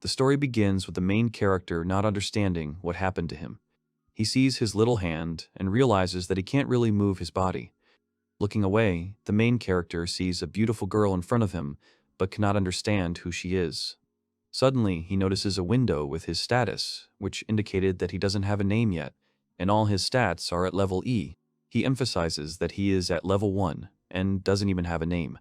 The story begins with the main character not understanding what happened to him. He sees his little hand and realizes that he can't really move his body. Looking away, the main character sees a beautiful girl in front of him, but cannot understand who she is. Suddenly, he notices a window with his status, which indicated that he doesn't have a name yet, and all his stats are at level E. He emphasizes that he is at level 1 and doesn't even have a name.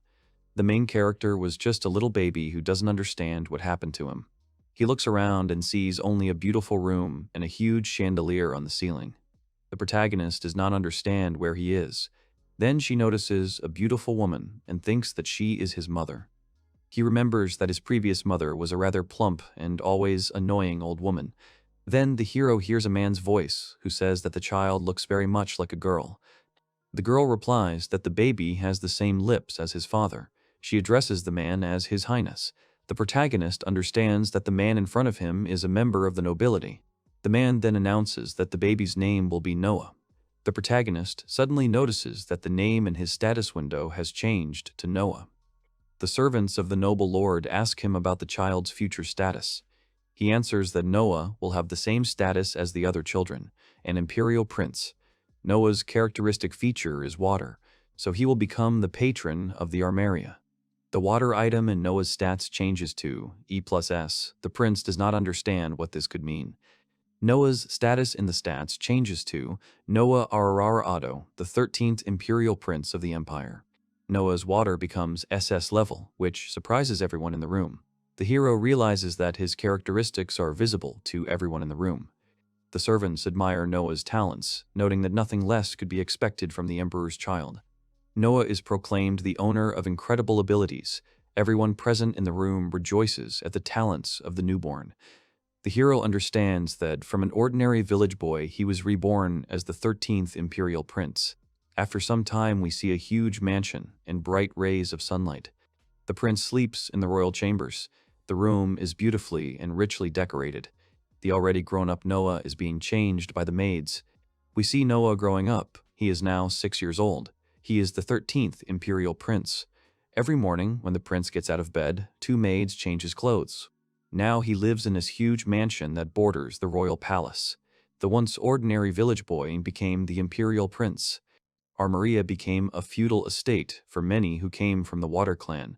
The main character was just a little baby who doesn't understand what happened to him. He looks around and sees only a beautiful room and a huge chandelier on the ceiling. The protagonist does not understand where he is. Then she notices a beautiful woman and thinks that she is his mother. He remembers that his previous mother was a rather plump and always annoying old woman. Then the hero hears a man's voice who says that the child looks very much like a girl. The girl replies that the baby has the same lips as his father. She addresses the man as His Highness. The protagonist understands that the man in front of him is a member of the nobility. The man then announces that the baby's name will be Noah. The protagonist suddenly notices that the name in his status window has changed to Noah. The servants of the noble lord ask him about the child's future status. He answers that Noah will have the same status as the other children, an imperial prince. Noah's characteristic feature is water, so he will become the patron of the Armeria. The water item in Noah's stats changes to E+S. The prince does not understand what this could mean. Noah's status in the stats changes to Noah Arararado, the 13th imperial prince of the empire. Noah's water becomes SS level, which surprises everyone in the room. The hero realizes that his characteristics are visible to everyone in the room. The servants admire Noah's talents, noting that nothing less could be expected from the emperor's child. Noah is proclaimed the owner of incredible abilities. Everyone present in the room rejoices at the talents of the newborn. The hero understands that from an ordinary village boy, he was reborn as the 13th imperial prince. After some time, we see a huge mansion and bright rays of sunlight. The prince sleeps in the royal chambers. The room is beautifully and richly decorated. The already grown-up Noah is being changed by the maids. We see Noah growing up. He is now 6 years old. He is the 13th imperial prince. Every morning, when the prince gets out of bed, 2 maids change his clothes. Now he lives in this huge mansion that borders the royal palace. The once ordinary village boy became the imperial prince. Armeria became a feudal estate for many who came from the water clan.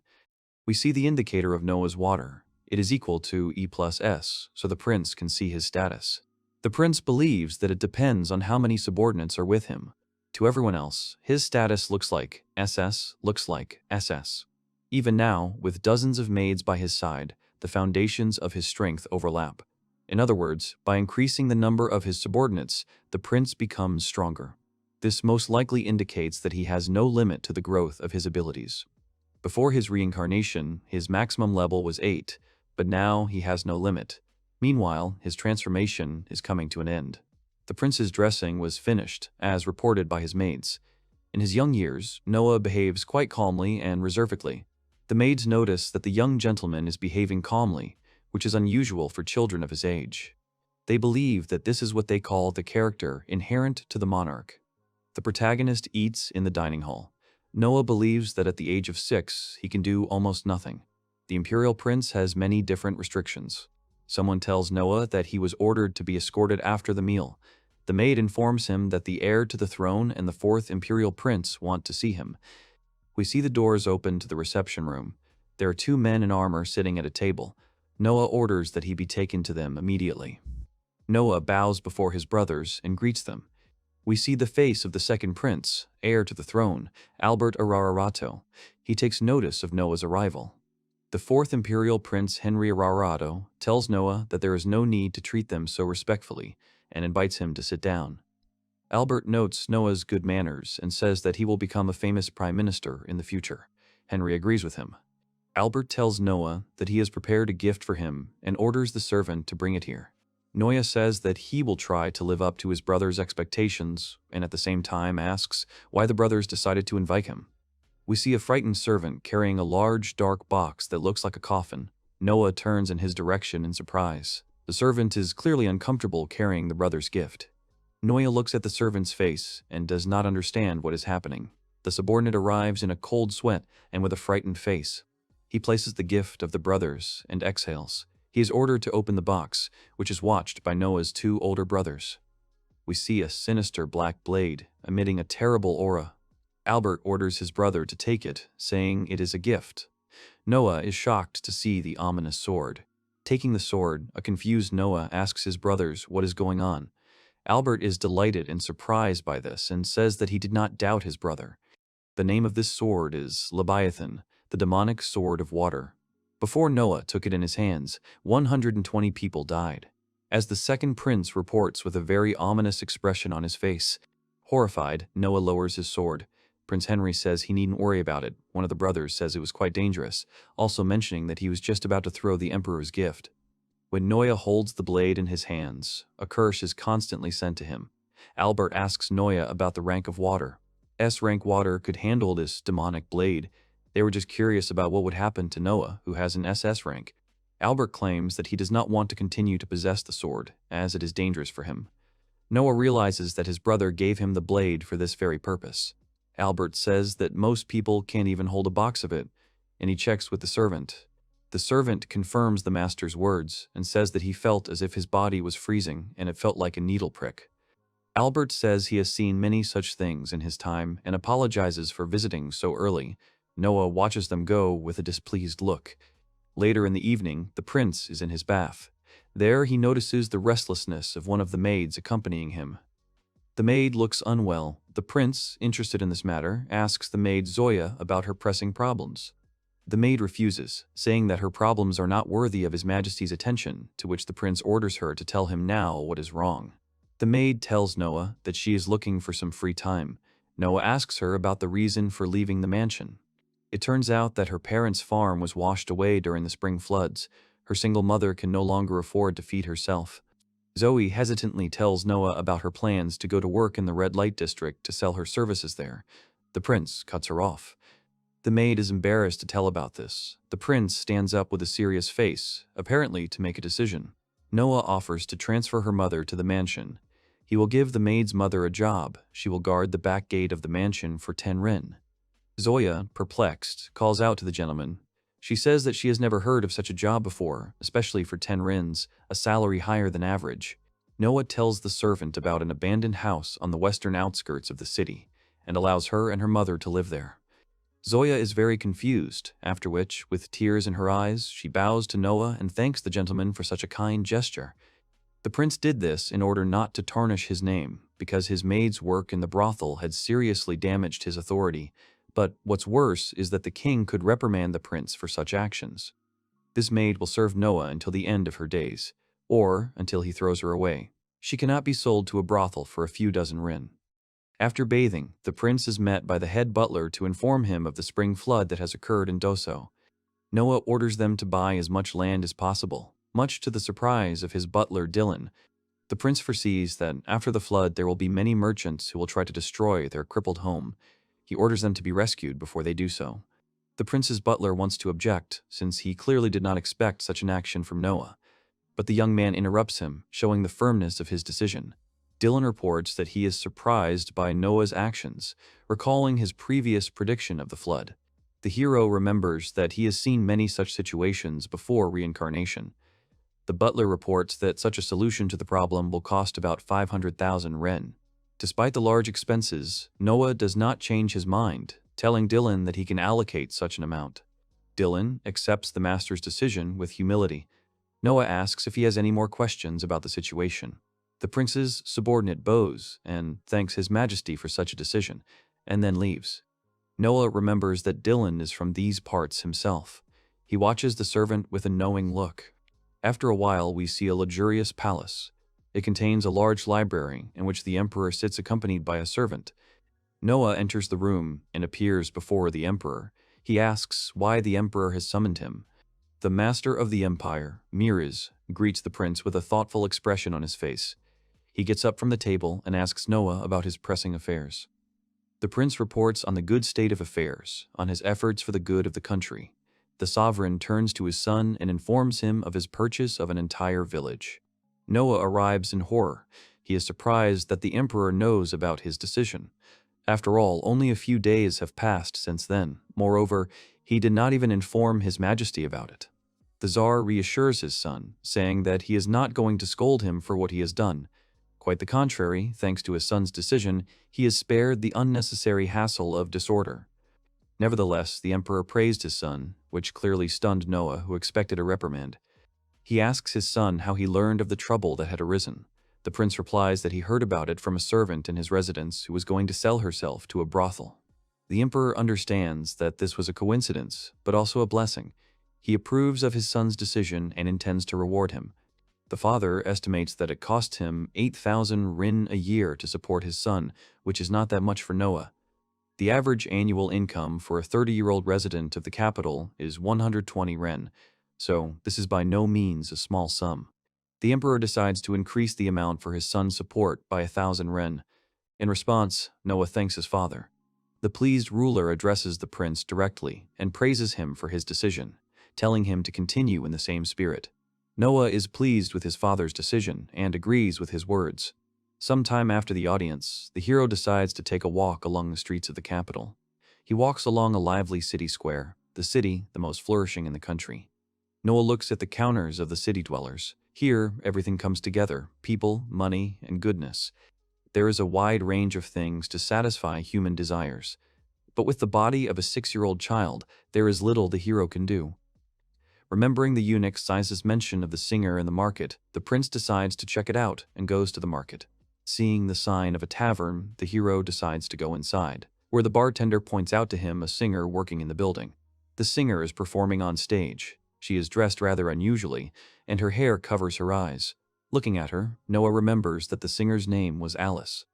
We see the indicator of Noah's water. It is equal to E+S, so the prince can see his status. The prince believes that it depends on how many subordinates are with him. To everyone else, his status looks like SS looks like SS. Even now, with dozens of maids by his side, the foundations of his strength overlap. In other words, by increasing the number of his subordinates, the prince becomes stronger. This most likely indicates that he has no limit to the growth of his abilities. Before his reincarnation, his maximum level was 8, but now he has no limit. Meanwhile, his transformation is coming to an end. The prince's dressing was finished, as reported by his maids. In his young years, Noah behaves quite calmly and reservedly. The maids notice that the young gentleman is behaving calmly, which is unusual for children of his age. They believe that this is what they call the character inherent to the monarch. The protagonist eats in the dining hall. Noah believes that at the age of 6, he can do almost nothing. The imperial prince has many different restrictions. Someone tells Noah that he was ordered to be escorted after the meal. The maid informs him that the heir to the throne and the 4th imperial prince want to see him. We see the doors open to the reception room. There are 2 men in armor sitting at a table. Noah orders that he be taken to them immediately. Noah bows before his brothers and greets them. We see the face of the 2nd prince, heir to the throne, Albert Ararato. He takes notice of Noah's arrival. The 4th imperial prince Henry Ararato tells Noah that there is no need to treat them so respectfully and invites him to sit down. Albert notes Noah's good manners and says that he will become a famous prime minister in the future. Henry agrees with him. Albert tells Noah that he has prepared a gift for him and orders the servant to bring it here. Noah says that he will try to live up to his brother's expectations and at the same time asks why the brothers decided to invite him. We see a frightened servant carrying a large, dark box that looks like a coffin. Noah turns in his direction in surprise. The servant is clearly uncomfortable carrying the brother's gift. Noah looks at the servant's face and does not understand what is happening. The subordinate arrives in a cold sweat and with a frightened face. He places the gift of the brothers and exhales. He is ordered to open the box, which is watched by Noah's two older brothers. We see a sinister black blade, emitting a terrible aura. Albert orders his brother to take it, saying it is a gift. Noah is shocked to see the ominous sword. Taking the sword, a confused Noah asks his brothers what is going on. Albert is delighted and surprised by this and says that he did not doubt his brother. The name of this sword is Leviathan, the demonic sword of water. Before Noah took it in his hands, 120 people died. As the second prince reports with a very ominous expression on his face. Horrified, Noah lowers his sword. Prince Henry says he needn't worry about it. One of the brothers says it was quite dangerous, also mentioning that he was just about to throw the emperor's gift. When Noah holds the blade in his hands, a curse is constantly sent to him. Albert asks Noah about the rank of water. S-rank water could handle this demonic blade. They were just curious about what would happen to Noah, who has an SS rank. Albert claims that he does not want to continue to possess the sword, as it is dangerous for him. Noah realizes that his brother gave him the blade for this very purpose. Albert says that most people can't even hold a box of it, and he checks with the servant. The servant confirms the master's words and says that he felt as if his body was freezing and it felt like a needle prick. Albert says he has seen many such things in his time and apologizes for visiting so early. Noah watches them go with a displeased look. Later in the evening, the prince is in his bath. There he notices the restlessness of one of the maids accompanying him. The maid looks unwell. The prince, interested in this matter, asks the maid Zoya about her pressing problems. The maid refuses, saying that her problems are not worthy of His Majesty's attention, to which the prince orders her to tell him now what is wrong. The maid tells Noah that she is looking for some free time. Noah asks her about the reason for leaving the mansion. It turns out that her parents' farm was washed away during the spring floods. Her single mother can no longer afford to feed herself. Zoe hesitantly tells Noah about her plans to go to work in the red light district to sell her services there. The prince cuts her off. The maid is embarrassed to tell about this. The prince stands up with a serious face, apparently to make a decision. Noah offers to transfer her mother to the mansion. He will give the maid's mother a job. She will guard the back gate of the mansion for 10 rin. Zoya, perplexed, calls out to the gentleman. She says that she has never heard of such a job before, especially for 10 rins, a salary higher than average. Noah tells the servant about an abandoned house on the western outskirts of the city, and allows her and her mother to live there. Zoya is very confused, after which, with tears in her eyes, she bows to Noah and thanks the gentleman for such a kind gesture. The prince did this in order not to tarnish his name, because his maid's work in the brothel had seriously damaged his authority. But what's worse is that the king could reprimand the prince for such actions. This maid will serve Noah until the end of her days, or until he throws her away. She cannot be sold to a brothel for a few dozen rin. After bathing, the prince is met by the head butler to inform him of the spring flood that has occurred in Doso. Noah orders them to buy as much land as possible, much to the surprise of his butler Dylan. The prince foresees that after the flood there will be many merchants who will try to destroy their crippled home. He orders them to be rescued before they do so. The prince's butler wants to object, since he clearly did not expect such an action from Noah. But the young man interrupts him, showing the firmness of his decision. Dylan reports that he is surprised by Noah's actions, recalling his previous prediction of the flood. The hero remembers that he has seen many such situations before reincarnation. The butler reports that such a solution to the problem will cost about 500,000 ren. Despite the large expenses, Noah does not change his mind, telling Dylan that he can allocate such an amount. Dylan accepts the master's decision with humility. Noah asks if he has any more questions about the situation. The prince's subordinate bows and thanks His Majesty for such a decision, and then leaves. Noah remembers that Dylan is from these parts himself. He watches the servant with a knowing look. After a while, we see a luxurious palace. It contains a large library in which the emperor sits accompanied by a servant. Noah enters the room and appears before the emperor. He asks why the emperor has summoned him. The master of the empire, Miriz, greets the prince with a thoughtful expression on his face. He gets up from the table and asks Noah about his pressing affairs. The prince reports on the good state of affairs, on his efforts for the good of the country. The sovereign turns to his son and informs him of his purchase of an entire village. Noah arrives in horror. He is surprised that the emperor knows about his decision. After all, only a few days have passed since then. Moreover, he did not even inform His Majesty about it. The Tsar reassures his son, saying that he is not going to scold him for what he has done. Quite the contrary, thanks to his son's decision, he is spared the unnecessary hassle of disorder. Nevertheless, the emperor praised his son, which clearly stunned Noah, who expected a reprimand. He asks his son how he learned of the trouble that had arisen. The prince replies that he heard about it from a servant in his residence who was going to sell herself to a brothel. The emperor understands that this was a coincidence, but also a blessing. He approves of his son's decision and intends to reward him. The father estimates that it cost him 8,000 rin a year to support his son, which is not that much for Noah. The average annual income for a 30-year-old resident of the capital is 120 ren, so this is by no means a small sum. The emperor decides to increase the amount for his son's support by 1,000 ren. In response, Noah thanks his father. The pleased ruler addresses the prince directly and praises him for his decision, telling him to continue in the same spirit. Noah is pleased with his father's decision and agrees with his words. Sometime after the audience, the hero decides to take a walk along the streets of the capital. He walks along a lively city square, the city the most flourishing in the country. Noah looks at the counters of the city dwellers. Here, everything comes together: people, money, and goodness. There is a wide range of things to satisfy human desires. But with the body of a 6-year-old child, there is little the hero can do. Remembering the eunuch Size's mention of the singer in the market, the prince decides to check it out and goes to the market. Seeing the sign of a tavern, the hero decides to go inside, where the bartender points out to him a singer working in the building. The singer is performing on stage. She is dressed rather unusually, and her hair covers her eyes. Looking at her, Noah remembers that the singer's name was Alice.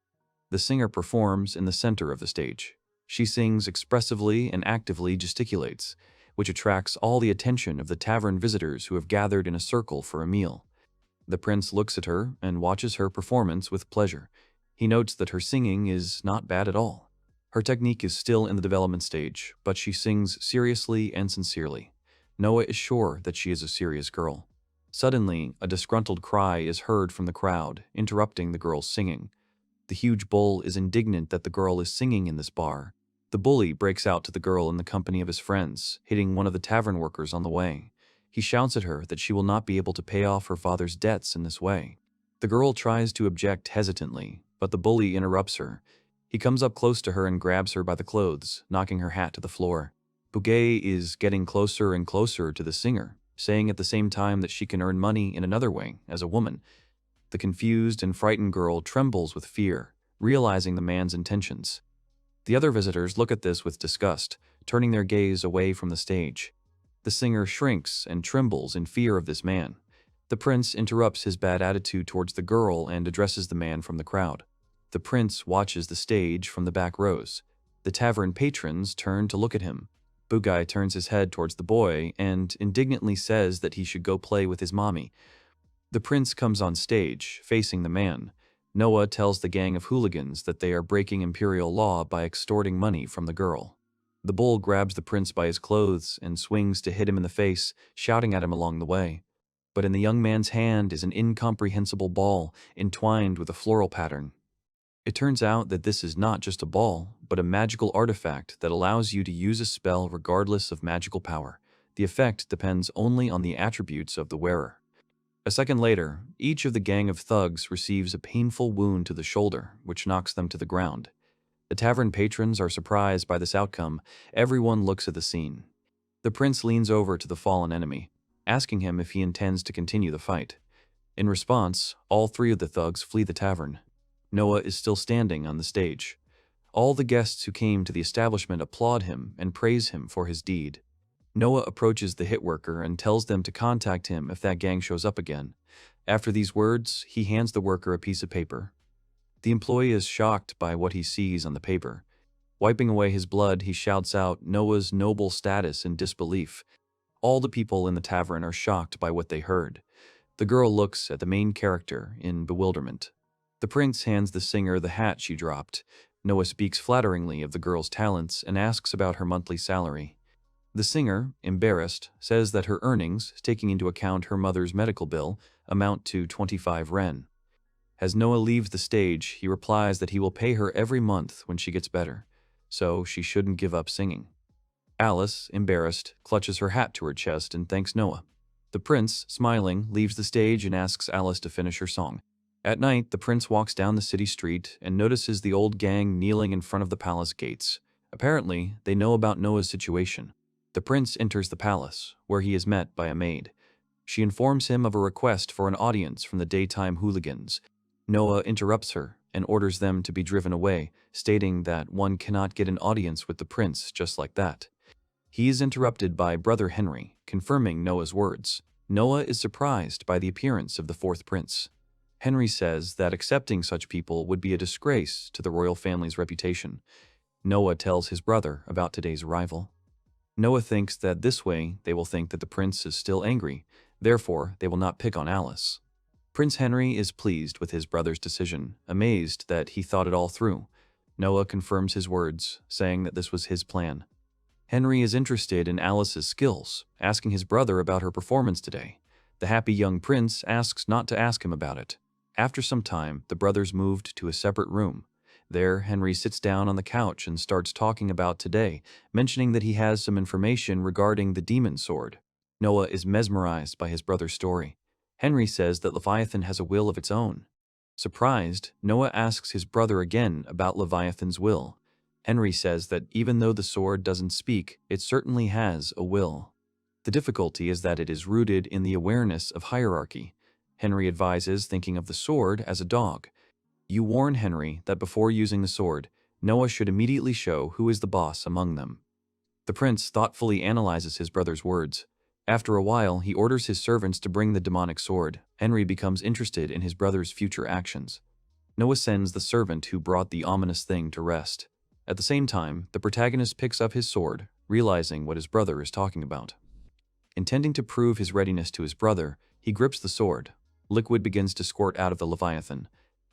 The singer performs in the center of the stage. She sings expressively and actively gesticulates, which attracts all the attention of the tavern visitors who have gathered in a circle for a meal. The prince looks at her and watches her performance with pleasure. He notes that her singing is not bad at all. Her technique is still in the development stage, but she sings seriously and sincerely. Noah is sure that she is a serious girl. Suddenly, a disgruntled cry is heard from the crowd, interrupting the girl's singing. The huge bull is indignant that the girl is singing in this bar. The bully breaks out to the girl in the company of his friends, hitting one of the tavern workers on the way. He shouts at her that she will not be able to pay off her father's debts in this way. The girl tries to object hesitantly, but the bully interrupts her. He comes up close to her and grabs her by the clothes, knocking her hat to the floor. Bugay is getting closer and closer to the singer, saying at the same time that she can earn money in another way, as a woman. The confused and frightened girl trembles with fear, realizing the man's intentions. The other visitors look at this with disgust, turning their gaze away from the stage. The singer shrinks and trembles in fear of this man. The prince interrupts his bad attitude towards the girl and addresses the man from the crowd. The prince watches the stage from the back rows. The tavern patrons turn to look at him. Bugay turns his head towards the boy and indignantly says that he should go play with his mommy. The prince comes on stage, facing the man. Noah tells the gang of hooligans that they are breaking imperial law by extorting money from the girl. The bull grabs the prince by his clothes and swings to hit him in the face, shouting at him along the way. But in the young man's hand is an incomprehensible ball entwined with a floral pattern. It turns out that this is not just a ball, but a magical artifact that allows you to use a spell regardless of magical power. The effect depends only on the attributes of the wearer. A second later, each of the gang of thugs receives a painful wound to the shoulder, which knocks them to the ground. The tavern patrons are surprised by this outcome. Everyone looks at the scene. The prince leans over to the fallen enemy, asking him if he intends to continue the fight. In response, all 3 of the thugs flee the tavern. Noah is still standing on the stage. All the guests who came to the establishment applaud him and praise him for his deed. Noah approaches the hit worker and tells them to contact him if that gang shows up again. After these words, he hands the worker a piece of paper. The employee is shocked by what he sees on the paper. Wiping away his blood, he shouts out Noah's noble status in disbelief. All the people in the tavern are shocked by what they heard. The girl looks at the main character in bewilderment. The prince hands the singer the hat she dropped. Noah speaks flatteringly of the girl's talents and asks about her monthly salary. The singer, embarrassed, says that her earnings, taking into account her mother's medical bill, amount to 25 ren. As Noah leaves the stage, he replies that he will pay her every month when she gets better, so she shouldn't give up singing. Alice, embarrassed, clutches her hat to her chest and thanks Noah. The prince, smiling, leaves the stage and asks Alice to finish her song. At night, the prince walks down the city street and notices the old gang kneeling in front of the palace gates. Apparently, they know about Noah's situation. The prince enters the palace, where he is met by a maid. She informs him of a request for an audience from the daytime hooligans. Noah interrupts her and orders them to be driven away, stating that one cannot get an audience with the prince just like that. He is interrupted by Brother Henry, confirming Noah's words. Noah is surprised by the appearance of the fourth prince. Henry says that accepting such people would be a disgrace to the royal family's reputation. Noah tells his brother about today's arrival. Noah thinks that this way they will think that the prince is still angry, therefore they will not pick on Alice. Prince Henry is pleased with his brother's decision, amazed that he thought it all through. Noah confirms his words, saying that this was his plan. Henry is interested in Alice's skills, asking his brother about her performance today. The happy young prince asks not to ask him about it. After some time, the brothers moved to a separate room. There, Henry sits down on the couch and starts talking about today, mentioning that he has some information regarding the demon sword. Noah is mesmerized by his brother's story. Henry says that Leviathan has a will of its own. Surprised, Noah asks his brother again about Leviathan's will. Henry says that even though the sword doesn't speak, it certainly has a will. The difficulty is that it is rooted in the awareness of hierarchy. Henry advises thinking of the sword as a dog. You warn Henry that before using the sword, Noah should immediately show who is the boss among them. The prince thoughtfully analyzes his brother's words. After a while, he orders his servants to bring the demonic sword. Henry becomes interested in his brother's future actions. Noah sends the servant who brought the ominous thing to rest. At the same time, the protagonist picks up his sword, realizing what his brother is talking about. Intending to prove his readiness to his brother, he grips the sword. Liquid begins to squirt out of the Leviathan.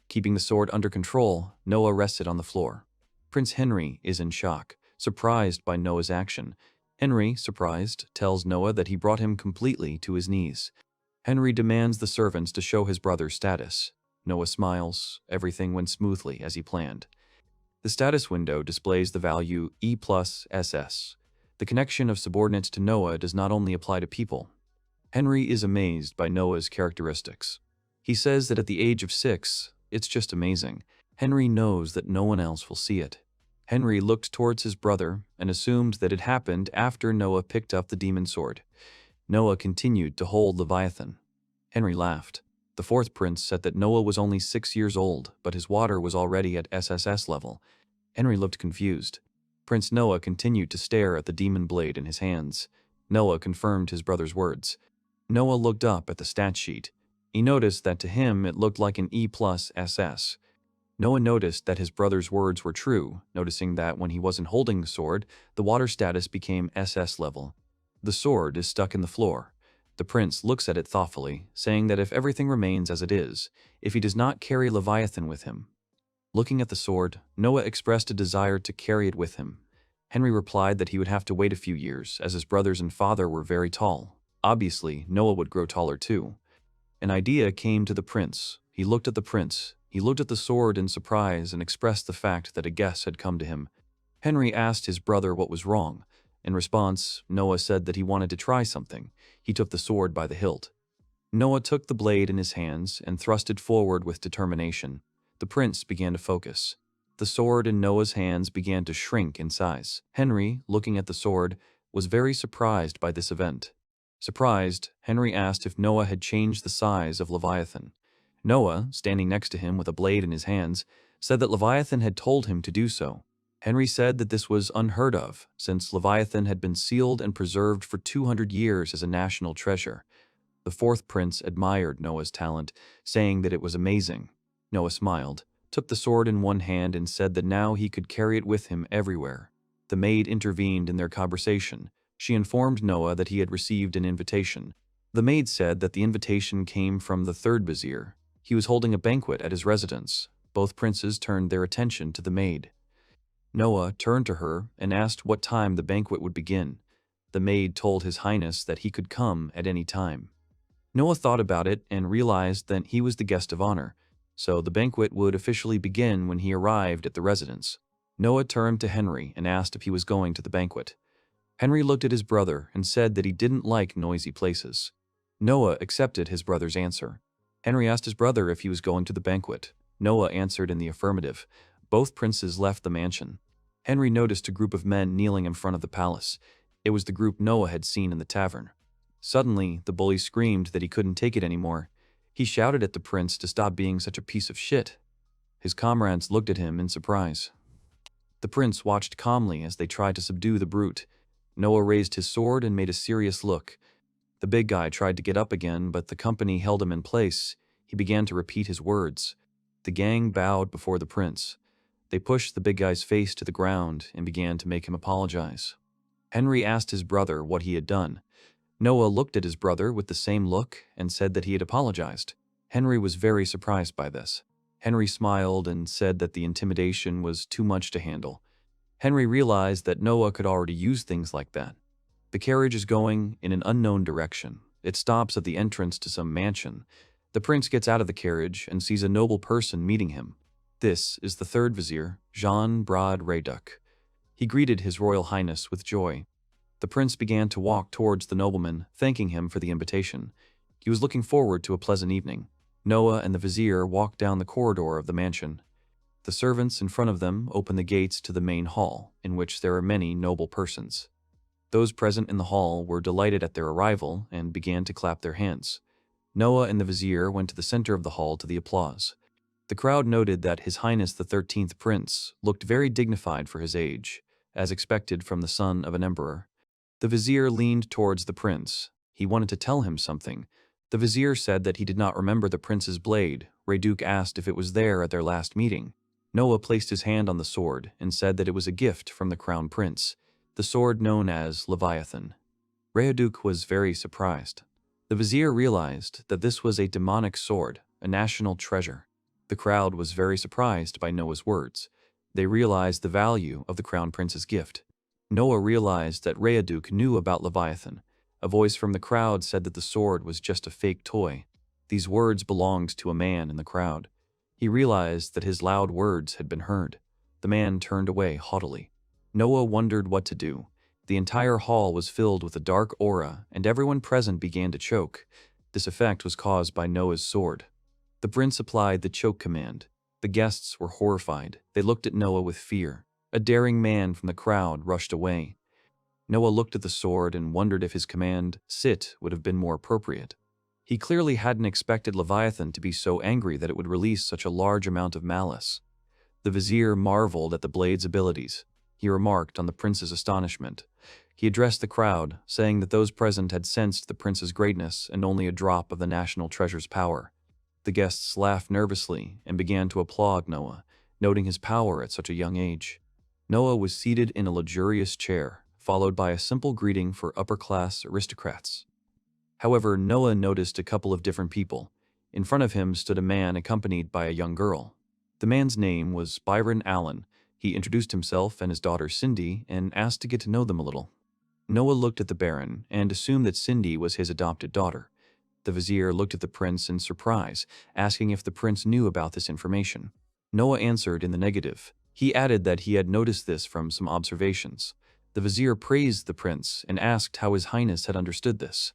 Keeping the sword under control, Noah rests it on the floor. Prince Henry is in shock, surprised by Noah's action. Henry, surprised, tells Noah that he brought him completely to his knees. Henry demands the servants to show his brother's status. Noah smiles. Everything went smoothly as he planned. The status window displays the value E+SS. The connection of subordinates to Noah does not only apply to people. Henry is amazed by Noah's characteristics. He says that at the age of 6, it's just amazing. Henry knows that no one else will see it. Henry looked towards his brother and assumed that it happened after Noah picked up the demon sword. Noah continued to hold Leviathan. Henry laughed. The fourth prince said that Noah was only 6 years old, but his water was already at SSS level. Henry looked confused. Prince Noah continued to stare at the demon blade in his hands. Noah confirmed his brother's words. Noah looked up at the stat sheet. He noticed that to him it looked like an E+SS. Noah noticed that his brother's words were true, noticing that when he wasn't holding the sword, the water status became SS level. The sword is stuck in the floor. The prince looks at it thoughtfully, saying that if everything remains as it is, if he does not carry Leviathan with him. Looking at the sword, Noah expressed a desire to carry it with him. Henry replied that he would have to wait a few years, as his brothers and father were very tall. Obviously, Noah would grow taller too. An idea came to the prince. He looked at the prince. He looked at the sword in surprise and expressed the fact that a guess had come to him. Henry asked his brother what was wrong. In response, Noah said that he wanted to try something. He took the sword by the hilt. Noah took the blade in his hands and thrust it forward with determination. The prince began to focus. The sword in Noah's hands began to shrink in size. Henry, looking at the sword, was very surprised by this event. Surprised, Henry asked if Noah had changed the size of Leviathan. Noah, standing next to him with a blade in his hands, said that Leviathan had told him to do so. Henry said that this was unheard of, since Leviathan had been sealed and preserved for 200 years as a national treasure. The fourth prince admired Noah's talent, saying that it was amazing. Noah smiled, took the sword in one hand and said that now he could carry it with him everywhere. The maid intervened in their conversation. She informed Noah that he had received an invitation. The maid said that the invitation came from the third vizier. He was holding a banquet at his residence. Both princes turned their attention to the maid. Noah turned to her and asked what time the banquet would begin. The maid told His Highness that he could come at any time. Noah thought about it and realized that he was the guest of honor, so the banquet would officially begin when he arrived at the residence. Noah turned to Henry and asked if he was going to the banquet. Henry looked at his brother and said that he didn't like noisy places. Noah accepted his brother's answer. Henry asked his brother if he was going to the banquet. Noah answered in the affirmative. Both princes left the mansion. Henry noticed a group of men kneeling in front of the palace. It was the group Noah had seen in the tavern. Suddenly, the bully screamed that he couldn't take it anymore. He shouted at the prince to stop being such a piece of shit. His comrades looked at him in surprise. The prince watched calmly as they tried to subdue the brute. Noah raised his sword and made a serious look. The big guy tried to get up again, but the company held him in place. He began to repeat his words. The gang bowed before the prince. They pushed the big guy's face to the ground and began to make him apologize. Henry asked his brother what he had done. Noah looked at his brother with the same look and said that he had apologized. Henry was very surprised by this. Henry smiled and said that the intimidation was too much to handle. Henry realized that Noah could already use things like that. The carriage is going in an unknown direction. It stops at the entrance to some mansion. The prince gets out of the carriage and sees a noble person meeting him. This is the third vizier, Jean Brad Rayduc. He greeted his royal highness with joy. The prince began to walk towards the nobleman, thanking him for the invitation. He was looking forward to a pleasant evening. Noah and the vizier walked down the corridor of the mansion. The servants in front of them opened the gates to the main hall, in which there are many noble persons. Those present in the hall were delighted at their arrival and began to clap their hands. Noah and the vizier went to the center of the hall to the applause. The crowd noted that His Highness the 13th Prince looked very dignified for his age, as expected from the son of an emperor. The vizier leaned towards the prince. He wanted to tell him something. The vizier said that he did not remember the prince's blade. Rayduc asked if it was there at their last meeting. Noah placed his hand on the sword and said that it was a gift from the crown prince, the sword known as Leviathan. Rayduc was very surprised. The vizier realized that this was a demonic sword, a national treasure. The crowd was very surprised by Noah's words. They realized the value of the crown prince's gift. Noah realized that Rayduc knew about Leviathan. A voice from the crowd said that the sword was just a fake toy. These words belonged to a man in the crowd. He realized that his loud words had been heard. The man turned away haughtily. Noah wondered what to do. The entire hall was filled with a dark aura, and everyone present began to choke. This effect was caused by Noah's sword. The prince applied the choke command. The guests were horrified. They looked at Noah with fear. A daring man from the crowd rushed away. Noah looked at the sword and wondered if his command, sit, would have been more appropriate. He clearly hadn't expected Leviathan to be so angry that it would release such a large amount of malice. The vizier marveled at the blade's abilities. He remarked on the prince's astonishment. He addressed the crowd, saying that those present had sensed the prince's greatness and only a drop of the national treasure's power. The guests laughed nervously and began to applaud Noah, noting his power at such a young age. Noah was seated in a luxurious chair, followed by a simple greeting for upper-class aristocrats. However, Noah noticed a couple of different people. In front of him stood a man accompanied by a young girl. The man's name was Byron Allen. He introduced himself and his daughter Cindy and asked to get to know them a little. Noah looked at the Baron and assumed that Cindy was his adopted daughter. The vizier looked at the prince in surprise, asking if the prince knew about this information. Noah answered in the negative. He added that he had noticed this from some observations. The vizier praised the prince and asked how His Highness had understood this.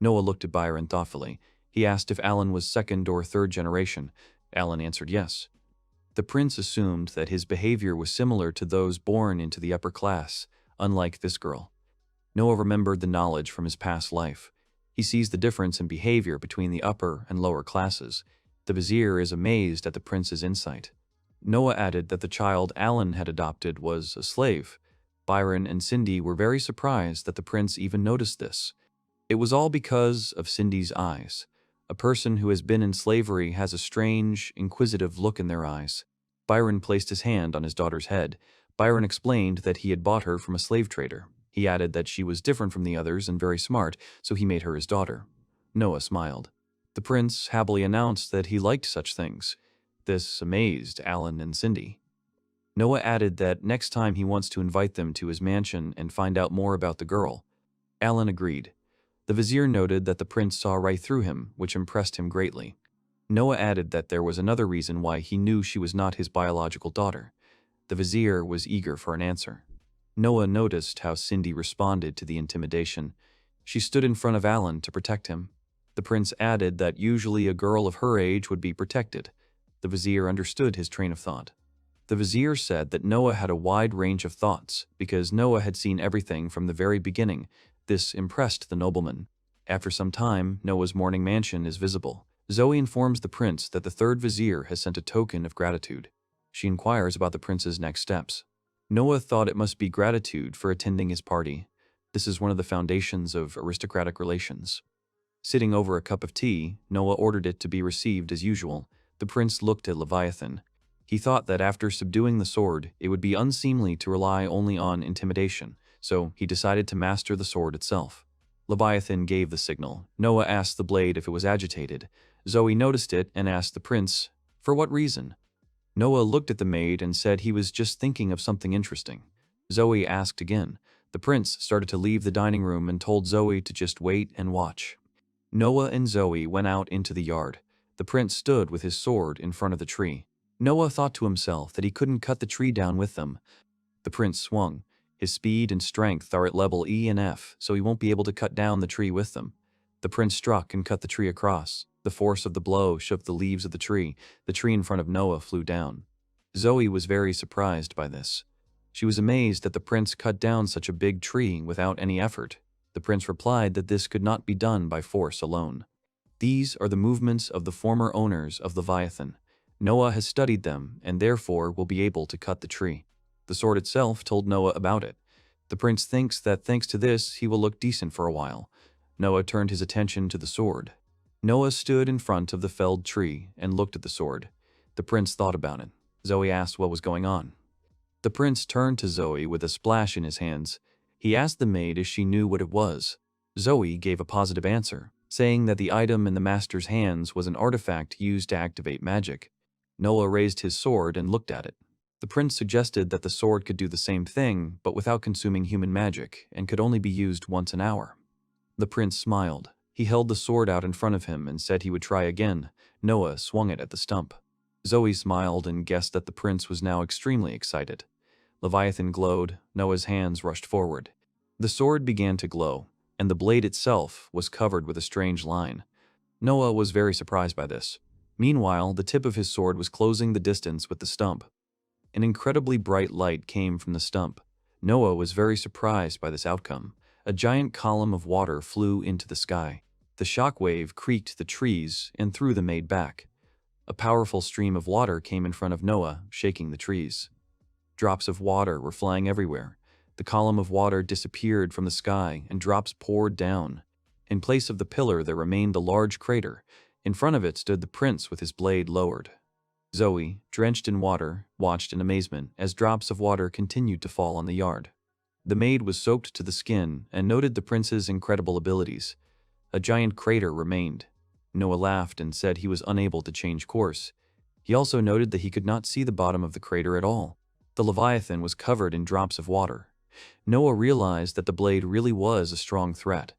Noah looked at Byron thoughtfully. He asked if Alan was second or third generation. Alan answered yes. The prince assumed that his behavior was similar to those born into the upper class, unlike this girl. Noah remembered the knowledge from his past life. He sees the difference in behavior between the upper and lower classes. The vizier is amazed at the prince's insight. Noah added that the child Alan had adopted was a slave. Byron and Cindy were very surprised that the prince even noticed this. It was all because of Cindy's eyes. A person who has been in slavery has a strange, inquisitive look in their eyes. Byron placed his hand on his daughter's head. Byron explained that he had bought her from a slave trader. He added that she was different from the others and very smart, so he made her his daughter. Noah smiled. The prince happily announced that he liked such things. This amazed Alan and Cindy. Noah added that next time he wants to invite them to his mansion and find out more about the girl. Alan agreed. The vizier noted that the prince saw right through him, which impressed him greatly. Noah added that there was another reason why he knew she was not his biological daughter. The vizier was eager for an answer. Noah noticed how Cindy responded to the intimidation. She stood in front of Alan to protect him. The prince added that usually a girl of her age would be protected. The vizier understood his train of thought. The vizier said that Noah had a wide range of thoughts, because Noah had seen everything from the very beginning. This impressed the nobleman. After some time, Noah's morning mansion is visible. Zoe informs the prince that the third vizier has sent a token of gratitude. She inquires about the prince's next steps. Noah thought it must be gratitude for attending his party. This is one of the foundations of aristocratic relations. Sitting over a cup of tea, Noah ordered it to be received as usual. The prince looked at Leviathan. He thought that after subduing the sword, it would be unseemly to rely only on intimidation, so he decided to master the sword itself. Leviathan gave the signal. Noah asked the blade if it was agitated. Zoe noticed it and asked the prince, "For what reason?" Noah looked at the maid and said he was just thinking of something interesting. Zoe asked again. The prince started to leave the dining room and told Zoe to just wait and watch. Noah and Zoe went out into the yard. The prince stood with his sword in front of the tree. Noah thought to himself that he couldn't cut the tree down with them. The prince swung. His speed and strength are at level E and F, so he won't be able to cut down the tree with them. The prince struck and cut the tree across. The force of the blow shook the leaves of the tree. The tree in front of Noah flew down. Zoe was very surprised by this. She was amazed that the prince cut down such a big tree without any effort. The prince replied that this could not be done by force alone. These are the movements of the former owners of Leviathan. Noah has studied them and therefore will be able to cut the tree. The sword itself told Noah about it. The prince thinks that thanks to this he will look decent for a while. Noah turned his attention to the sword. Noah stood in front of the felled tree and looked at the sword. The prince thought about it. Zoe asked what was going on. The prince turned to Zoe with a splash in his hands. He asked the maid if she knew what it was. Zoe gave a positive answer, saying that the item in the master's hands was an artifact used to activate magic. Noah raised his sword and looked at it. The prince suggested that the sword could do the same thing, but without consuming human magic, and could only be used once an hour. The prince smiled. He held the sword out in front of him and said he would try again. Noah swung it at the stump. Zoe smiled and guessed that the prince was now extremely excited. Leviathan glowed. Noah's hands rushed forward. The sword began to glow, and the blade itself was covered with a strange line. Noah was very surprised by this. Meanwhile, the tip of his sword was closing the distance with the stump. An incredibly bright light came from the stump. Noah was very surprised by this outcome. A giant column of water flew into the sky. The shockwave creaked the trees and threw the maid back. A powerful stream of water came in front of Noah, shaking the trees. Drops of water were flying everywhere. The column of water disappeared from the sky and drops poured down. In place of the pillar there remained a large crater. In front of it stood the prince with his blade lowered. Zoe, drenched in water, watched in amazement as drops of water continued to fall on the yard. The maid was soaked to the skin and noted the prince's incredible abilities. A giant crater remained. Noah laughed and said he was unable to change course. He also noted that he could not see the bottom of the crater at all. The Leviathan was covered in drops of water. Noah realized that the blade really was a strong threat.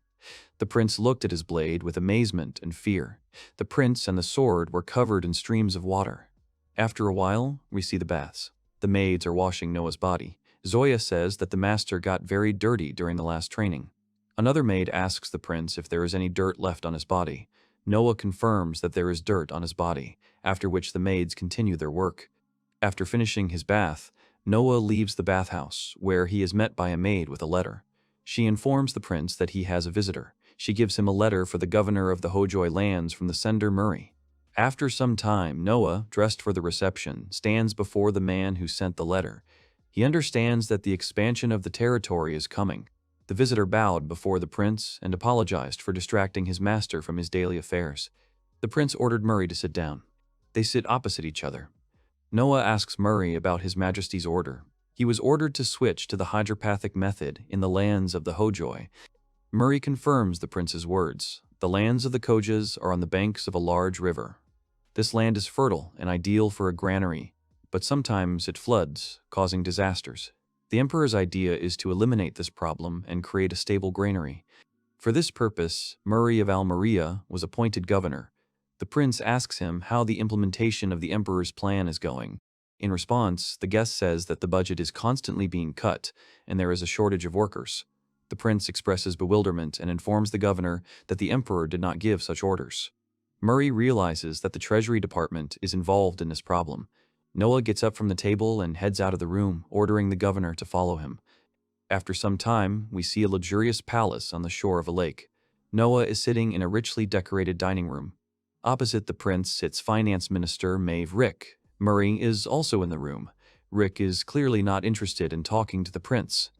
The prince looked at his blade with amazement and fear. The prince and the sword were covered in streams of water. After a while, we see the baths. The maids are washing Noah's body. Zoya says that the master got very dirty during the last training. Another maid asks the prince if there is any dirt left on his body. Noah confirms that there is dirt on his body, after which the maids continue their work. After finishing his bath, Noah leaves the bathhouse, where he is met by a maid with a letter. She informs the prince that he has a visitor. She gives him a letter for the governor of the Hojoy lands from the sender Murray. After some time, Noah, dressed for the reception, stands before the man who sent the letter. He understands that the expansion of the territory is coming. The visitor bowed before the prince and apologized for distracting his master from his daily affairs. The prince ordered Murray to sit down. They sit opposite each other. Noah asks Murray about His Majesty's order. He was ordered to switch to the hydropathic method in the lands of the Hojoy. Murray confirms the prince's words. The lands of the Kojas are on the banks of a large river. This land is fertile and ideal for a granary, but sometimes it floods, causing disasters. The emperor's idea is to eliminate this problem and create a stable granary. For this purpose, Murray of Almeria was appointed governor. The prince asks him how the implementation of the emperor's plan is going. In response, the guest says that the budget is constantly being cut and there is a shortage of workers. The The prince expresses bewilderment and informs the governor that the emperor did not give such orders. Murray realizes that the Treasury Department is involved in this problem. Noah gets up from the table and heads out of the room, ordering the governor to follow him. After some time, we see a luxurious palace on the shore of a lake. Noah is sitting in a richly decorated dining room. Opposite the prince sits Finance Minister Maeve Rick. Murray is also in the room. Rick is clearly not interested in talking to the prince.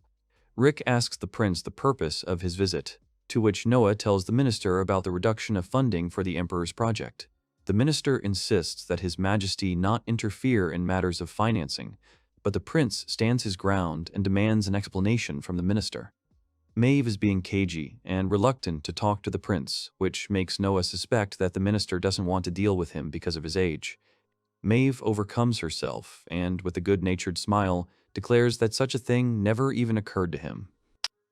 Rick asks the prince the purpose of his visit, to which Noah tells the minister about the reduction of funding for the emperor's project. The minister insists that His Majesty not interfere in matters of financing, but the prince stands his ground and demands an explanation from the minister. Maeve is being cagey and reluctant to talk to the prince, which makes Noah suspect that the minister doesn't want to deal with him because of his age. Maeve overcomes herself and, with a good-natured smile, declares that such a thing never even occurred to him.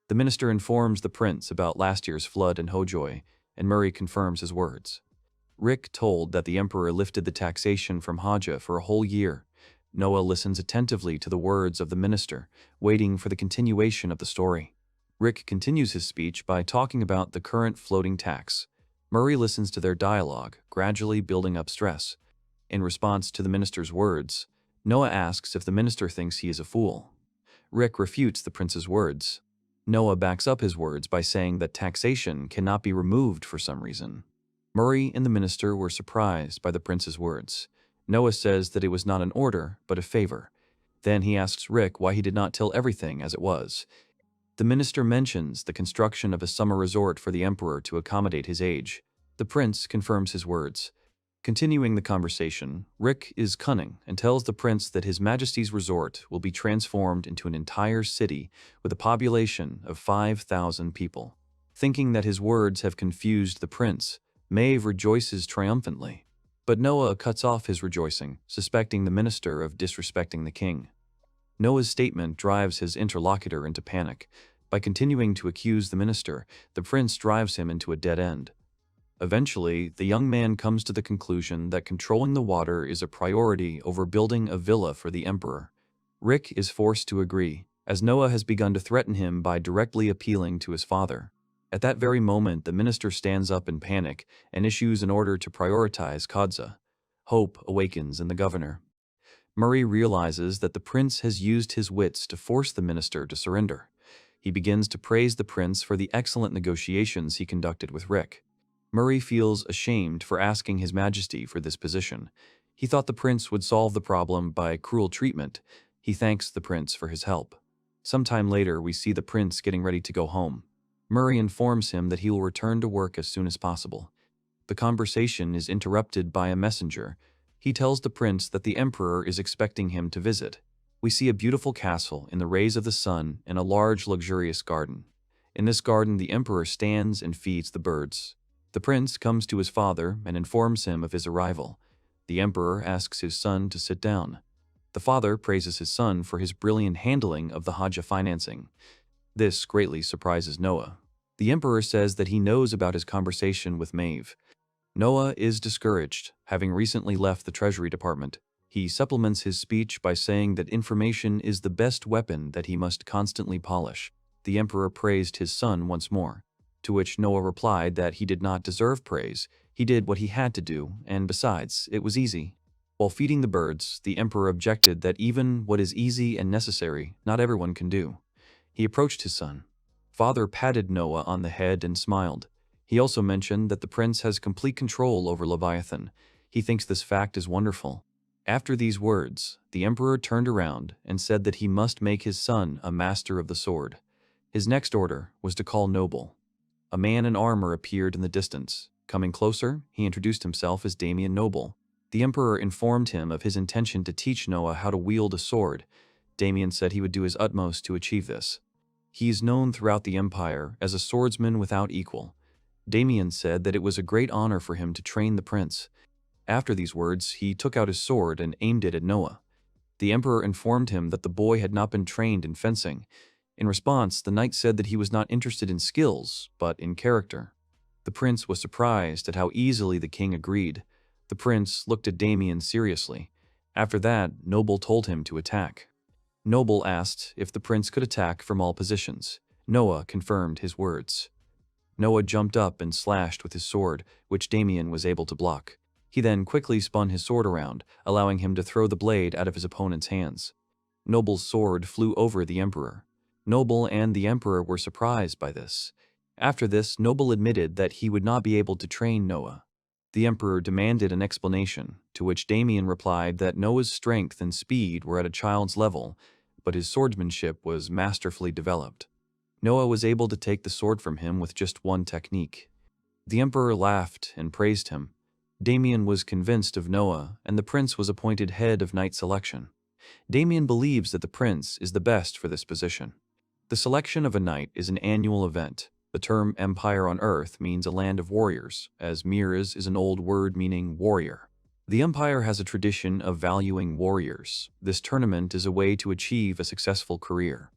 The minister informs the prince about last year's flood in Hojoy, and Murray confirms his words. Rick told that the emperor lifted the taxation from Haja for a whole year. Noah listens attentively to the words of the minister, waiting for the continuation of the story. Rick continues his speech by talking about the current floating tax. Murray listens to their dialogue, gradually building up stress. In response to the minister's words, Noah asks if the minister thinks he is a fool. Rick refutes the prince's words. Noah backs up his words by saying that taxation cannot be removed for some reason. Murray and the minister were surprised by the prince's words. Noah says that it was not an order, but a favor. Then he asks Rick why he did not tell everything as it was. The minister mentions the construction of a summer resort for the emperor to accommodate his age. The prince confirms his words. Continuing the conversation, Rick is cunning and tells the prince that His Majesty's resort will be transformed into an entire city with a population of 5,000 people. Thinking that his words have confused the prince, Maeve rejoices triumphantly. But Noah cuts off his rejoicing, suspecting the minister of disrespecting the king. Noah's statement drives his interlocutor into panic. By continuing to accuse the minister, the prince drives him into a dead end. Eventually, the young man comes to the conclusion that controlling the water is a priority over building a villa for the emperor. Rick is forced to agree, as Noah has begun to threaten him by directly appealing to his father. At that very moment, the minister stands up in panic and issues an order to prioritize Kaza. Hope awakens in the governor. Murray realizes that the prince has used his wits to force the minister to surrender. He begins to praise the prince for the excellent negotiations he conducted with Rick. Murray feels ashamed for asking His Majesty for this position. He thought the prince would solve the problem by cruel treatment. He thanks the prince for his help. Sometime later, we see the prince getting ready to go home. Murray informs him that he will return to work as soon as possible. The conversation is interrupted by a messenger. He tells the prince that the emperor is expecting him to visit. We see a beautiful castle in the rays of the sun and a large luxurious garden. In this garden, the emperor stands and feeds the birds. The prince comes to his father and informs him of his arrival. The emperor asks his son to sit down. The father praises his son for his brilliant handling of the Haja financing. This greatly surprises Noah. The emperor says that he knows about his conversation with Maeve. Noah is discouraged, having recently left the Treasury Department. He supplements his speech by saying that information is the best weapon that he must constantly polish. The emperor praised his son once more, to which Noah replied that he did not deserve praise. He did what he had to do, and besides, it was easy. While feeding the birds, the emperor objected that even what is easy and necessary, not everyone can do. He approached his son. Father patted Noah on the head and smiled. He also mentioned that the prince has complete control over Leviathan. He thinks this fact is wonderful. After these words, the emperor turned around and said that he must make his son a master of the sword. His next order was to call Noble. A man in armor appeared in the distance. Coming closer, he introduced himself as Damien Noble. The emperor informed him of his intention to teach Noah how to wield a sword. Damien said he would do his utmost to achieve this. He is known throughout the empire as a swordsman without equal. Damien said that it was a great honor for him to train the prince. After these words, he took out his sword and aimed it at Noah. The emperor informed him that the boy had not been trained in fencing. In response, the knight said that he was not interested in skills, but in character. The prince was surprised at how easily the king agreed. The prince looked at Damien seriously. After that, Noble told him to attack. Noble asked if the prince could attack from all positions. Noah confirmed his words. Noah jumped up and slashed with his sword, which Damien was able to block. He then quickly spun his sword around, allowing him to throw the blade out of his opponent's hands. Noble's sword flew over the Emperor. Noble and the Emperor were surprised by this. After this, Noble admitted that he would not be able to train Noah. The Emperor demanded an explanation, to which Damien replied that Noah's strength and speed were at a child's level, but his swordsmanship was masterfully developed. Noah was able to take the sword from him with just one technique. The Emperor laughed and praised him. Damien was convinced of Noah, and the prince was appointed head of knight selection. Damien believes that the prince is the best for this position. The selection of a knight is an annual event. The term empire on earth means a land of warriors, as Miraz is an old word meaning warrior. The empire has a tradition of valuing warriors. This tournament is a way to achieve a successful career.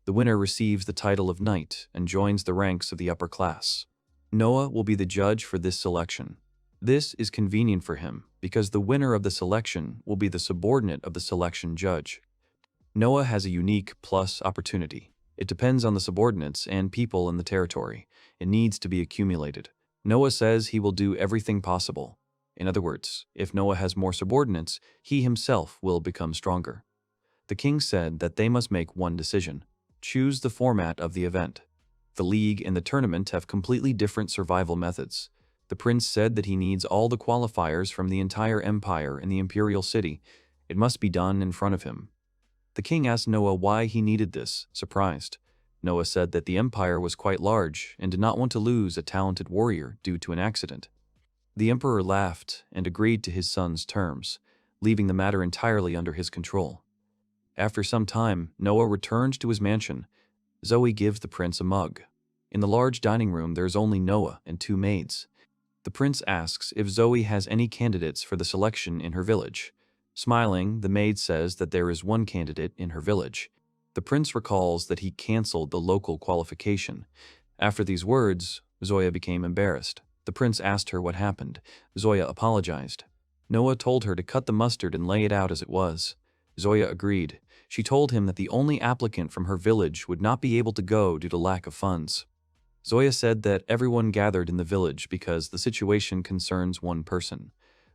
The winner receives the title of knight and joins the ranks of the upper class. Noah will be the judge for this selection. This is convenient for him because the winner of the selection will be the subordinate of the selection judge. Noah has a unique plus opportunity. It depends on the subordinates and people in the territory. It needs to be accumulated. Noah says he will do everything possible. In other words, if Noah has more subordinates, he himself will become stronger. The king said that they must make one decision. Choose the format of the event. The league and the tournament have completely different survival methods. The prince said that he needs all the qualifiers from the entire empire in the imperial city. It must be done in front of him. The king asked Noah why he needed this, surprised. Noah said that the empire was quite large and did not want to lose a talented warrior due to an accident. The emperor laughed and agreed to his son's terms, leaving the matter entirely under his control. After some time, Noah returned to his mansion. Zoe gives the prince a mug. In the large dining room, there is only Noah and two maids. The prince asks if Zoe has any candidates for the selection in her village. Smiling, the maid says that there is one candidate in her village. The prince recalls that he cancelled the local qualification. After these words, Zoya became embarrassed. The prince asked her what happened. Zoya apologized. Noah told her to cut the mustard and lay it out as it was. Zoya agreed. She told him that the only applicant from her village would not be able to go due to lack of funds. Zoya said that everyone gathered in the village because the situation concerns one person.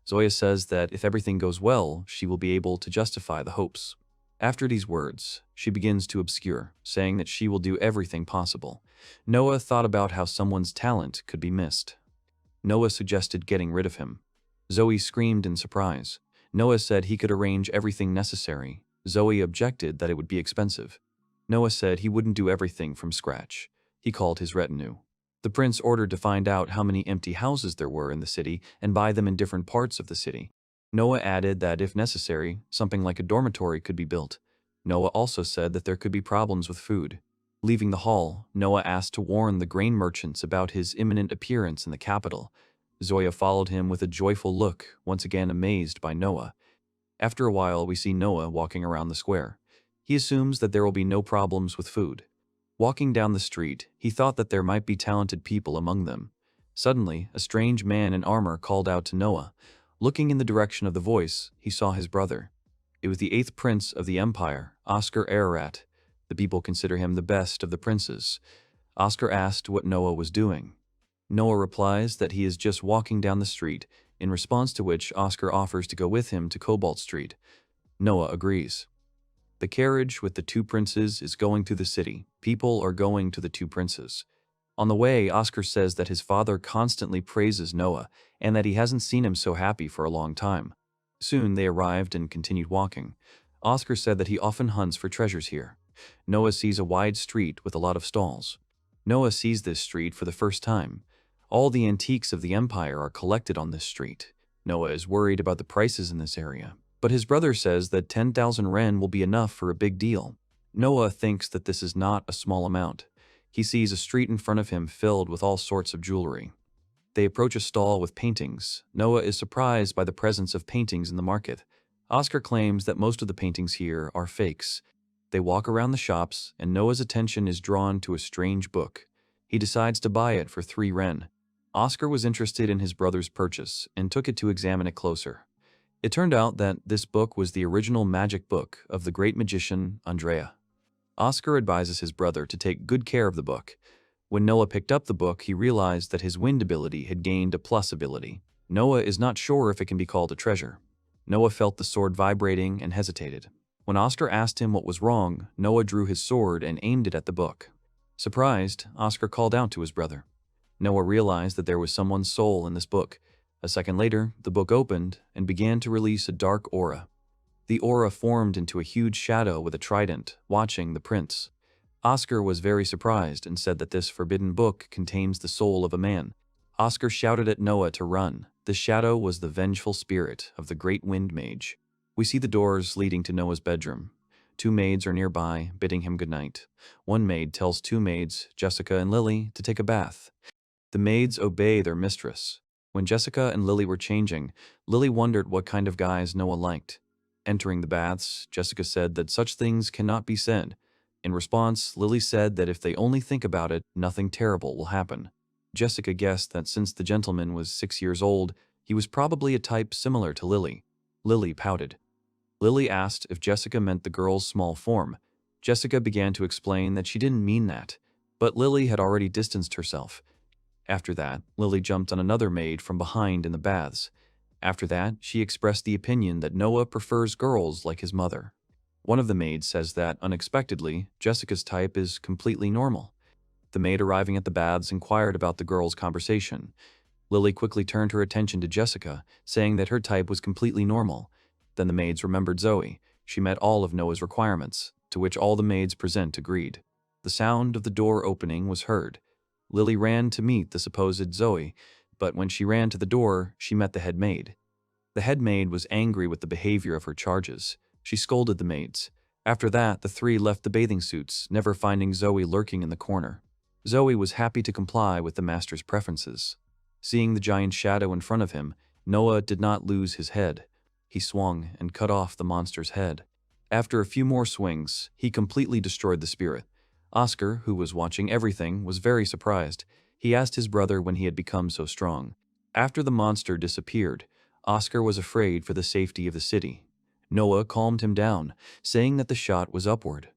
Zoya says that if everything goes well, she will be able to justify the hopes. After these words, she begins to obscure, saying that she will do everything possible. Noah thought about how someone's talent could be missed. Noah suggested getting rid of him. Zoe screamed in surprise. Noah said he could arrange everything necessary. Zoe objected that it would be expensive. Noah said he wouldn't do everything from scratch. He called his retinue. The prince ordered to find out how many empty houses there were in the city and buy them in different parts of the city. Noah added that if necessary, something like a dormitory could be built. Noah also said that there could be problems with food. Leaving the hall, Noah asked to warn the grain merchants about his imminent appearance in the capital. Zoya followed him with a joyful look, once again amazed by Noah. After a while, we see Noah walking around the square. He assumes that there will be no problems with food. Walking down the street, he thought that there might be talented people among them. Suddenly, a strange man in armor called out to Noah. Looking in the direction of the voice, he saw his brother. It was the 8th prince of the empire, Oscar Ararat. The people consider him the best of the princes. Oscar asked what Noah was doing. Noah replies that he is just walking down the street, in response to which Oscar offers to go with him to Cobalt Street. Noah agrees. The carriage with the two princes is going through the city. People are going to the two princes. On the way, Oscar says that his father constantly praises Noah and that he hasn't seen him so happy for a long time. Soon they arrived and continued walking. Oscar said that he often hunts for treasures here. Noah sees a wide street with a lot of stalls. Noah sees this street for the first time. All the antiques of the empire are collected on this street. Noah is worried about the prices in this area, but his brother says that 10,000 ren will be enough for a big deal. Noah thinks that this is not a small amount. He sees a street in front of him filled with all sorts of jewelry. They approach a stall with paintings. Noah is surprised by the presence of paintings in the market. Oscar claims that most of the paintings here are fakes. They walk around the shops, and Noah's attention is drawn to a strange book. He decides to buy it for 3 ren. Oscar was interested in his brother's purchase and took it to examine it closer. It turned out that this book was the original magic book of the great magician Andrea. Oscar advises his brother to take good care of the book. When Noah picked up the book, he realized that his wind ability had gained a plus ability. Noah is not sure if it can be called a treasure. Noah felt the sword vibrating and hesitated. When Oscar asked him what was wrong, Noah drew his sword and aimed it at the book. Surprised, Oscar called out to his brother. Noah realized that there was someone's soul in this book. A second later, the book opened and began to release a dark aura. The aura formed into a huge shadow with a trident, watching the prince. Oscar was very surprised and said that this forbidden book contains the soul of a man. Oscar shouted at Noah to run. The shadow was the vengeful spirit of the great wind mage. We see the doors leading to Noah's bedroom. 2 maids are nearby, bidding him goodnight. One maid tells 2 maids, Jessica and Lily, to take a bath. The maids obey their mistress. When Jessica and Lily were changing, Lily wondered what kind of guys Noah liked. Entering the baths, Jessica said that such things cannot be said. In response, Lily said that if they only think about it, nothing terrible will happen. Jessica guessed that since the gentleman was 6 years old, he was probably a type similar to Lily. Lily pouted. Lily asked if Jessica meant the girl's small form. Jessica began to explain that she didn't mean that, but Lily had already distanced herself. After that, Lily jumped on another maid from behind in the baths. After that, she expressed the opinion that Noah prefers girls like his mother. One of the maids says that, unexpectedly, Jessica's type is completely normal. The maid arriving at the baths inquired about the girl's conversation. Lily quickly turned her attention to Jessica, saying that her type was completely normal. Then the maids remembered Zoe. She met all of Noah's requirements, to which all the maids present agreed. The sound of the door opening was heard. Lily ran to meet the supposed Zoe, but when she ran to the door, she met the head maid. The head maid was angry with the behavior of her charges. She scolded the maids. After that, the 3 left the bathing suits, never finding Zoe lurking in the corner. Zoe was happy to comply with the master's preferences. Seeing the giant shadow in front of him, Noah did not lose his head. He swung and cut off the monster's head. After a few more swings, he completely destroyed the spirit. Oscar, who was watching everything, was very surprised. He asked his brother when he had become so strong. After the monster disappeared, Oscar was afraid for the safety of the city. Noah calmed him down, saying that the shot was upward.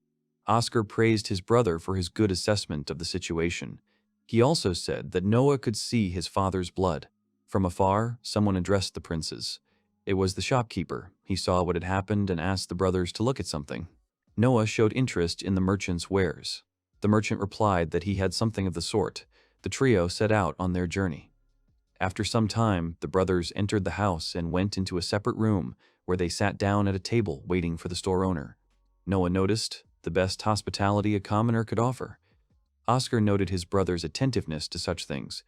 Oscar praised his brother for his good assessment of the situation. He also said that Noah could see his father's blood. From afar, someone addressed the princes. It was the shopkeeper. He saw what had happened and asked the brothers to look at something. Noah showed interest in the merchant's wares. The merchant replied that he had something of the sort. The trio set out on their journey. After some time, the brothers entered the house and went into a separate room where they sat down at a table waiting for the store owner. Noah noticed the best hospitality a commoner could offer. Oscar noted his brother's attentiveness to such things.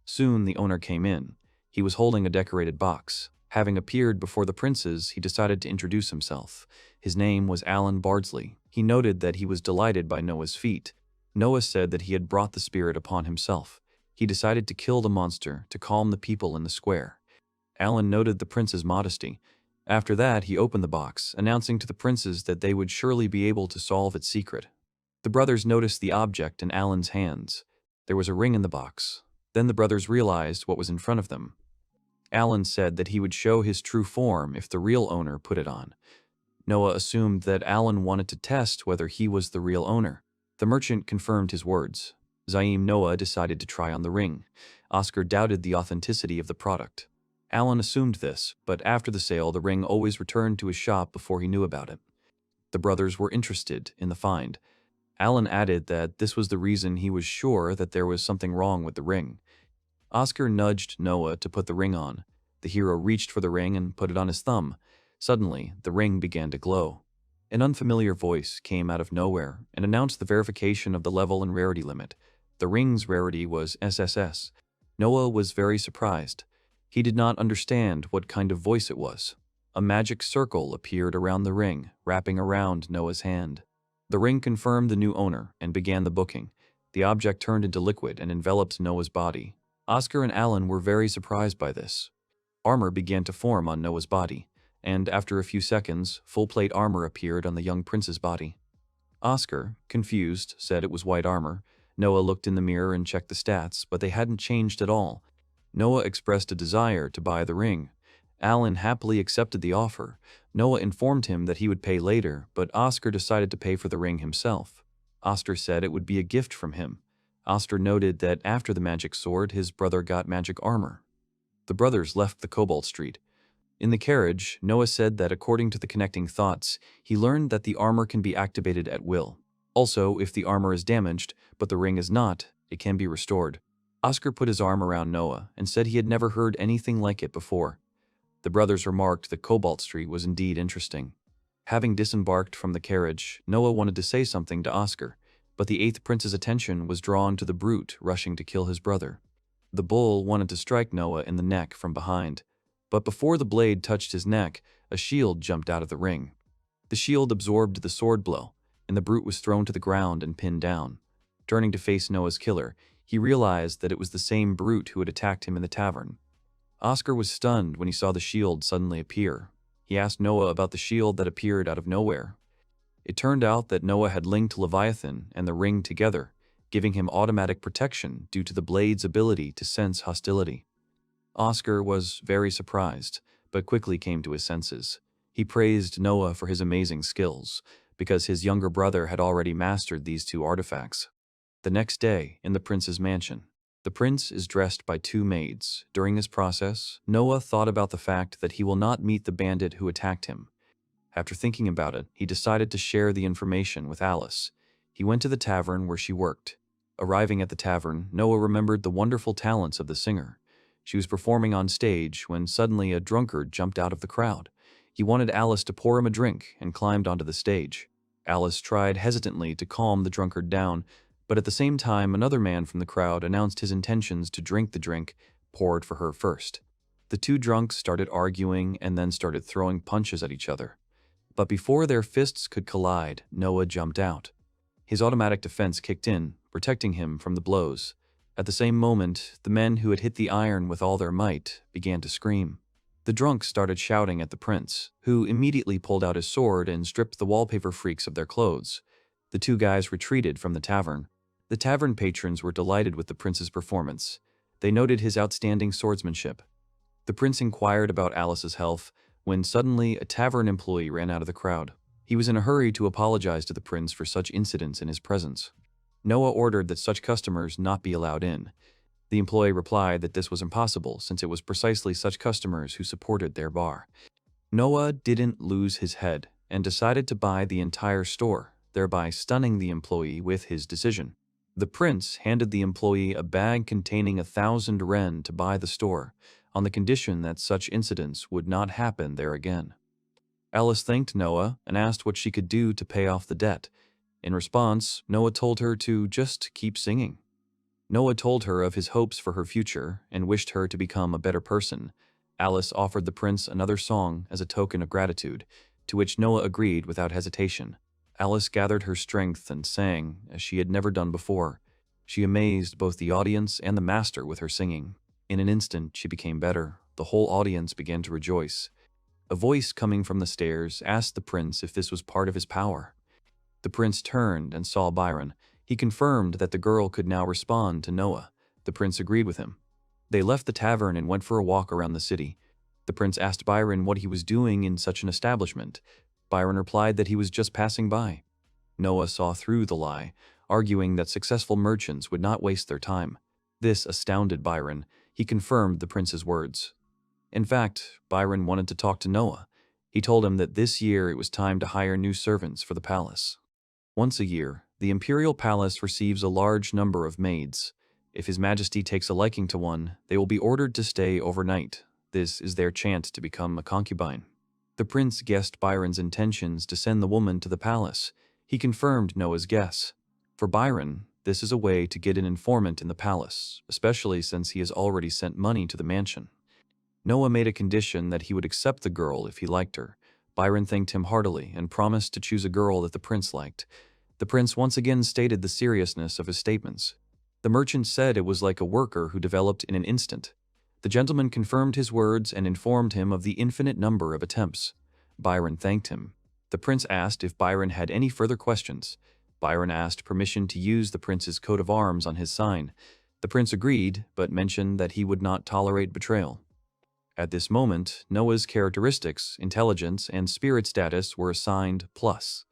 Soon the owner came in. He was holding a decorated box. Having appeared before the princes, he decided to introduce himself. His name was Alan Bardsley. He noted that he was delighted by Noah's feat. Noah said that he had brought the spirit upon himself. He decided to kill the monster to calm the people in the square. Alan noted the prince's modesty. After that, he opened the box, announcing to the princes that they would surely be able to solve its secret. The brothers noticed the object in Alan's hands. There was a ring in the box. Then the brothers realized what was in front of them. Alan said that he would show his true form if the real owner put it on. Noah assumed that Alan wanted to test whether he was the real owner. The merchant confirmed his words. Zaim Noah decided to try on the ring. Oscar doubted the authenticity of the product. Alan assumed this, but after the sale, the ring always returned to his shop before he knew about it. The brothers were interested in the find. Alan added that this was the reason he was sure that there was something wrong with the ring. Oscar nudged Noah to put the ring on. The hero reached for the ring and put it on his thumb. Suddenly, the ring began to glow. An unfamiliar voice came out of nowhere and announced the verification of the level and rarity limit. The ring's rarity was SSS. Noah was very surprised. He did not understand what kind of voice it was. A magic circle appeared around the ring, wrapping around Noah's hand. The ring confirmed the new owner and began the booking. The object turned into liquid and enveloped Noah's body. Oscar and Alan were very surprised by this. Armor began to form on Noah's body, and after a few seconds, full-plate armor appeared on the young prince's body. Oscar, confused, said it was white armor. Noah looked in the mirror and checked the stats, but they hadn't changed at all. Noah expressed a desire to buy the ring. Alan happily accepted the offer. Noah informed him that he would pay later, but Oscar decided to pay for the ring himself. Oscar said it would be a gift from him. Oscar noted that after the magic sword, his brother got magic armor. The brothers left the Cobalt Street. In the carriage, Noah said that according to the connecting thoughts, he learned that the armor can be activated at will. Also, if the armor is damaged, but the ring is not, it can be restored. Oscar put his arm around Noah and said he had never heard anything like it before. The brothers remarked that Cobalt Street was indeed interesting. Having disembarked from the carriage, Noah wanted to say something to Oscar, but the eighth prince's attention was drawn to the brute rushing to kill his brother. The bull wanted to strike Noah in the neck from behind, but before the blade touched his neck, a shield jumped out of the ring. The shield absorbed the sword blow, and the brute was thrown to the ground and pinned down. Turning to face Noah's killer, he realized that it was the same brute who had attacked him in the tavern. Oscar was stunned when he saw the shield suddenly appear. He asked Noah about the shield that appeared out of nowhere. It turned out that Noah had linked Leviathan and the ring together, giving him automatic protection due to the blade's ability to sense hostility. Oscar was very surprised, but quickly came to his senses. He praised Noah for his amazing skills, because his younger brother had already mastered these two artifacts. The next day, in the prince's mansion, the prince is dressed by two maids. During this process, Noah thought about the fact that he will not meet the bandit who attacked him. After thinking about it, he decided to share the information with Alice. He went to the tavern where she worked. Arriving at the tavern, Noah remembered the wonderful talents of the singer. She was performing on stage when suddenly a drunkard jumped out of the crowd. He wanted Alice to pour him a drink and climbed onto the stage. Alice tried hesitantly to calm the drunkard down, but at the same time another man from the crowd announced his intentions to drink the drink poured for her first. The two drunks started arguing and then started throwing punches at each other. But before their fists could collide, Noah jumped out. His automatic defense kicked in, protecting him from the blows. At the same moment, the men who had hit the iron with all their might began to scream. The drunks started shouting at the prince, who immediately pulled out his sword and stripped the wallpaper freaks of their clothes. The two guys retreated from the tavern. The tavern patrons were delighted with the prince's performance. They noted his outstanding swordsmanship. The prince inquired about Alice's health, when suddenly a tavern employee ran out of the crowd. He was in a hurry to apologize to the prince for such incidents in his presence. Noah ordered that such customers not be allowed in. The employee replied that this was impossible since it was precisely such customers who supported their bar. Noah didn't lose his head and decided to buy the entire store, thereby stunning the employee with his decision. The prince handed the employee a bag containing 1,000 ren to buy the store, on the condition that such incidents would not happen there again. Alice thanked Noah and asked what she could do to pay off the debt. In response, Noah told her to just keep singing. Noah told her of his hopes for her future and wished her to become a better person. Alice offered the prince another song as a token of gratitude, to which Noah agreed without hesitation. Alice gathered her strength and sang as she had never done before. She amazed both the audience and the master with her singing. In an instant, she became better. The whole audience began to rejoice. A voice coming from the stairs asked the prince if this was part of his power. The prince turned and saw Byron. He confirmed that the girl could now respond to Noah. The prince agreed with him. They left the tavern and went for a walk around the city. The prince asked Byron what he was doing in such an establishment. Byron replied that he was just passing by. Noah saw through the lie, arguing that successful merchants would not waste their time. This astounded Byron. He confirmed the prince's words. In fact, Byron wanted to talk to Noah. He told him that this year it was time to hire new servants for the palace. Once a year, the imperial palace receives a large number of maids. If His Majesty takes a liking to one, they will be ordered to stay overnight. This is their chance to become a concubine. The prince guessed Byron's intentions to send the woman to the palace. He confirmed Noah's guess. For Byron, this is a way to get an informant in the palace, especially since he has already sent money to the mansion. Noah made a condition that he would accept the girl if he liked her. Byron thanked him heartily and promised to choose a girl that the prince liked. The prince once again stated the seriousness of his statements. The merchant said it was like a worker who developed in an instant. The gentleman confirmed his words and informed him of the infinite number of attempts. Byron thanked him. The prince asked if Byron had any further questions. Byron asked permission to use the prince's coat of arms on his sign. The prince agreed, but mentioned that he would not tolerate betrayal. At this moment, Noah's characteristics, intelligence, and spirit status were assigned plus.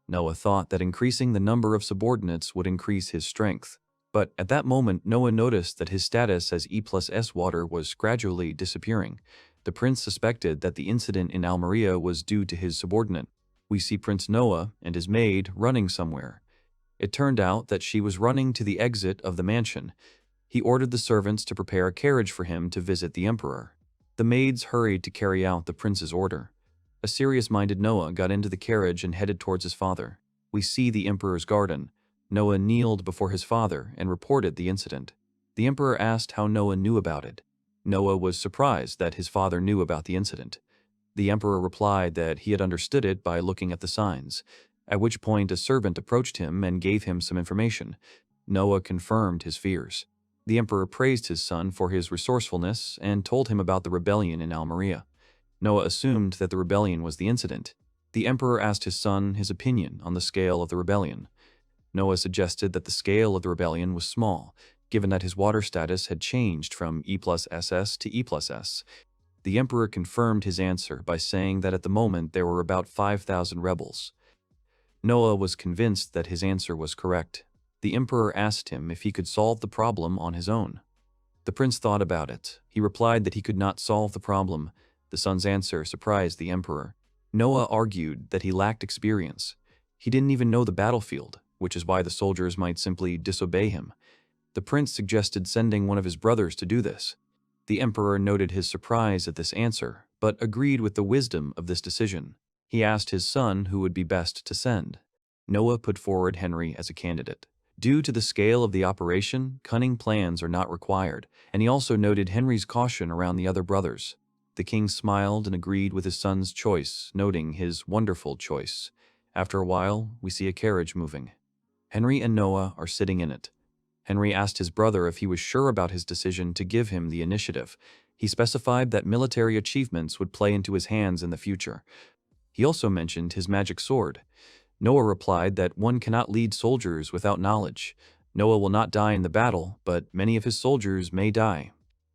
Noah thought that increasing the number of subordinates would increase his strength. But at that moment, Noah noticed that his status as E+S water was gradually disappearing. The prince suspected that the incident in Almeria was due to his subordinate. We see Prince Noah and his maid running somewhere. It turned out that she was running to the exit of the mansion. He ordered the servants to prepare a carriage for him to visit the emperor. The maids hurried to carry out the prince's order. A serious-minded Noah got into the carriage and headed towards his father. We see the emperor's garden. Noah kneeled before his father and reported the incident. The emperor asked how Noah knew about it. Noah was surprised that his father knew about the incident. The emperor replied that he had understood it by looking at the signs, at which point a servant approached him and gave him some information. Noah confirmed his fears. The emperor praised his son for his resourcefulness and told him about the rebellion in Almeria. Noah assumed that the rebellion was the incident. The emperor asked his son his opinion on the scale of the rebellion. Noah suggested that the scale of the rebellion was small, given that his water status had changed from E+SS to E+S. The emperor confirmed his answer by saying that at the moment there were about 5,000 rebels. Noah was convinced that his answer was correct. The emperor asked him if he could solve the problem on his own. The prince thought about it. He replied that he could not solve the problem. The son's answer surprised the emperor. Noah argued that he lacked experience. He didn't even know the battlefield, which is why the soldiers might simply disobey him. The prince suggested sending one of his brothers to do this. The emperor noted his surprise at this answer, but agreed with the wisdom of this decision. He asked his son who would be best to send. Noah put forward Henry as a candidate. Due to the scale of the operation, cunning plans are not required, and he also noted Henry's caution around the other brothers. The king smiled and agreed with his son's choice, noting his wonderful choice. After a while, we see a carriage moving. Henry and Noah are sitting in it. Henry asked his brother if he was sure about his decision to give him the initiative. He specified that military achievements would play into his hands in the future. He also mentioned his magic sword. Noah replied that one cannot lead soldiers without knowledge. Noah will not die in the battle, but many of his soldiers may die.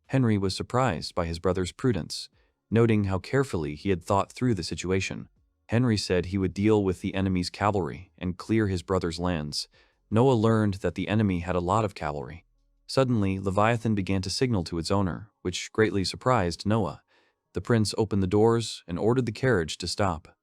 Henry was surprised by his brother's prudence, noting how carefully he had thought through the situation. Henry said he would deal with the enemy's cavalry and clear his brother's lands. Noah learned that the enemy had a lot of cavalry. Suddenly, Leviathan began to signal to its owner, which greatly surprised Noah. The prince opened the doors and ordered the carriage to stop.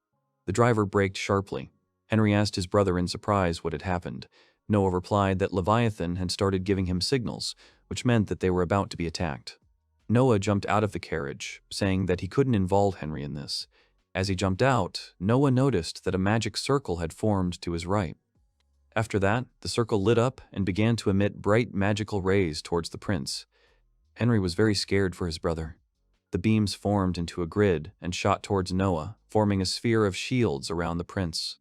The driver braked sharply. Henry asked his brother in surprise what had happened. Noah replied that Leviathan had started giving him signals, which meant that they were about to be attacked. Noah jumped out of the carriage, saying that he couldn't involve Henry in this. As he jumped out, Noah noticed that a magic circle had formed to his right. After that, the circle lit up and began to emit bright magical rays towards the prince. Henry was very scared for his brother. The beams formed into a grid and shot towards Noah, forming a sphere of shields around the prince.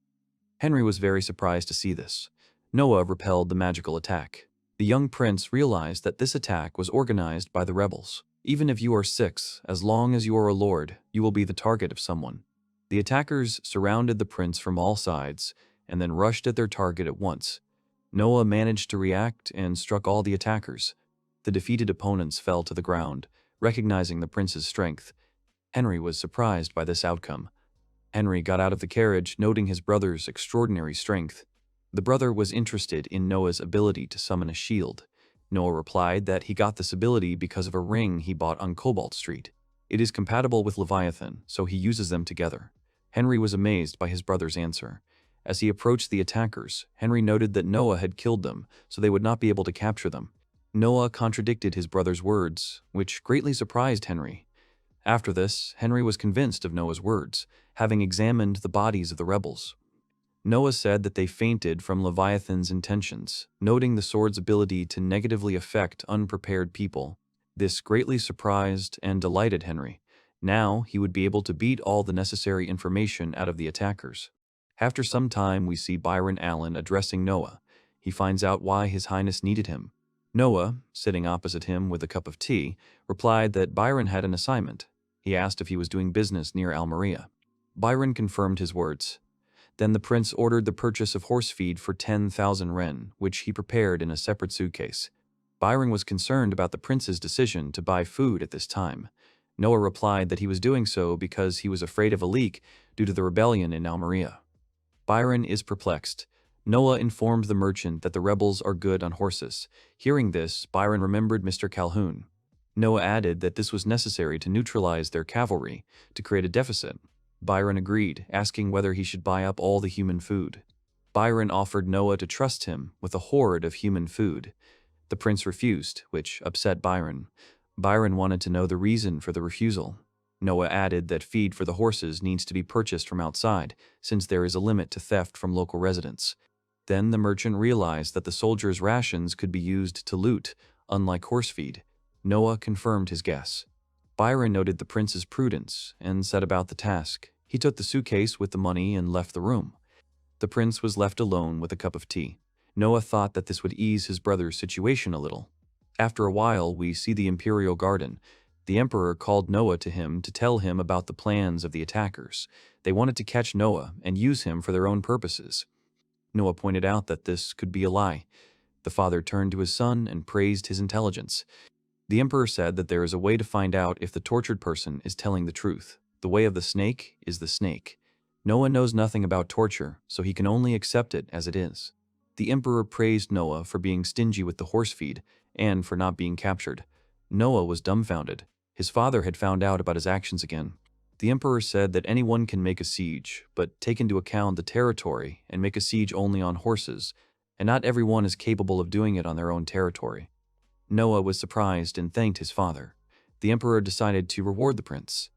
Henry was very surprised to see this. Noah repelled the magical attack. The young prince realized that this attack was organized by the rebels. Even if you are 6, as long as you are a lord, you will be the target of someone. The attackers surrounded the prince from all sides and then rushed at their target at once. Noah managed to react and struck all the attackers. The defeated opponents fell to the ground, recognizing the prince's strength. Henry was surprised by this outcome. Henry got out of the carriage, noting his brother's extraordinary strength. The brother was interested in Noah's ability to summon a shield. Noah replied that he got this ability because of a ring he bought on Cobalt Street. It is compatible with Leviathan, so he uses them together. Henry was amazed by his brother's answer. As he approached the attackers, Henry noted that Noah had killed them, so they would not be able to capture them. Noah contradicted his brother's words, which greatly surprised Henry. After this, Henry was convinced of Noah's words, having examined the bodies of the rebels. Noah said that they fainted from Leviathan's intentions, noting the sword's ability to negatively affect unprepared people. This greatly surprised and delighted Henry. Now he would be able to beat all the necessary information out of the attackers. After some time, we see Byron Allen addressing Noah. He finds out why His Highness needed him. Noah, sitting opposite him with a cup of tea, replied that Byron had an assignment. He asked if he was doing business near Almeria. Byron confirmed his words. Then the prince ordered the purchase of horse feed for 10,000 ren, which he prepared in a separate suitcase. Byron was concerned about the prince's decision to buy food at this time. Noah replied that he was doing so because he was afraid of a leak due to the rebellion in Almeria. Byron is perplexed. Noah informed the merchant that the rebels are good on horses. Hearing this, Byron remembered Mr. Calhoun. Noah added that this was necessary to neutralize their cavalry, to create a deficit. Byron agreed, asking whether he should buy up all the human food. Byron offered Noah to trust him with a hoard of human food. The prince refused, which upset Byron. Byron wanted to know the reason for the refusal. Noah added that feed for the horses needs to be purchased from outside, since there is a limit to theft from local residents. Then the merchant realized that the soldiers' rations could be used to loot, unlike horse feed. Noah confirmed his guess. Byron noted the prince's prudence and set about the task. He took the suitcase with the money and left the room. The prince was left alone with a cup of tea. Noah thought that this would ease his brother's situation a little. After a while, we see the imperial garden. The emperor called Noah to him to tell him about the plans of the attackers. They wanted to catch Noah and use him for their own purposes. Noah pointed out that this could be a lie. The father turned to his son and praised his intelligence. The emperor said that there is a way to find out if the tortured person is telling the truth. The way of the snake is the snake. Noah knows nothing about torture, so he can only accept it as it is. The emperor praised Noah for being stingy with the horse feed and for not being captured. Noah was dumbfounded. His father had found out about his actions again. The emperor said that anyone can make a siege, but take into account the territory and make a siege only on horses, and not everyone is capable of doing it on their own territory. Noah was surprised and thanked his father. The emperor decided to reward the prince.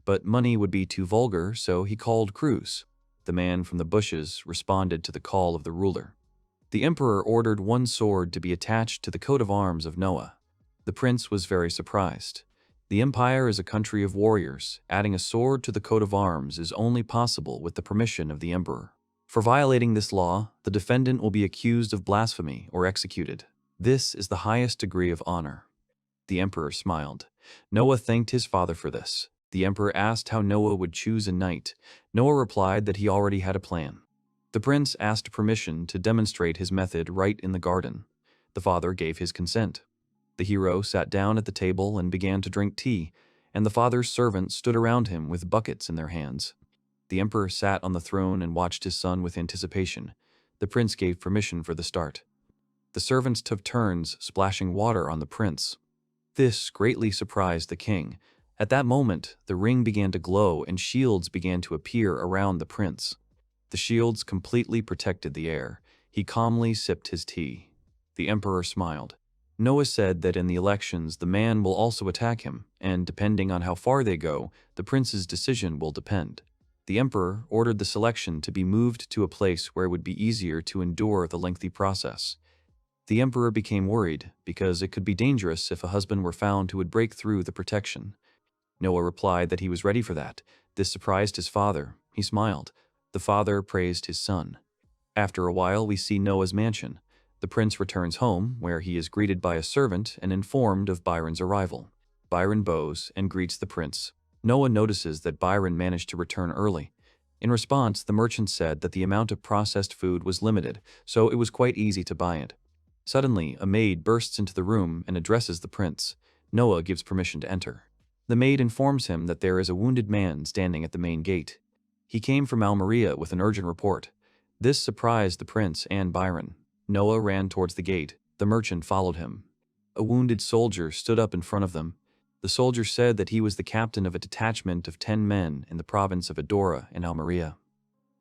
But money would be too vulgar, so he called Cruz. The man from the bushes responded to the call of the ruler. The emperor ordered one sword to be attached to the coat of arms of Noah. The prince was very surprised. The empire is a country of warriors. Adding a sword to the coat of arms is only possible with the permission of the emperor. For violating this law, the defendant will be accused of blasphemy or executed. This is the highest degree of honor. The emperor smiled. Noah thanked his father for this. The emperor asked how Noah would choose a knight. Noah replied that he already had a plan. The prince asked permission to demonstrate his method right in the garden. The father gave his consent. The hero sat down at the table and began to drink tea, and the father's servants stood around him with buckets in their hands. The emperor sat on the throne and watched his son with anticipation. The prince gave permission for the start. The servants took turns splashing water on the prince. This greatly surprised the king. At that moment, the ring began to glow and shields began to appear around the prince. The shields completely protected the air. He calmly sipped his tea. The emperor smiled. Noah said that in the elections the man will also attack him, and depending on how far they go, the prince's decision will depend. The emperor ordered the selection to be moved to a place where it would be easier to endure the lengthy process. The emperor became worried because it could be dangerous if a husband were found who would break through the protection. Noah replied that he was ready for that. This surprised his father. He smiled. The father praised his son. After a while, we see Noah's mansion. The prince returns home, where he is greeted by a servant and informed of Byron's arrival. Byron bows and greets the prince. Noah notices that Byron managed to return early. In response, the merchant said that the amount of processed food was limited, so it was quite easy to buy it. Suddenly, a maid bursts into the room and addresses the prince. Noah gives permission to enter. The maid informs him that there is a wounded man standing at the main gate. He came from Almeria with an urgent report. This surprised the prince and Byron. Noah ran towards the gate. The merchant followed him. A wounded soldier stood up in front of them. The soldier said that he was the captain of a detachment of 10 men in the province of Adora in Almeria.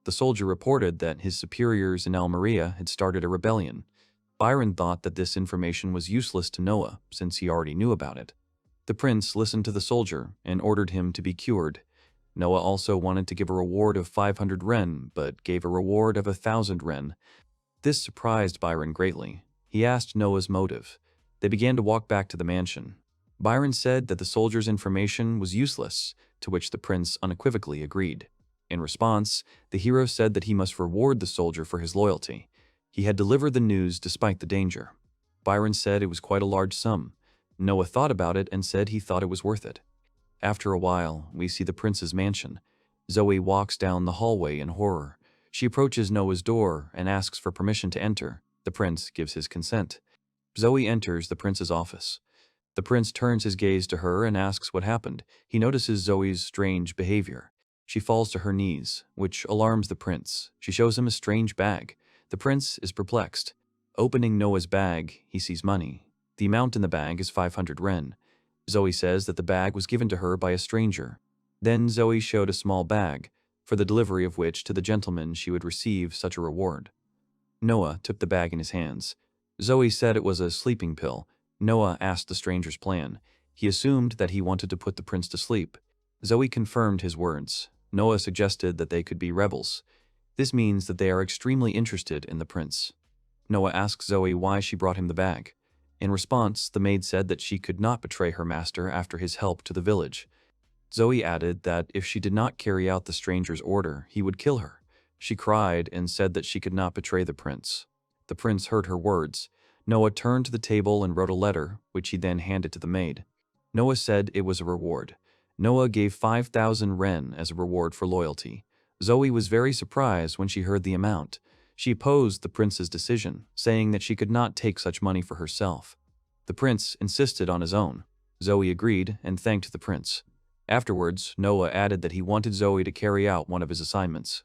The soldier reported that his superiors in Almeria had started a rebellion. Byron thought that this information was useless to Noah, since he already knew about it. The prince listened to the soldier and ordered him to be cured. Noah also wanted to give a reward of 500 ren, but gave a reward of 1,000 ren. This surprised Byron greatly. He asked Noah's motive. They began to walk back to the mansion. Byron said that the soldier's information was useless, to which the prince unequivocally agreed. In response, the hero said that he must reward the soldier for his loyalty. He had delivered the news despite the danger. Byron said it was quite a large sum. Noah thought about it and said he thought it was worth it. After a while, we see the prince's mansion. Zoe walks down the hallway in horror. She approaches Noah's door and asks for permission to enter. The prince gives his consent. Zoe enters the prince's office. The prince turns his gaze to her and asks what happened. He notices Zoe's strange behavior. She falls to her knees, which alarms the prince. She shows him a strange bag. The prince is perplexed. Opening Noah's bag, he sees money. The amount in the bag is 500 ren. Zoe says that the bag was given to her by a stranger. Then Zoe showed a small bag, for the delivery of which to the gentleman she would receive such a reward. Noah took the bag in his hands. Zoe said it was a sleeping pill. Noah asked the stranger's plan. He assumed that he wanted to put the prince to sleep. Zoe confirmed his words. Noah suggested that they could be rebels. This means that they are extremely interested in the prince. Noah asks Zoe why she brought him the bag. In response, the maid said that she could not betray her master after his help to the village. Zoe added that if she did not carry out the stranger's order, he would kill her. She cried and said that she could not betray the prince. The prince heard her words. Noah turned to the table and wrote a letter, which he then handed to the maid. Noah said it was a reward. Noah gave 5,000 ren as a reward for loyalty. Zoe was very surprised when she heard the amount. She opposed the prince's decision, saying that she could not take such money for herself. The prince insisted on his own. Zoe agreed and thanked the prince. Afterwards, Noah added that he wanted Zoe to carry out one of his assignments.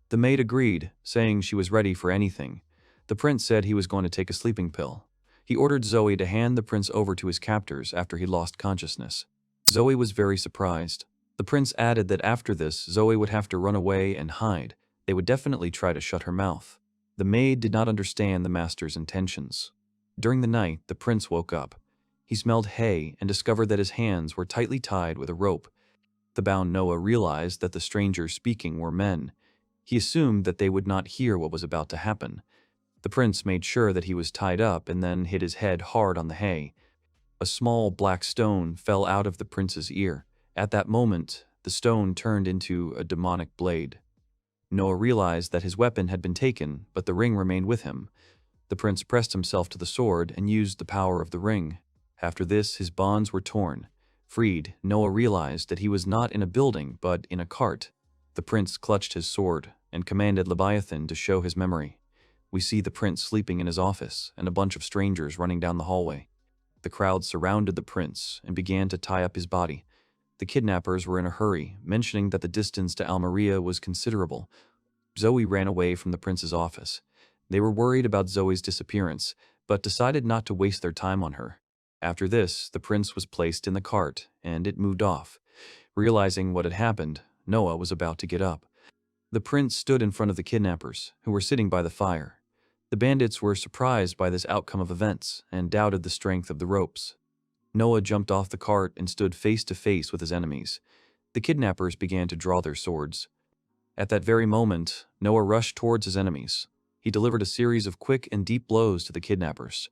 The maid agreed, saying she was ready for anything. The prince said he was going to take a sleeping pill. He ordered Zoe to hand the prince over to his captors after he lost consciousness. Zoe was very surprised. The prince added that after this, Zoe would have to run away and hide. They would definitely try to shut her mouth. The maid did not understand the master's intentions. During the night, the prince woke up. He smelled hay and discovered that his hands were tightly tied with a rope. The bound Noah realized that the strangers speaking were men. He assumed that they would not hear what was about to happen. The prince made sure that he was tied up and then hit his head hard on the hay. A small black stone fell out of the prince's ear. At that moment, the stone turned into a demonic blade. Noah realized that his weapon had been taken, but the ring remained with him. The prince pressed himself to the sword and used the power of the ring. After this, his bonds were torn. Freed, Noah realized that he was not in a building, but in a cart. The prince clutched his sword and commanded Leviathan to show his memory. We see the prince sleeping in his office and a bunch of strangers running down the hallway. The crowd surrounded the prince and began to tie up his body. The kidnappers were in a hurry, mentioning that the distance to Almeria was considerable. Zoe ran away from the prince's office. They were worried about Zoe's disappearance, but decided not to waste their time on her. After this, the prince was placed in the cart, and it moved off. Realizing what had happened, Noah was about to get up. The prince stood in front of the kidnappers, who were sitting by the fire. The bandits were surprised by this outcome of events and doubted the strength of the ropes. Noah jumped off the cart and stood face to face with his enemies. The kidnappers began to draw their swords. At that very moment, Noah rushed towards his enemies. He delivered a series of quick and deep blows to the kidnappers.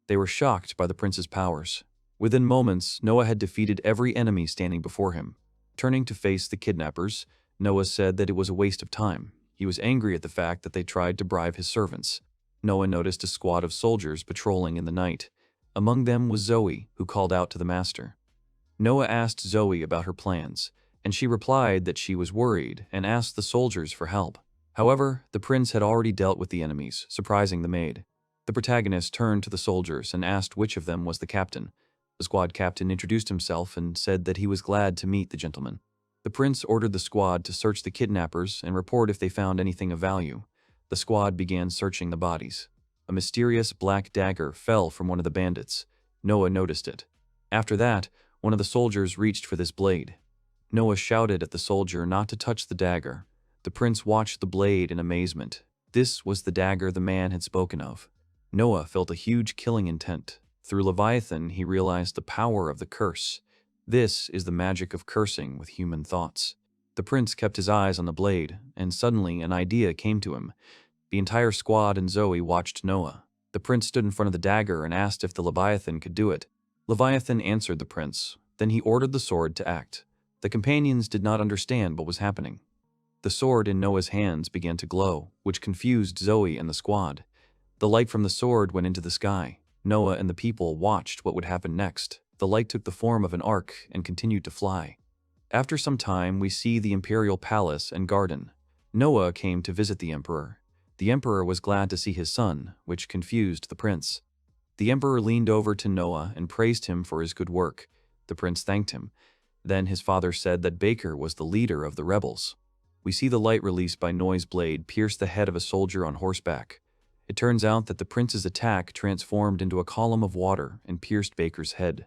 They were shocked by the prince's powers. Within moments, Noah had defeated every enemy standing before him. Turning to face the kidnappers, Noah said that it was a waste of time. He was angry at the fact that they tried to bribe his servants. Noah noticed a squad of soldiers patrolling in the night. Among them was Zoe, who called out to the master. Noah asked Zoe about her plans, and she replied that she was worried and asked the soldiers for help. However, the prince had already dealt with the enemies, surprising the maid. The protagonist turned to the soldiers and asked which of them was the captain. The squad captain introduced himself and said that he was glad to meet the gentleman. The prince ordered the squad to search the kidnappers and report if they found anything of value. The squad began searching the bodies. A mysterious black dagger fell from one of the bandits. Noah noticed it. After that, one of the soldiers reached for this blade. Noah shouted at the soldier not to touch the dagger. The prince watched the blade in amazement. This was the dagger the man had spoken of. Noah felt a huge killing intent. Through Leviathan, he realized the power of the curse. This is the magic of cursing with human thoughts. The prince kept his eyes on the blade, and suddenly an idea came to him. The entire squad and Zoe watched Noah. The prince stood in front of the dagger and asked if the Leviathan could do it. Leviathan answered the prince. Then he ordered the sword to act. The companions did not understand what was happening. The sword in Noah's hands began to glow, which confused Zoe and the squad. The light from the sword went into the sky. Noah and the people watched what would happen next. The light took the form of an arc and continued to fly. After some time, we see the imperial palace and garden. Noah came to visit the emperor. The emperor was glad to see his son, which confused the prince. The emperor leaned over to Noah and praised him for his good work. The prince thanked him. Then his father said that Baker was the leader of the rebels. We see the light released by Noah's blade pierce the head of a soldier on horseback. It turns out that the prince's attack transformed into a column of water and pierced Baker's head.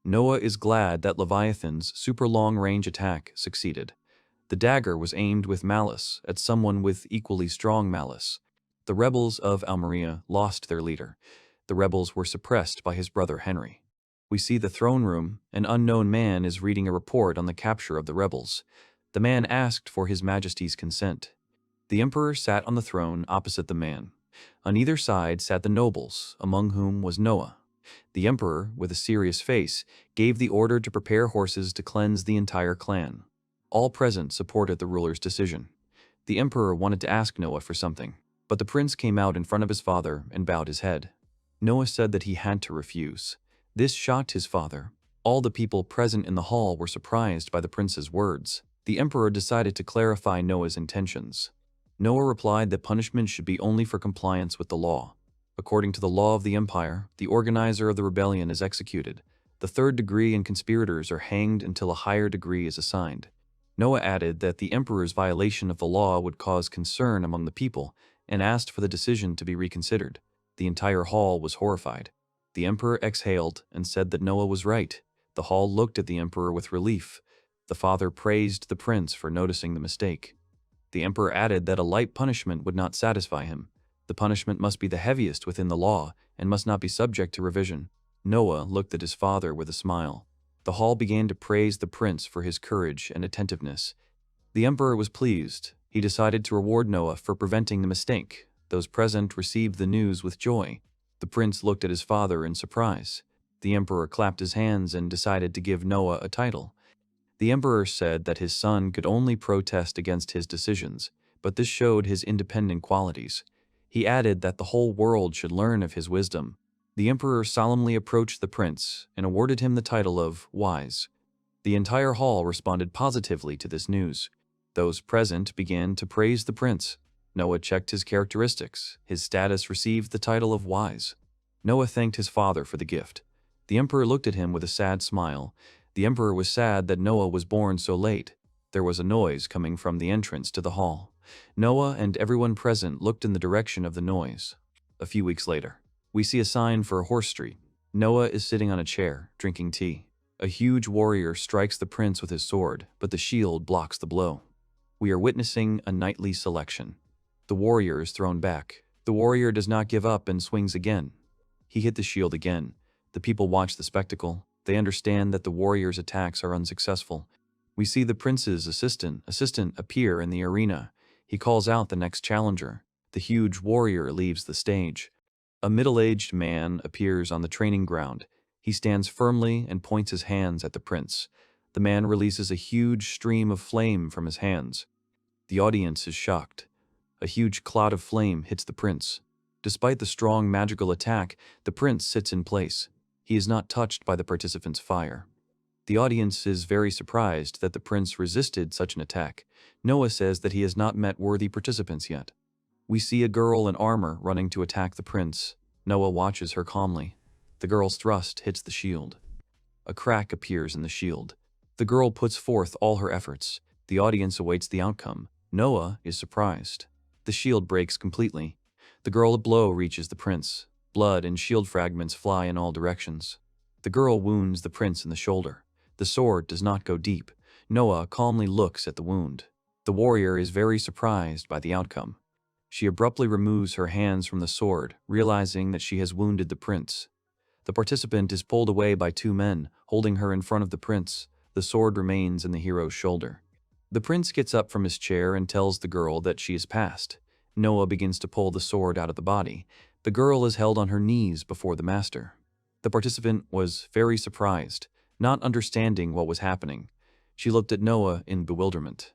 Noah is glad that Leviathan's super long-range attack succeeded. The dagger was aimed with malice at someone with equally strong malice. The rebels of Almeria lost their leader. The rebels were suppressed by his brother Henry. We see the throne room. An unknown man is reading a report on the capture of the rebels. The man asked for His Majesty's consent. The emperor sat on the throne opposite the man. On either side sat the nobles, among whom was Noah. The emperor, with a serious face, gave the order to prepare horses to cleanse the entire clan. All present supported the ruler's decision. The emperor wanted to ask Noah for something, but the prince came out in front of his father and bowed his head. Noah said that he had to refuse. This shocked his father. All the people present in the hall were surprised by the prince's words. The emperor decided to clarify Noah's intentions. Noah replied that punishment should be only for compliance with the law. According to the law of the empire, the organizer of the rebellion is executed. The third degree and conspirators are hanged until a higher degree is assigned. Noah added that the emperor's violation of the law would cause concern among the people and asked for the decision to be reconsidered. The entire hall was horrified. The emperor exhaled and said that Noah was right. The hall looked at the emperor with relief. The father praised the prince for noticing the mistake. The emperor added that a light punishment would not satisfy him. The punishment must be the heaviest within the law and must not be subject to revision. Noah looked at his father with a smile. The hall began to praise the prince for his courage and attentiveness. The emperor was pleased. He decided to reward Noah for preventing the mistake. Those present received the news with joy. The prince looked at his father in surprise. The emperor clapped his hands and decided to give Noah a title. The emperor said that his son could only protest against his decisions, but this showed his independent qualities. He added that the whole world should learn of his wisdom. The emperor solemnly approached the prince and awarded him the title of wise. The entire hall responded positively to this news. Those present began to praise the prince. Noah checked his characteristics. His status received the title of wise. Noah thanked his father for the gift. The emperor looked at him with a sad smile. The emperor was sad that Noah was born so late. There was a noise coming from the entrance to the hall. Noah and everyone present looked in the direction of the noise. A few weeks later, we see a sign for a horse street. Noah is sitting on a chair, drinking tea. A huge warrior strikes the prince with his sword, but the shield blocks the blow. We are witnessing a knightly selection. The warrior is thrown back. The warrior does not give up and swings again. He hit the shield again. The people watch the spectacle. They understand that the warrior's attacks are unsuccessful. We see the prince's assistant appear in the arena. He calls out the next challenger. The huge warrior leaves the stage. A middle-aged man appears on the training ground. He stands firmly and points his hands at the prince. The man releases a huge stream of flame from his hands. The audience is shocked. A huge cloud of flame hits the prince. Despite the strong magical attack, the prince sits in place. He is not touched by the participants' fire. The audience is very surprised that the prince resisted such an attack. Noah says that he has not met worthy participants yet. We see a girl in armor running to attack the prince. Noah watches her calmly. The girl's thrust hits the shield. A crack appears in the shield. The girl puts forth all her efforts. The audience awaits the outcome. Noah is surprised. The shield breaks completely. The girl's blow reaches the prince. Blood and shield fragments fly in all directions. The girl wounds the prince in the shoulder. The sword does not go deep. Noah calmly looks at the wound. The warrior is very surprised by the outcome. She abruptly removes her hands from the sword, realizing that she has wounded the prince. The participant is pulled away by two men, holding her in front of the prince. The sword remains in the hero's shoulder. The prince gets up from his chair and tells the girl that she is passed. Noah begins to pull the sword out of the body. The girl is held on her knees before the master. The participant was very surprised, not understanding what was happening. She looked at Noah in bewilderment.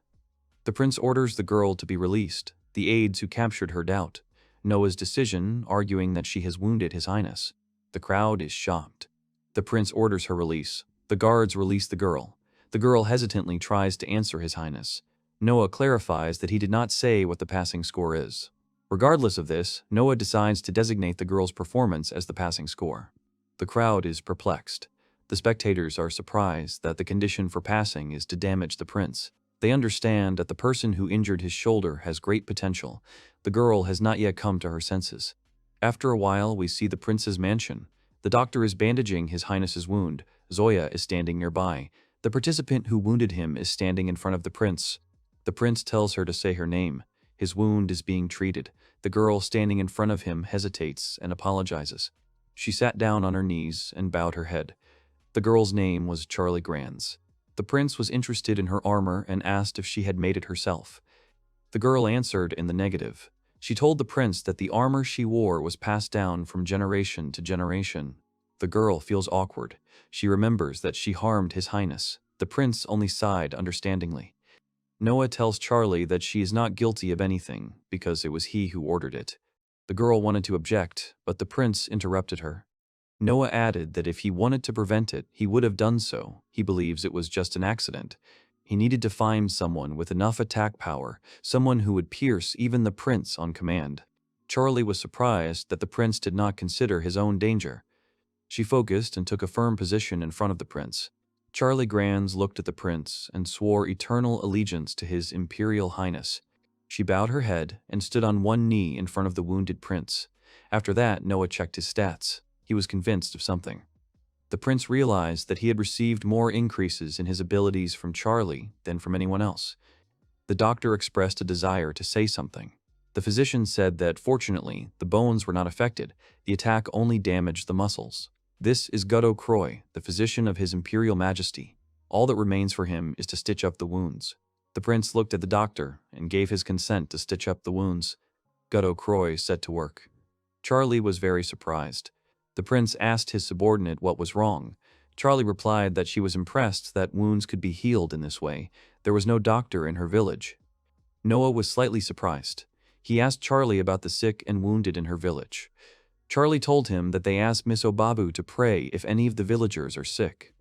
The prince orders the girl to be released. The aides who captured her doubt Noah's decision, arguing that she has wounded His Highness. The crowd is shocked. The prince orders her release. The guards release the girl. The girl hesitantly tries to answer His Highness. Noah clarifies that he did not say what the passing score is. Regardless of this, Noah decides to designate the girl's performance as the passing score. The crowd is perplexed. The spectators are surprised that the condition for passing is to damage the prince. They understand that the person who injured his shoulder has great potential. The girl has not yet come to her senses. After a while, we see the prince's mansion. The doctor is bandaging His Highness's wound. Zoya is standing nearby. The participant who wounded him is standing in front of the prince. The prince tells her to say her name. His wound is being treated. The girl standing in front of him hesitates and apologizes. She sat down on her knees and bowed her head. The girl's name was Charlie Grands. The prince was interested in her armor and asked if she had made it herself. The girl answered in the negative. She told the prince that the armor she wore was passed down from generation to generation. The girl feels awkward. She remembers that she harmed His Highness. The prince only sighed understandingly. Noah tells Charlie that she is not guilty of anything because it was he who ordered it. The girl wanted to object, but the prince interrupted her. Noah added that if he wanted to prevent it, he would have done so. He believes it was just an accident. He needed to find someone with enough attack power, someone who would pierce even the prince on command. Charlie was surprised that the prince did not consider his own danger. She focused and took a firm position in front of the prince. Charlie Grands looked at the prince and swore eternal allegiance to His Imperial Highness. She bowed her head and stood on one knee in front of the wounded prince. After that, Noah checked his stats. He was convinced of something. The prince realized that he had received more increases in his abilities from Charlie than from anyone else. The doctor expressed a desire to say something. The physician said that, fortunately, the bones were not affected. The attack only damaged the muscles. This is Gutto Croy, the physician of His Imperial Majesty. All that remains for him is to stitch up the wounds. The prince looked at the doctor and gave his consent to stitch up the wounds. Gutto Croy set to work. Charlie was very surprised. The prince asked his subordinate what was wrong. Charlie replied that she was impressed that wounds could be healed in this way. There was no doctor in her village. Noah was slightly surprised. He asked Charlie about the sick and wounded in her village. Charlie told him that they asked Miss Obabu to pray if any of the villagers are sick.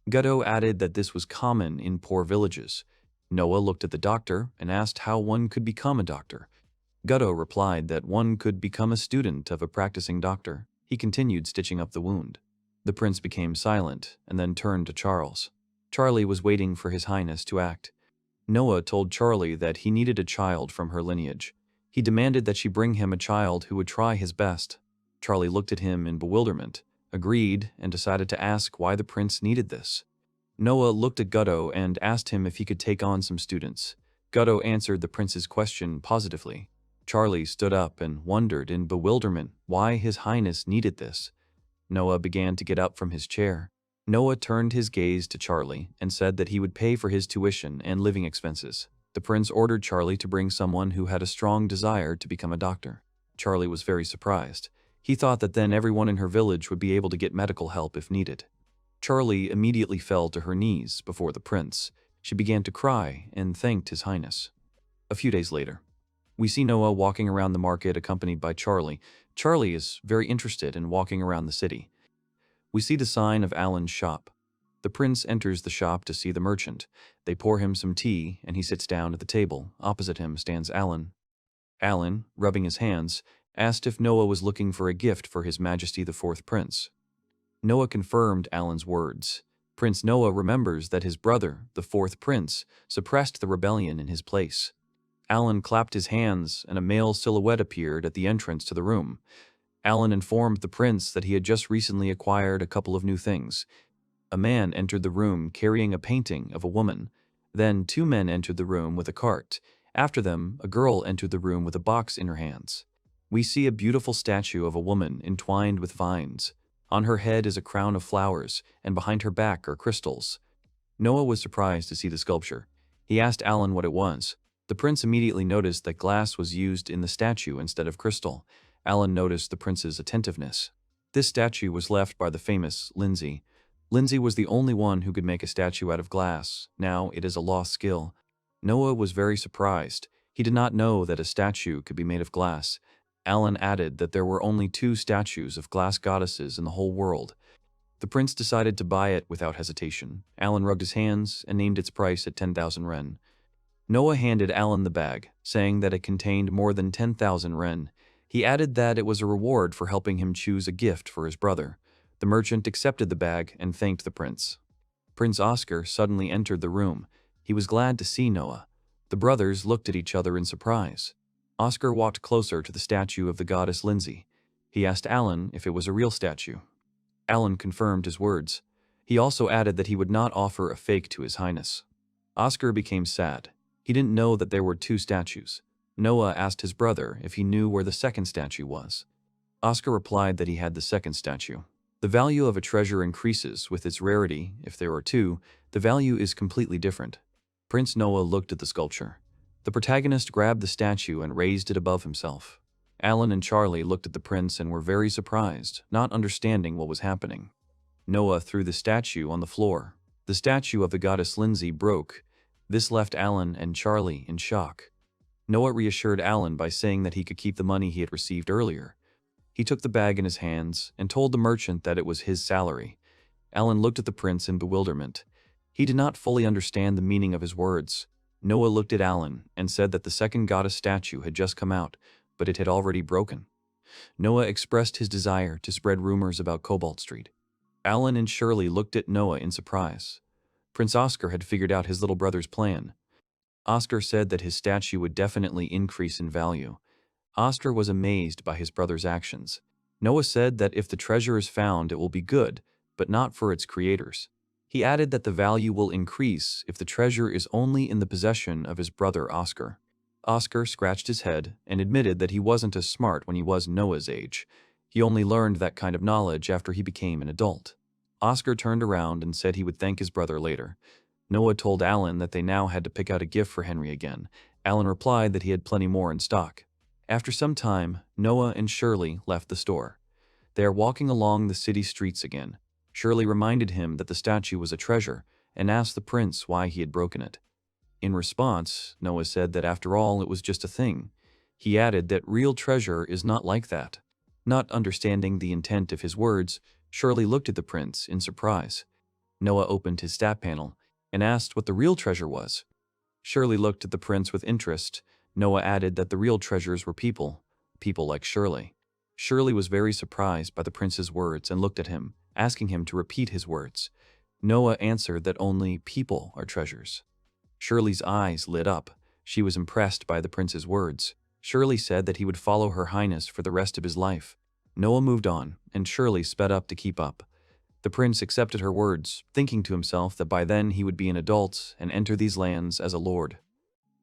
Gutto added that this was common in poor villages. Noah looked at the doctor and asked how one could become a doctor. Gutto replied that one could become a student of a practicing doctor. He continued stitching up the wound. The prince became silent and then turned to Charles. Charlie was waiting for His Highness to act. Noah told Charlie that he needed a child from her lineage. He demanded that she bring him a child who would try his best. Charlie looked at him in bewilderment, agreed, and decided to ask why the prince needed this. Noah looked at Gutto and asked him if he could take on some students. Gutto answered the prince's question positively. Charlie stood up and wondered in bewilderment why His Highness needed this. Noah began to get up from his chair. Noah turned his gaze to Charlie and said that he would pay for his tuition and living expenses. The prince ordered Charlie to bring someone who had a strong desire to become a doctor. Charlie was very surprised. He thought that then everyone in her village would be able to get medical help if needed. Charlie immediately fell to her knees before the prince. She began to cry and thanked His Highness. A few days later, we see Noah walking around the market accompanied by Charlie. Charlie is very interested in walking around the city. We see the sign of Alan's shop. The prince enters the shop to see the merchant. They pour him some tea and he sits down at the table. Opposite him stands Alan. Alan, rubbing his hands, asked if Noah was looking for a gift for His Majesty the Fourth Prince. Noah confirmed Alan's words. Prince Noah remembers that his brother, the Fourth Prince, suppressed the rebellion in his place. Alan clapped his hands and a male silhouette appeared at the entrance to the room. Alan informed the prince that he had just recently acquired a couple of new things. A man entered the room carrying a painting of a woman. Then 2 men entered the room with a cart. After them, a girl entered the room with a box in her hands. We see a beautiful statue of a woman entwined with vines. On her head is a crown of flowers, and behind her back are crystals. Noah was surprised to see the sculpture. He asked Alan what it was. The prince immediately noticed that glass was used in the statue instead of crystal. Alan noticed the prince's attentiveness. This statue was left by the famous Lindsay. Lindsay was the only one who could make a statue out of glass. Now it is a lost skill. Noah was very surprised. He did not know that a statue could be made of glass. Alan added that there were only 2 statues of glass goddesses in the whole world. The prince decided to buy it without hesitation. Alan rubbed his hands and named its price at 10,000 ren. Noah handed Alan the bag, saying that it contained more than 10,000 ren. He added that it was a reward for helping him choose a gift for his brother. The merchant accepted the bag and thanked the prince. Prince Oscar suddenly entered the room. He was glad to see Noah. The brothers looked at each other in surprise. Oscar walked closer to the statue of the goddess Lindsay. He asked Alan if it was a real statue. Alan confirmed his words. He also added that he would not offer a fake to His Highness. Oscar became sad. He didn't know that there were two statues. Noah asked his brother if he knew where the second statue was. Oscar replied that he had the second statue. The value of a treasure increases with its rarity. If there are two, the value is completely different. Prince Noah looked at the sculpture. The protagonist grabbed the statue and raised it above himself. Alan and Charlie looked at the prince and were very surprised, not understanding what was happening. Noah threw the statue on the floor. The statue of the goddess Lindsay broke. This left Alan and Charlie in shock. Noah reassured Alan by saying that he could keep the money he had received earlier. He took the bag in his hands and told the merchant that it was his salary. Alan looked at the prince in bewilderment. He did not fully understand the meaning of his words. Noah looked at Alan and said that the second goddess statue had just come out, but it had already broken. Noah expressed his desire to spread rumors about Cobalt Street. Alan and Shirley looked at Noah in surprise. Prince Oscar had figured out his little brother's plan. Oscar said that his statue would definitely increase in value. Oscar was amazed by his brother's actions. Noah said that if the treasure is found, it will be good, but not for its creators. He added that the value will increase if the treasure is only in the possession of his brother Oscar. Oscar scratched his head and admitted that he wasn't as smart when he was Noah's age. He only learned that kind of knowledge after he became an adult. Oscar turned around and said he would thank his brother later. Noah told Alan that they now had to pick out a gift for Henry again. Alan replied that he had plenty more in stock. After some time, Noah and Shirley left the store. They are walking along the city streets again. Shirley reminded him that the statue was a treasure and asked the prince why he had broken it. In response, Noah said that after all it was just a thing. He added that real treasure is not like that. Not understanding the intent of his words, Shirley looked at the prince in surprise. Noah opened his stat panel and asked what the real treasure was. Shirley looked at the prince with interest. Noah added that the real treasures were people like Shirley. Shirley was very surprised by the prince's words and looked at him, asking him to repeat his words. Noah answered that only people are treasures. Shirley's eyes lit up. She was impressed by the prince's words. Shirley said that he would follow Her Highness for the rest of his life. Noah moved on, and Shirley sped up to keep up. The prince accepted her words, thinking to himself that by then he would be an adult and enter these lands as a lord.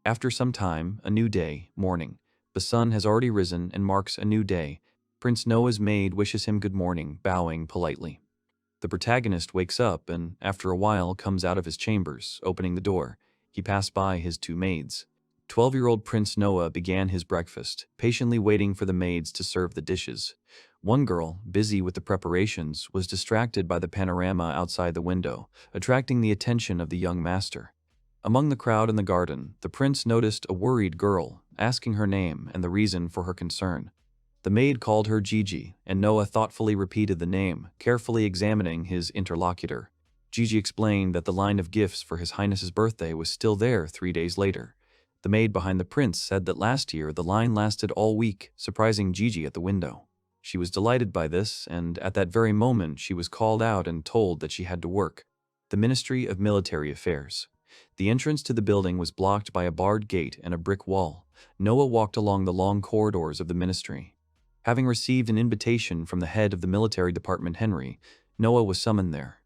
After some time, a new day, morning. The sun has already risen and marks a new day. Prince Noah's maid wishes him good morning, bowing politely. The protagonist wakes up and, after a while, comes out of his chambers, opening the door. He passed by his two maids. 12-year-old Prince Noah began his breakfast, patiently waiting for the maids to serve the dishes. One girl, busy with the preparations, was distracted by the panorama outside the window, attracting the attention of the young master. Among the crowd in the garden, the prince noticed a worried girl, asking her name and the reason for her concern. The maid called her Gigi, and Noah thoughtfully repeated the name, carefully examining his interlocutor. Gigi explained that the line of gifts for His Highness's birthday was still there 3 days later. The maid behind the prince said that last year the line lasted all week, surprising Gigi at the window. She was delighted by this, and at that very moment she was called out and told that she had to work. The Ministry of Military Affairs. The entrance to the building was blocked by a barred gate and a brick wall. Noah walked along the long corridors of the ministry. Having received an invitation from the head of the military department, Henry, Noah was summoned there.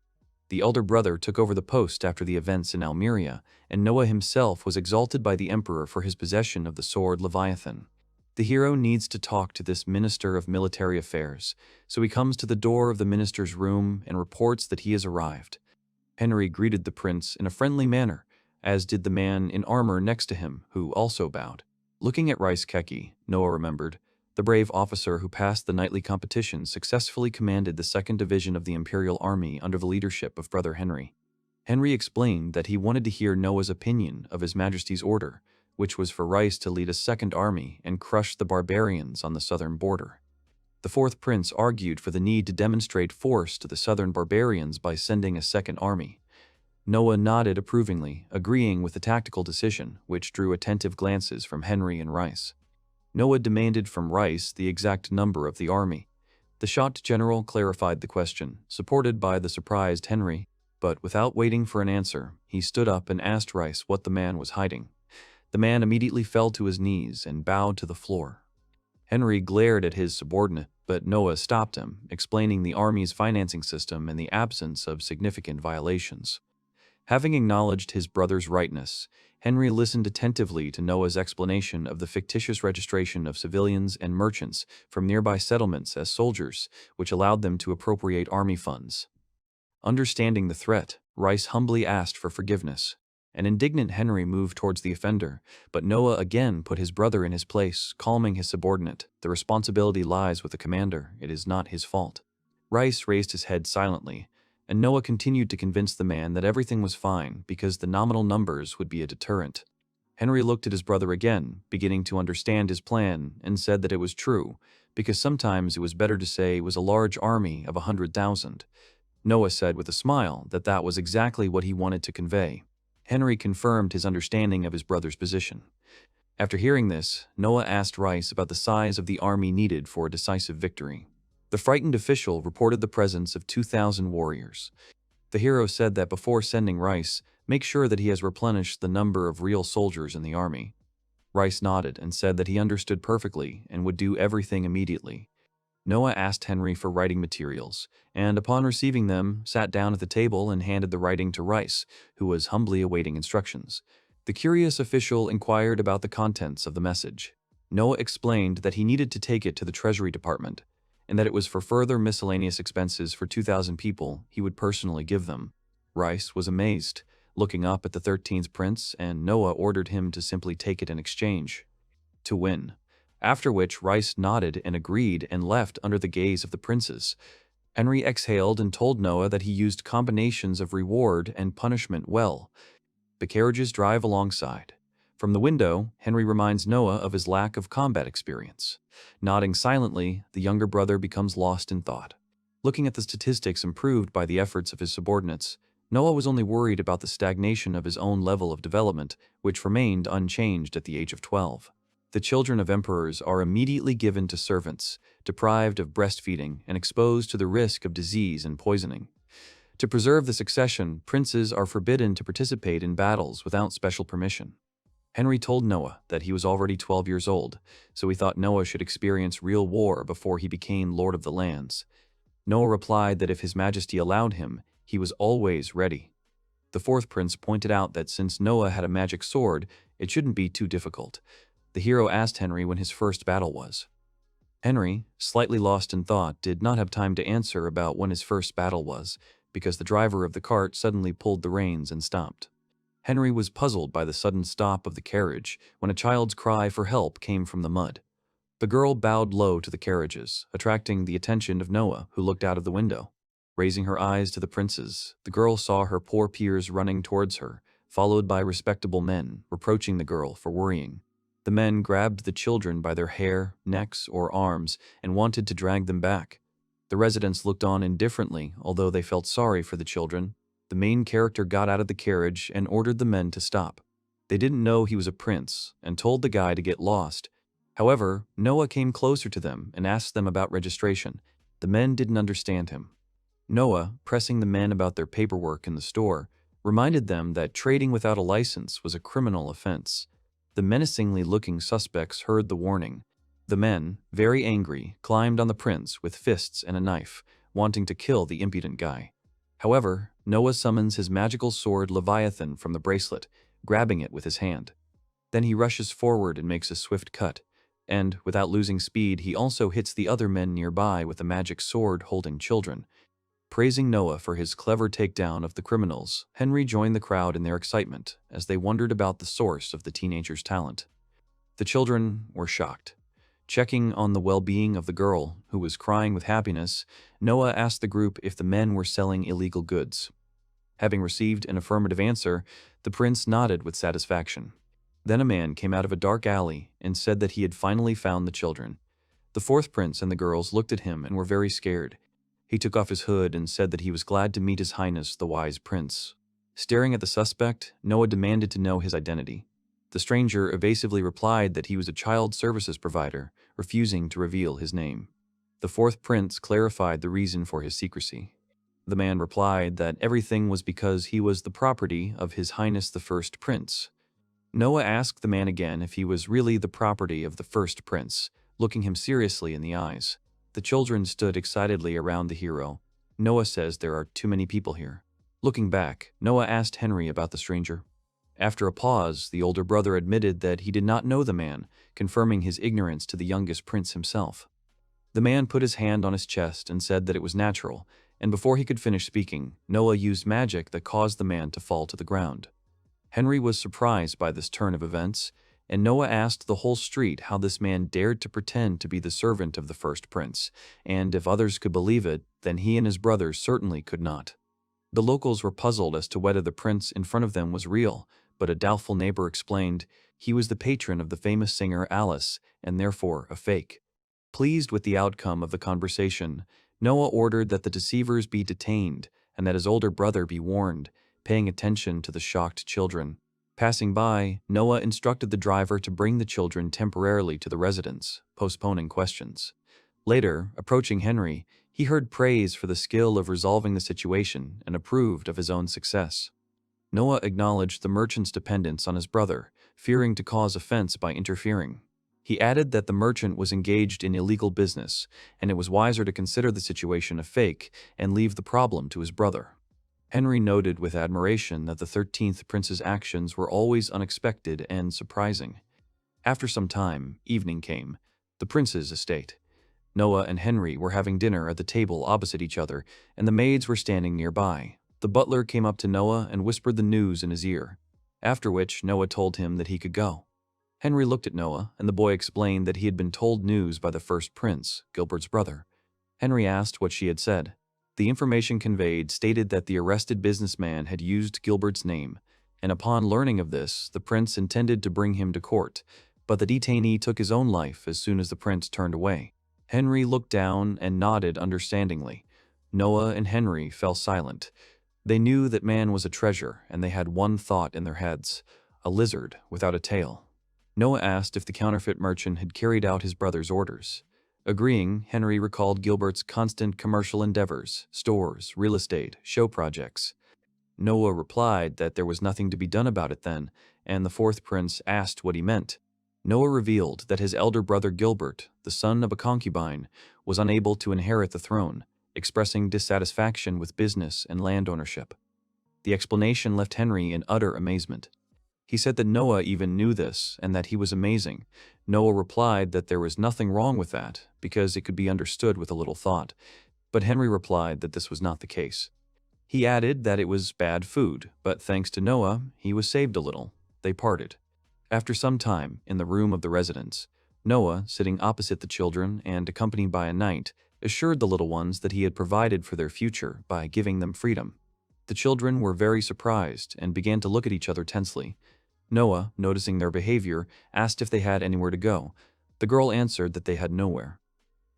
The elder brother took over the post after the events in Almeria, and Noah himself was exalted by the emperor for his possession of the sword Leviathan. The hero needs to talk to this minister of military affairs, so he comes to the door of the minister's room and reports that he has arrived. Henry greeted the prince in a friendly manner, as did the man in armor next to him, who also bowed. Looking at Keki, Noah remembered, the brave officer who passed the nightly competition successfully commanded the 2nd Division of the Imperial Army under the leadership of Brother Henry. Henry explained that he wanted to hear Noah's opinion of His Majesty's order, which was for Rice to lead a second army and crush the barbarians on the southern border. The 4th Prince argued for the need to demonstrate force to the southern barbarians by sending a second army. Noah nodded approvingly, agreeing with the tactical decision, which drew attentive glances from Henry and Rice. Noah demanded from Rice the exact number of the army. The shocked general clarified the question, supported by the surprised Henry, but without waiting for an answer, he stood up and asked Rice what the man was hiding. The man immediately fell to his knees and bowed to the floor. Henry glared at his subordinate, but Noah stopped him, explaining the army's financing system and the absence of significant violations. Having acknowledged his brother's rightness, Henry listened attentively to Noah's explanation of the fictitious registration of civilians and merchants from nearby settlements as soldiers, which allowed them to appropriate army funds. Understanding the threat, Rice humbly asked for forgiveness. An indignant Henry moved towards the offender, but Noah again put his brother in his place, calming his subordinate. The responsibility lies with the commander. It is not his fault. Rice raised his head silently, and Noah continued to convince the man that everything was fine because the nominal numbers would be a deterrent. Henry looked at his brother again, beginning to understand his plan, and said that it was true, because sometimes it was better to say it was a large army of 100,000. Noah said with a smile that that was exactly what he wanted to convey. Henry confirmed his understanding of his brother's position. After hearing this, Noah asked Rice about the size of the army needed for a decisive victory. The frightened official reported the presence of 2,000 warriors. The hero said that before sending Rice, make sure that he has replenished the number of real soldiers in the army. Rice nodded and said that he understood perfectly and would do everything immediately. Noah asked Henry for writing materials, and upon receiving them, sat down at the table and handed the writing to Rice, who was humbly awaiting instructions. The curious official inquired about the contents of the message. Noah explained that he needed to take it to the Treasury Department, and that it was for further miscellaneous expenses for 2,000 people he would personally give them. Rice was amazed, looking up at the 13th prince, and Noah ordered him to simply take it in exchange. To win. After which Rice nodded and agreed and left under the gaze of the princes. Henry exhaled and told Noah that he used combinations of reward and punishment well. The carriages drive alongside. From the window, Henry reminds Noah of his lack of combat experience. Nodding silently, the younger brother becomes lost in thought. Looking at the statistics improved by the efforts of his subordinates, Noah was only worried about the stagnation of his own level of development, which remained unchanged at the age of 12. The children of emperors are immediately given to servants, deprived of breastfeeding and exposed to the risk of disease and poisoning. To preserve the succession, princes are forbidden to participate in battles without special permission. Henry told Noah that he was already 12 years old, so he thought Noah should experience real war before he became Lord of the Lands. Noah replied that if His Majesty allowed him, he was always ready. The fourth prince pointed out that since Noah had a magic sword, it shouldn't be too difficult. The hero asked Henry when his first battle was. Henry, slightly lost in thought, did not have time to answer about when his first battle was, because the driver of the cart suddenly pulled the reins and stopped. Henry was puzzled by the sudden stop of the carriage when a child's cry for help came from the mud. The girl bowed low to the carriages, attracting the attention of Noah, who looked out of the window. Raising her eyes to the princes, the girl saw her poor peers running towards her, followed by respectable men, reproaching the girl for worrying. The men grabbed the children by their hair, necks, or arms and wanted to drag them back. The residents looked on indifferently, although they felt sorry for the children. The main character got out of the carriage and ordered the men to stop. They didn't know he was a prince and told the guy to get lost. However, Noah came closer to them and asked them about registration. The men didn't understand him. Noah, pressing the men about their paperwork in the store, reminded them that trading without a license was a criminal offense. The menacingly looking suspects heard the warning. The men, very angry, climbed on the prince with fists and a knife, wanting to kill the impudent guy. However, Noah summons his magical sword Leviathan from the bracelet, grabbing it with his hand. Then he rushes forward and makes a swift cut, and, without losing speed, he also hits the other men nearby with a magic sword holding children. Praising Noah for his clever takedown of the criminals, Henry joined the crowd in their excitement as they wondered about the source of the teenager's talent. The children were shocked. Checking on the well-being of the girl, who was crying with happiness, Noah asked the group if the men were selling illegal goods. Having received an affirmative answer, the prince nodded with satisfaction. Then a man came out of a dark alley and said that he had finally found the children. The fourth prince and the girls looked at him and were very scared. He took off his hood and said that he was glad to meet His Highness the Wise Prince. Staring at the suspect, Noah demanded to know his identity. The stranger evasively replied that he was a child services provider, refusing to reveal his name. The fourth prince clarified the reason for his secrecy. The man replied that everything was because he was the property of His Highness the First Prince. Noah asked the man again if he was really the property of the first prince, looking him seriously in the eyes. The children stood excitedly around the hero. Noah says there are too many people here. Looking back, Noah asked Henry about the stranger. After a pause, the older brother admitted that he did not know the man, confirming his ignorance to the youngest prince himself. The man put his hand on his chest and said that it was natural, and before he could finish speaking, Noah used magic that caused the man to fall to the ground. Henry was surprised by this turn of events, and Noah asked the whole street how this man dared to pretend to be the servant of the first prince, and if others could believe it, then he and his brothers certainly could not. The locals were puzzled as to whether the prince in front of them was real, but a doubtful neighbor explained he was the patron of the famous singer Alice, and therefore a fake. Pleased with the outcome of the conversation, Noah ordered that the deceivers be detained and that his older brother be warned, paying attention to the shocked children. Passing by, Noah instructed the driver to bring the children temporarily to the residence, postponing questions. Later, approaching Henry, he heard praise for the skill of resolving the situation and approved of his own success. Noah acknowledged the merchant's dependence on his brother, fearing to cause offense by interfering. He added that the merchant was engaged in illegal business, and it was wiser to consider the situation a fake and leave the problem to his brother. Henry noted with admiration that the 13th prince's actions were always unexpected and surprising. After some time, evening came, the prince's estate. Noah and Henry were having dinner at the table opposite each other, and the maids were standing nearby. The butler came up to Noah and whispered the news in his ear, after which Noah told him that he could go. Henry looked at Noah, and the boy explained that he had been told news by the first prince, Gilbert's brother. Henry asked what she had said. The information conveyed stated that the arrested businessman had used Gilbert's name, and upon learning of this, the prince intended to bring him to court, but the detainee took his own life as soon as the prince turned away. Henry looked down and nodded understandingly. Noah and Henry fell silent. They knew that man was a treasure, and they had one thought in their heads, a lizard without a tail. Noah asked if the counterfeit merchant had carried out his brother's orders. Agreeing, Henry recalled Gilbert's constant commercial endeavors, stores, real estate, show projects. Noah replied that there was nothing to be done about it then, and the fourth prince asked what he meant. Noah revealed that his elder brother Gilbert, the son of a concubine, was unable to inherit the throne, expressing dissatisfaction with business and land ownership. The explanation left Henry in utter amazement. He said that Noah even knew this and that he was amazing. Noah replied that there was nothing wrong with that because it could be understood with a little thought, but Henry replied that this was not the case. He added that it was bad food, but thanks to Noah, he was saved a little. They parted. After some time, in the room of the residence, Noah, sitting opposite the children and accompanied by a knight, assured the little ones that he had provided for their future by giving them freedom. The children were very surprised and began to look at each other tensely. Noah, noticing their behavior, asked if they had anywhere to go. The girl answered that they had nowhere.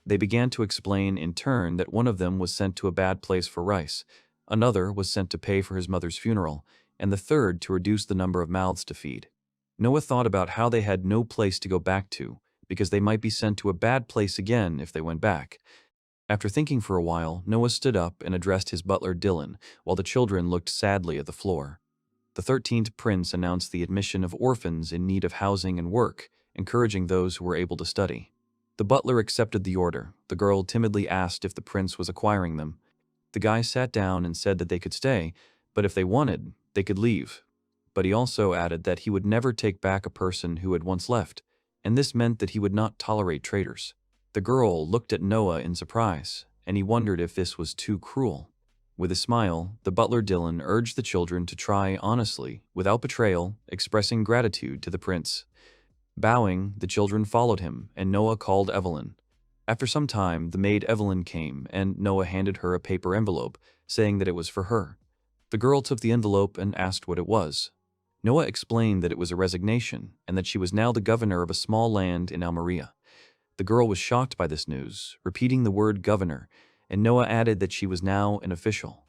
They began to explain in turn that one of them was sent to a bad place for rice, another was sent to pay for his mother's funeral, and the third to reduce the number of mouths to feed. Noah thought about how they had no place to go back to, because they might be sent to a bad place again if they went back. After thinking for a while, Noah stood up and addressed his butler Dylan, while the children looked sadly at the floor. The 13th prince announced the admission of orphans in need of housing and work, encouraging those who were able to study. The butler accepted the order. The girl timidly asked if the prince was acquiring them. The guy sat down and said that they could stay, but if they wanted, they could leave. But he also added that he would never take back a person who had once left, and this meant that he would not tolerate traitors. The girl looked at Noah in surprise, and he wondered if this was too cruel. With a smile, the butler Dylan urged the children to try honestly, without betrayal, expressing gratitude to the prince. Bowing, the children followed him, and Noah called Evelyn. After some time, the maid Evelyn came, and Noah handed her a paper envelope, saying that it was for her. The girl took the envelope and asked what it was. Noah explained that it was a resignation, and that she was now the governor of a small land in Almeria. The girl was shocked by this news, repeating the word governor, and Noah added that she was now an official.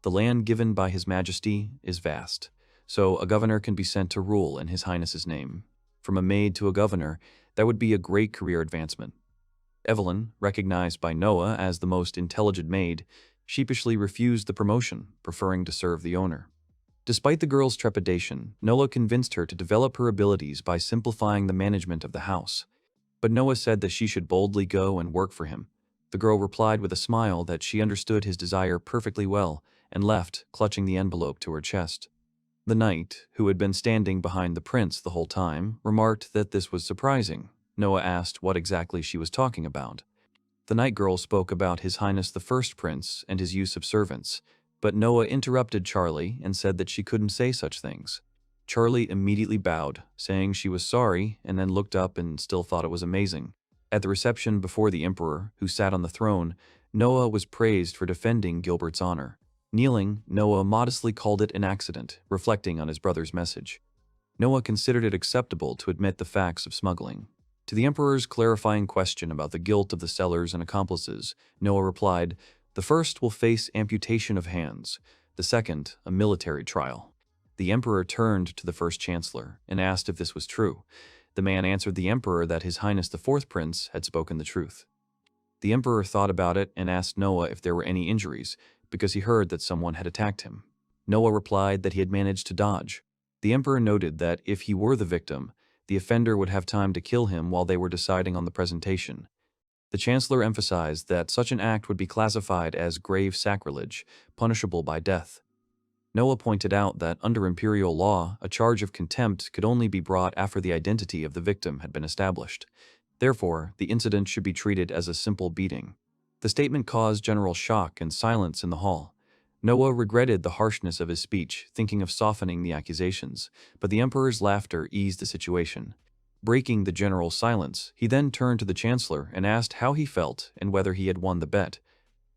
The land given by His Majesty is vast, so a governor can be sent to rule in His Highness's name. From a maid to a governor, that would be a great career advancement. Evelyn, recognized by Noah as the most intelligent maid, sheepishly refused the promotion, preferring to serve the owner. Despite the girl's trepidation, Noah convinced her to develop her abilities by simplifying the management of the house. But Noah said that she should boldly go and work for him. The girl replied with a smile that she understood his desire perfectly well and left, clutching the envelope to her chest. The knight, who had been standing behind the prince the whole time, remarked that this was surprising. Noah asked what exactly she was talking about. The night girl spoke about His Highness the First Prince and his use of servants, but Noah interrupted Charlie and said that she couldn't say such things. Charlie immediately bowed, saying she was sorry, and then looked up and still thought it was amazing. At the reception before the emperor, who sat on the throne, Noah was praised for defending Gilbert's honor. Kneeling, Noah modestly called it an accident, reflecting on his brother's message. Noah considered it acceptable to admit the facts of smuggling. To the emperor's clarifying question about the guilt of the sellers and accomplices, Noah replied, "The first will face amputation of hands, the second, a military trial." The emperor turned to the first chancellor and asked if this was true. The man answered the emperor that His Highness the Fourth Prince had spoken the truth. The emperor thought about it and asked Noah if there were any injuries, because he heard that someone had attacked him. Noah replied that he had managed to dodge. The emperor noted that if he were the victim, the offender would have time to kill him while they were deciding on the presentation. The chancellor emphasized that such an act would be classified as grave sacrilege, punishable by death. Noah pointed out that under imperial law, a charge of contempt could only be brought after the identity of the victim had been established. Therefore, the incident should be treated as a simple beating. The statement caused general shock and silence in the hall. Noah regretted the harshness of his speech, thinking of softening the accusations, but the emperor's laughter eased the situation. Breaking the general silence, he then turned to the chancellor and asked how he felt and whether he had won the bet.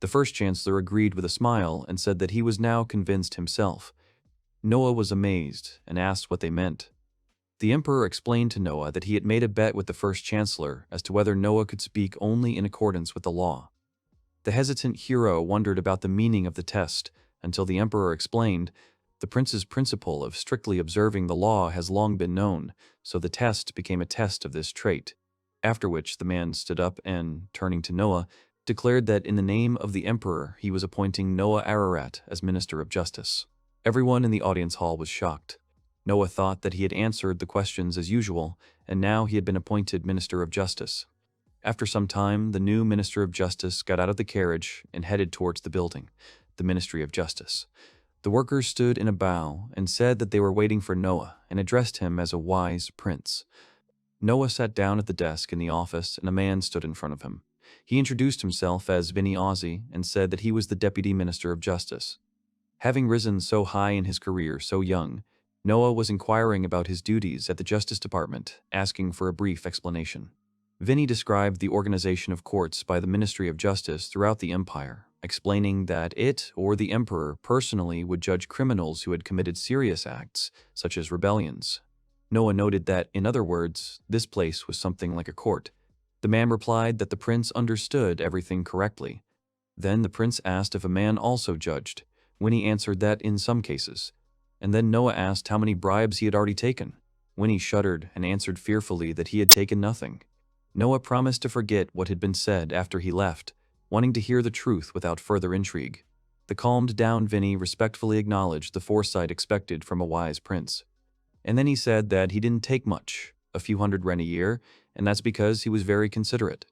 The first chancellor agreed with a smile and said that he was now convinced himself. Noah was amazed and asked what they meant. The emperor explained to Noah that he had made a bet with the first chancellor as to whether Noah could speak only in accordance with the law. The hesitant hero wondered about the meaning of the test until the emperor explained, "The prince's principle of strictly observing the law has long been known, so the test became a test of this trait." After which the man stood up and, turning to Noah, declared that in the name of the emperor he was appointing Noah Ararat as Minister of Justice. Everyone in the audience hall was shocked. Noah thought that he had answered the questions as usual, and now he had been appointed Minister of Justice. After some time, the new Minister of Justice got out of the carriage and headed towards the building, the Ministry of Justice. The workers stood in a bow and said that they were waiting for Noah and addressed him as a wise prince. Noah sat down at the desk in the office and a man stood in front of him. He introduced himself as Vinny Ozzy and said that he was the Deputy Minister of Justice. Having risen so high in his career so young, Noah was inquiring about his duties at the Justice Department, asking for a brief explanation. Vinny described the organization of courts by the Ministry of Justice throughout the empire, explaining that it or the emperor personally would judge criminals who had committed serious acts, such as rebellions. Noah noted that, in other words, this place was something like a court. The man replied that the prince understood everything correctly. Then the prince asked if a man also judged, when he answered that in some cases. And then Noah asked how many bribes he had already taken. Winnie shuddered and answered fearfully that he had taken nothing. Noah promised to forget what had been said after he left, wanting to hear the truth without further intrigue. The calmed-down Vinny respectfully acknowledged the foresight expected from a wise prince. And then he said that he didn't take much, a few hundred ren a year, and that's because he was very considerate.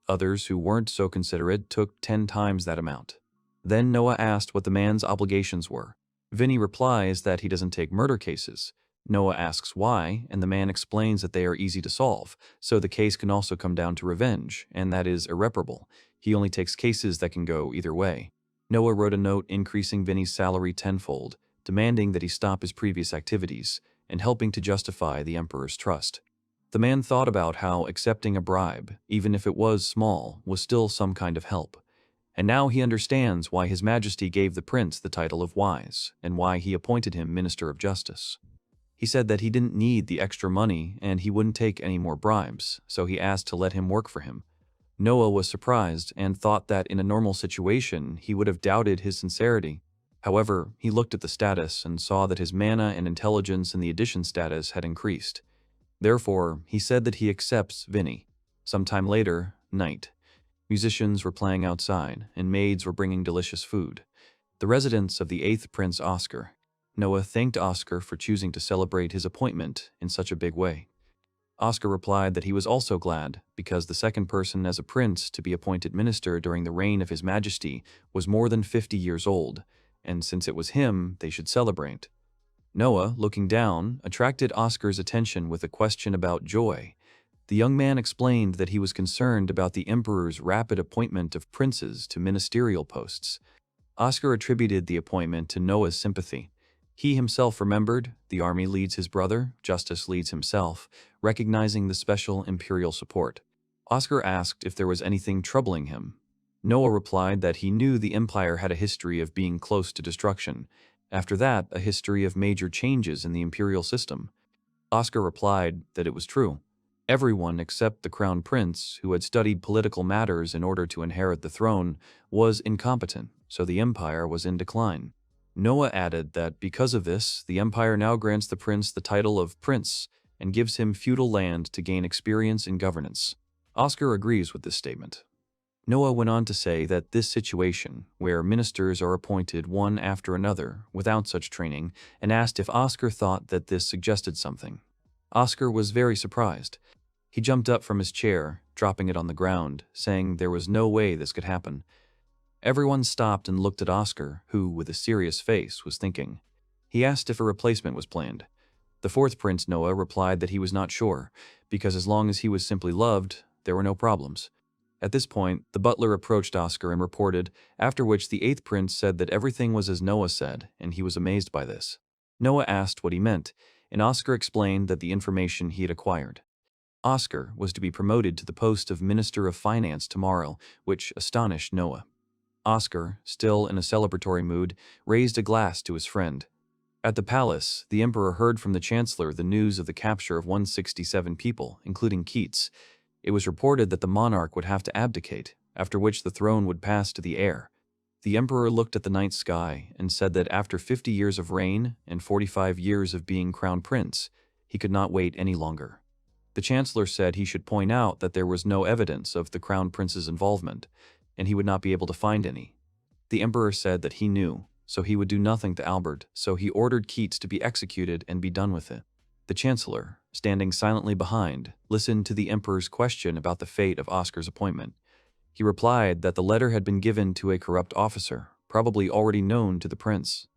Others who weren't so considerate took 10 times that amount. Then Noah asked what the man's obligations were. Vinny replies that he doesn't take murder cases. Noah asks why, and the man explains that they are easy to solve, so the case can also come down to revenge, and that is irreparable. He only takes cases that can go either way. Noah wrote a note increasing Vinny's salary tenfold, demanding that he stop his previous activities, and helping to justify the emperor's trust. The man thought about how accepting a bribe, even if it was small, was still some kind of help. And now he understands why His Majesty gave the prince the title of wise, and why he appointed him Minister of Justice. He said that he didn't need the extra money and he wouldn't take any more bribes, so he asked to let him work for him. Noah was surprised and thought that in a normal situation he would have doubted his sincerity. However, he looked at the status and saw that his mana and intelligence in the addition status had increased. Therefore, he said that he accepts Vinny. Sometime later, night. Musicians were playing outside, and maids were bringing delicious food. The residence of the 8th Prince Oscar. Noah thanked Oscar for choosing to celebrate his appointment in such a big way. Oscar replied that he was also glad because the second person as a prince to be appointed minister during the reign of His Majesty was more than 50 years old, and since it was him, they should celebrate. Noah, looking down, attracted Oscar's attention with a question about joy. The young man explained that he was concerned about the emperor's rapid appointment of princes to ministerial posts. Oscar attributed the appointment to Noah's sympathy. He himself remembered, the army leads his brother, justice leads himself, recognizing the special imperial support. Oscar asked if there was anything troubling him. Noah replied that he knew the empire had a history of being close to destruction. After that, a history of major changes in the imperial system. Oscar replied that it was true. Everyone except the crown prince, who had studied political matters in order to inherit the throne, was incompetent, so the empire was in decline. Noah added that because of this, the empire now grants the prince the title of prince and gives him feudal land to gain experience in governance. Oscar agrees with this statement. Noah went on to say that this situation, where ministers are appointed one after another without such training, and asked if Oscar thought that this suggested something. Oscar was very surprised. He jumped up from his chair, dropping it on the ground, saying there was no way this could happen. Everyone stopped and looked at Oscar, who, with a serious face, was thinking. He asked if a replacement was planned. The 4th Prince Noah replied that he was not sure, because as long as he was simply loved, there were no problems. At this point, the butler approached Oscar and reported, after which the 8th Prince said that everything was as Noah said, and he was amazed by this. Noah asked what he meant, and Oscar explained that the information he had acquired. Oscar was to be promoted to the post of Minister of Finance tomorrow, which astonished Noah. Oscar, still in a celebratory mood, raised a glass to his friend. At the palace, the emperor heard from the chancellor the news of the capture of 167 people, including Keats. It was reported that the monarch would have to abdicate, after which the throne would pass to the heir. The emperor looked at the night sky and said that after 50 years of reign and 45 years of being crown prince, he could not wait any longer. The chancellor said he should point out that there was no evidence of the crown prince's involvement, and he would not be able to find any. The emperor said that he knew, so he would do nothing to Albert, so he ordered Keats to be executed and be done with it. The chancellor, standing silently behind, listened to the emperor's question about the fate of Oscar's appointment. He replied that the letter had been given to a corrupt officer, probably already known to the prince.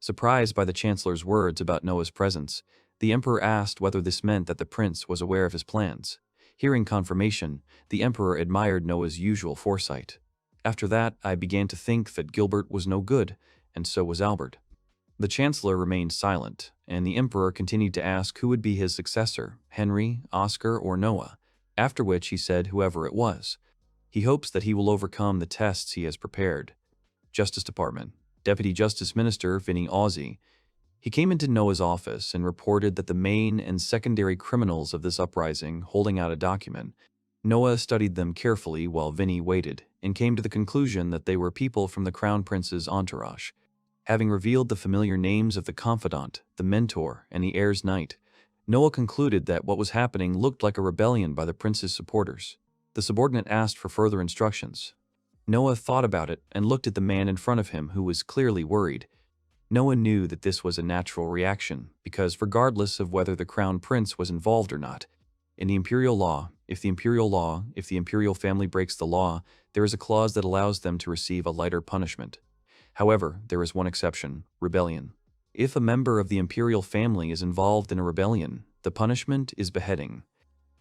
Surprised by the chancellor's words about Noah's presence, the emperor asked whether this meant that the prince was aware of his plans. Hearing confirmation, the emperor admired Noah's usual foresight. After that, I began to think that Gilbert was no good, and so was Albert. The chancellor remained silent, and the emperor continued to ask who would be his successor, Henry, Oscar, or Noah, after which he said whoever it was. He hopes that he will overcome the tests he has prepared. Justice Department, Deputy Justice Minister Vinny Ozzie. He came into Noah's office and reported that the main and secondary criminals of this uprising holding out a document. Noah studied them carefully while Vinny waited, and came to the conclusion that they were people from the Crown Prince's entourage. Having revealed the familiar names of the confidant, the mentor, and the heir's knight, Noah concluded that what was happening looked like a rebellion by the prince's supporters. The subordinate asked for further instructions. Noah thought about it and looked at the man in front of him who was clearly worried. Noah knew that this was a natural reaction, because regardless of whether the crown prince was involved or not, in the imperial law, if the imperial family breaks the law, there is a clause that allows them to receive a lighter punishment. However, there is one exception: rebellion. If a member of the imperial family is involved in a rebellion, the punishment is beheading.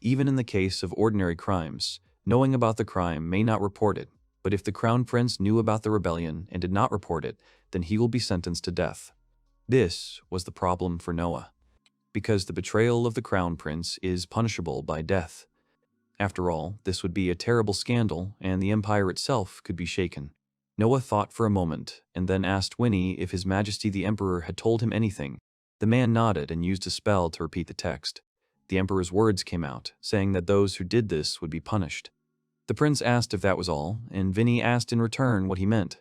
Even in the case of ordinary crimes, knowing about the crime may not report it, but if the crown prince knew about the rebellion and did not report it, then he will be sentenced to death. This was the problem for Noah, because the betrayal of the crown prince is punishable by death. After all, this would be a terrible scandal, and the empire itself could be shaken. Noah thought for a moment, and then asked Winnie if His Majesty the Emperor had told him anything. The man nodded and used a spell to repeat the text. The Emperor's words came out, saying that those who did this would be punished. The prince asked if that was all, and Vinny asked in return what he meant.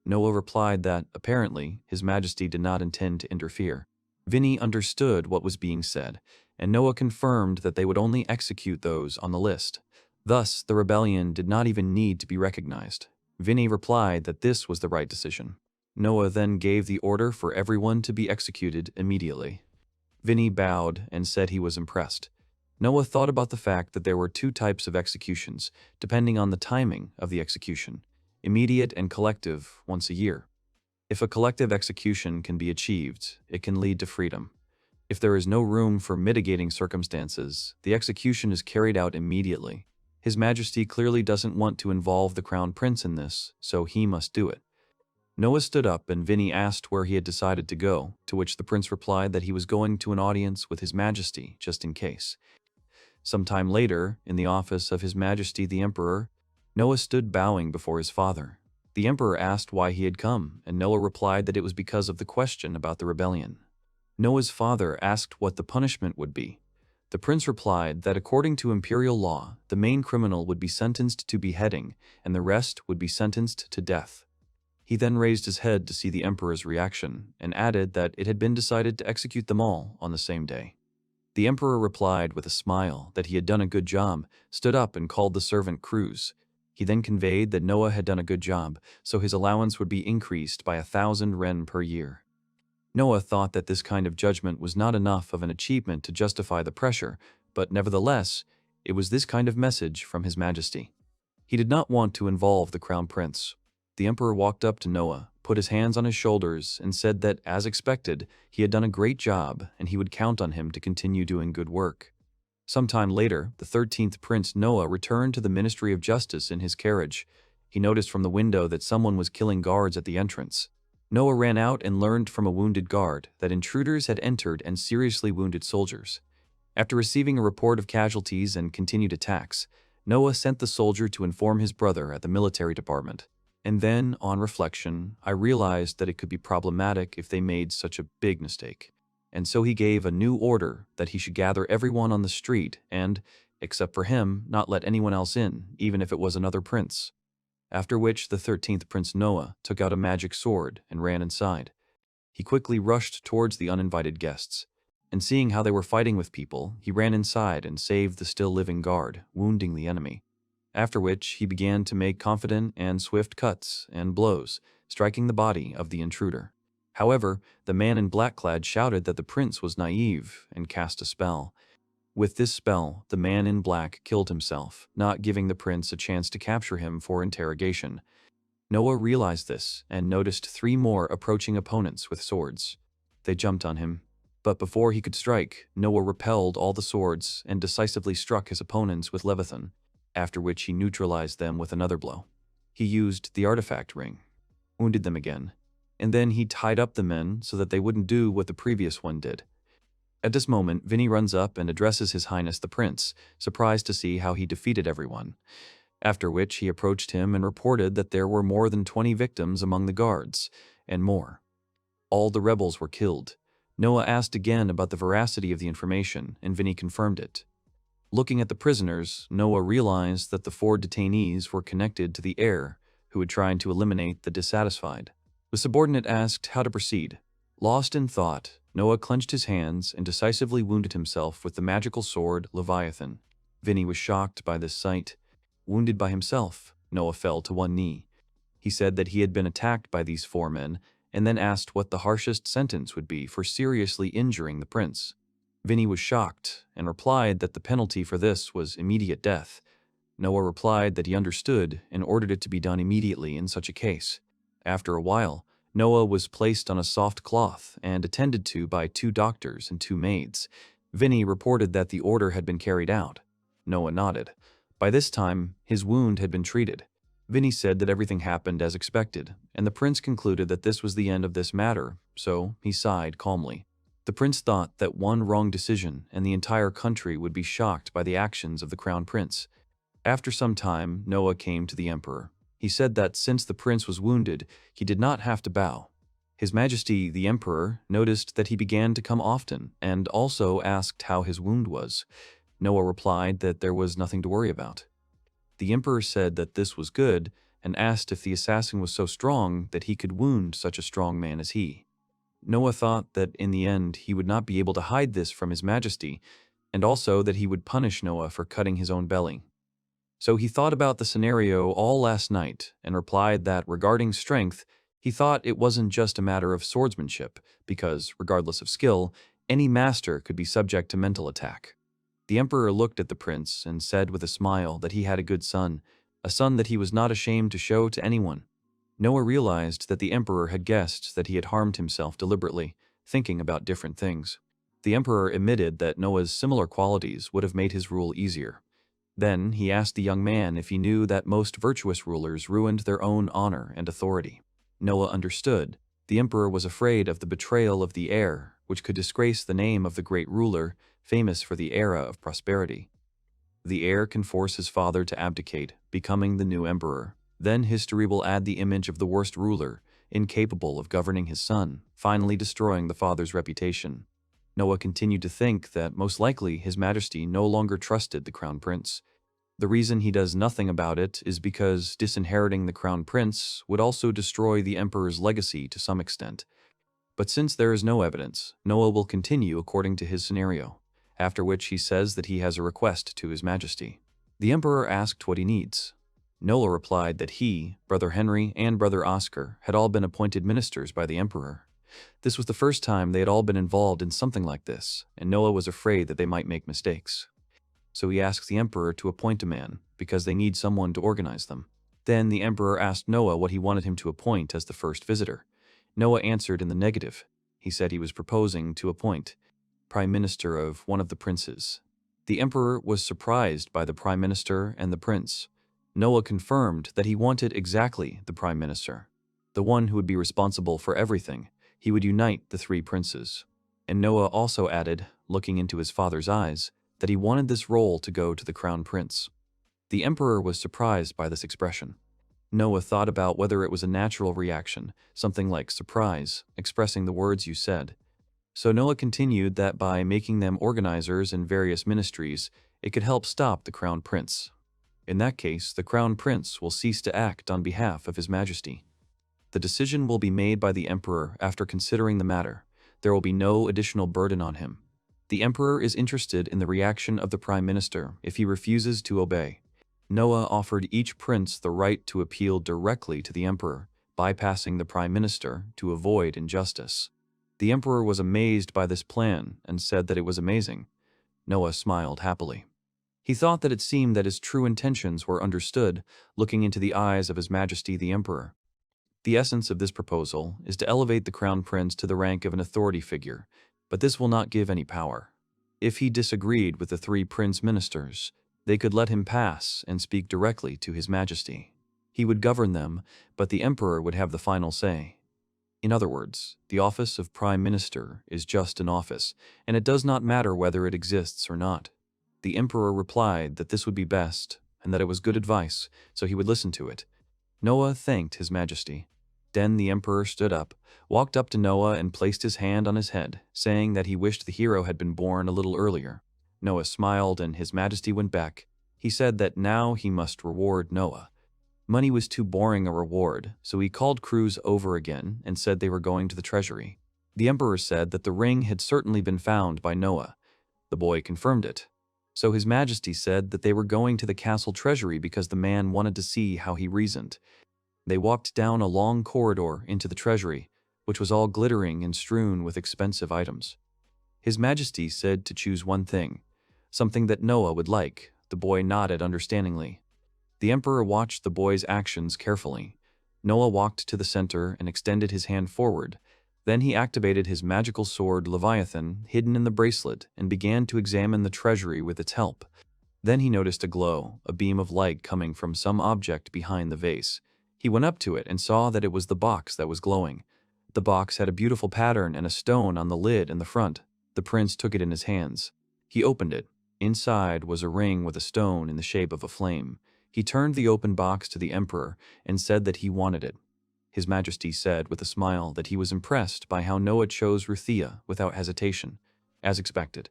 Noah replied that, apparently, His Majesty did not intend to interfere. Vinny understood what was being said, and Noah confirmed that they would only execute those on the list. Thus, the rebellion did not even need to be recognized. Vinny replied that this was the right decision. Noah then gave the order for everyone to be executed immediately. Vinny bowed and said he was impressed. Noah thought about the fact that there were two types of executions, depending on the timing of the execution: immediate and collective, once a year. If a collective execution can be achieved, it can lead to freedom. If there is no room for mitigating circumstances, the execution is carried out immediately. His Majesty clearly doesn't want to involve the Crown Prince in this, so he must do it. Noah stood up and Vinny asked where he had decided to go, to which the prince replied that he was going to an audience with His Majesty, just in case. Sometime later, in the office of His Majesty the Emperor, Noah stood bowing before his father. The Emperor asked why he had come, and Noah replied that it was because of the question about the rebellion. Noah's father asked what the punishment would be. The prince replied that according to imperial law, the main criminal would be sentenced to beheading, and the rest would be sentenced to death. He then raised his head to see the emperor's reaction, and added that it had been decided to execute them all on the same day. The emperor replied with a smile that he had done a good job, stood up and called the servant Cruz. He then conveyed that Noah had done a good job, so his allowance would be increased by 1,000 ren per year. Noah thought that this kind of judgment was not enough of an achievement to justify the pressure, but nevertheless, it was this kind of message from His Majesty. He did not want to involve the Crown Prince. The Emperor walked up to Noah, put his hands on his shoulders, and said that, as expected, he had done a great job and he would count on him to continue doing good work. Sometime later, the 13th Prince Noah returned to the Ministry of Justice in his carriage. He noticed from the window that someone was killing guards at the entrance. Noah ran out and learned from a wounded guard that intruders had entered and seriously wounded soldiers. After receiving a report of casualties and continued attacks, Noah sent the soldier to inform his brother at the military department. And then, on reflection, I realized that it could be problematic if they made such a big mistake. And so he gave a new order that he should gather everyone on the street and, except for him, not let anyone else in, even if it was another prince. After which the 13th Prince Noah took out a magic sword and ran inside. He quickly rushed towards the uninvited guests, and seeing how they were fighting with people, he ran inside and saved the still living guard, wounding the enemy. After which he began to make confident and swift cuts and blows, striking the body of the intruder. However, the man in black-clad shouted that the prince was naive and cast a spell. With this spell, the man in black killed himself, not giving the prince a chance to capture him for interrogation. Noah realized this and noticed 3 more approaching opponents with swords. They jumped on him, but before he could strike, Noah repelled all the swords and decisively struck his opponents with Leviathan, after which he neutralized them with another blow. He used the artifact ring, wounded them again, and then he tied up the men so that they wouldn't do what the previous one did. At this moment, Vinny runs up and addresses His Highness the Prince, surprised to see how he defeated everyone. After which he approached him and reported that there were more than 20 victims among the guards, and more. All the rebels were killed. Noah asked again about the veracity of the information, and Vinny confirmed it. Looking at the prisoners, Noah realized that the 4 detainees were connected to the heir, who had tried to eliminate the dissatisfied. The subordinate asked how to proceed. Lost in thought, Noah clenched his hands and decisively wounded himself with the magical sword Leviathan. Vinny was shocked by this sight. Wounded by himself, Noah fell to one knee. He said that he had been attacked by these 4 men, and then asked what the harshest sentence would be for seriously injuring the prince. Vinny was shocked and replied that the penalty for this was immediate death. Noah replied that he understood and ordered it to be done immediately in such a case. After a while, Noah was placed on a soft cloth and attended to by 2 doctors and 2 maids. Vinny reported that the order had been carried out. Noah nodded. By this time, his wound had been treated. Vinny said that everything happened as expected, and the prince concluded that this was the end of this matter, so he sighed calmly. The prince thought that one wrong decision and the entire country would be shocked by the actions of the crown prince. After some time, Noah came to the emperor. He said that since the prince was wounded, he did not have to bow. His Majesty, the Emperor, noticed that he began to come often, and also asked how his wound was. Noah replied that there was nothing to worry about. The Emperor said that this was good, and asked if the assassin was so strong that he could wound such a strong man as he. Noah thought that in the end he would not be able to hide this from His Majesty, and also that he would punish Noah for cutting his own belly. So he thought about the scenario all last night and replied that regarding strength, he thought it wasn't just a matter of swordsmanship, because, regardless of skill, any master could be subject to mental attack. The emperor looked at the prince and said with a smile that he had a good son, a son that he was not ashamed to show to anyone. Noah realized that the emperor had guessed that he had harmed himself deliberately, thinking about different things. The emperor admitted that Noah's similar qualities would have made his rule easier. Then he asked the young man if he knew that most virtuous rulers ruined their own honor and authority. Noah understood. The emperor was afraid of the betrayal of the heir, which could disgrace the name of the great ruler, famous for the era of prosperity. The heir can force his father to abdicate, becoming the new emperor. Then history will add the image of the worst ruler, incapable of governing his son, finally destroying the father's reputation. Noah continued to think that most likely His Majesty no longer trusted the crown prince. The reason he does nothing about it is because disinheriting the crown prince would also destroy the emperor's legacy to some extent. But since there is no evidence, Noah will continue according to his scenario, after which he says that he has a request to His Majesty. The emperor asked what he needs. Noah replied that he, Brother Henry, and Brother Oscar had all been appointed ministers by the emperor. This was the first time they had all been involved in something like this, and Noah was afraid that they might make mistakes. So he asks the emperor to appoint a man, because they need someone to organize them. Then the emperor asked Noah what he wanted him to appoint as the first visitor. Noah answered in the negative. He said he was proposing to appoint Prime Minister of one of the princes. The emperor was surprised by the Prime Minister and the prince. Noah confirmed that he wanted exactly the Prime Minister, the one who would be responsible for everything. He would unite the three princes. And Noah also added, looking into his father's eyes, that he wanted this role to go to the crown prince. The emperor was surprised by this expression. Noah thought about whether it was a natural reaction, something like surprise, expressing the words you said. So Noah continued that by making them organizers in various ministries, it could help stop the crown prince. In that case, the crown prince will cease to act on behalf of His Majesty. The decision will be made by the emperor after considering the matter. There will be no additional burden on him. The emperor is interested in the reaction of the prime minister if he refuses to obey. Noah offered each prince the right to appeal directly to the emperor, bypassing the prime minister to avoid injustice. The emperor was amazed by this plan and said that it was amazing. Noah smiled happily. He thought that it seemed that his true intentions were understood, looking into the eyes of His Majesty the Emperor. The essence of this proposal is to elevate the crown prince to the rank of an authority figure, but this will not give any power. If he disagreed with the three prince ministers, they could let him pass and speak directly to His Majesty. He would govern them, but the emperor would have the final say. In other words, the office of prime minister is just an office, and it does not matter whether it exists or not. The emperor replied that this would be best, and that it was good advice, so he would listen to it. Noah thanked His Majesty. Then the emperor stood up, walked up to Noah and placed his hand on his head, saying that he wished the hero had been born a little earlier. Noah smiled and His Majesty went back. He said that now he must reward Noah. Money was too boring a reward, so he called crews over again and said they were going to the treasury. The emperor said that the ring had certainly been found by Noah. The boy confirmed it. So His Majesty said that they were going to the castle treasury because the man wanted to see how he reasoned. They walked down a long corridor into the treasury, which was all glittering and strewn with expensive items. His Majesty said to choose one thing, something that Noah would like. The boy nodded understandingly. The emperor watched the boy's actions carefully. Noah walked to the center and extended his hand forward. Then he activated his magical sword Leviathan, hidden in the bracelet, and began to examine the treasury with its help. Then he noticed a glow, a beam of light coming from some object behind the vase. He went up to it and saw that it was the box that was glowing. The box had a beautiful pattern and a stone on the lid and the front. The prince took it in his hands. He opened it. Inside was a ring with a stone in the shape of a flame. He turned the open box to the emperor and said that he wanted it. His Majesty said with a smile that he was impressed by how Noah chose Ruthia without hesitation, as expected.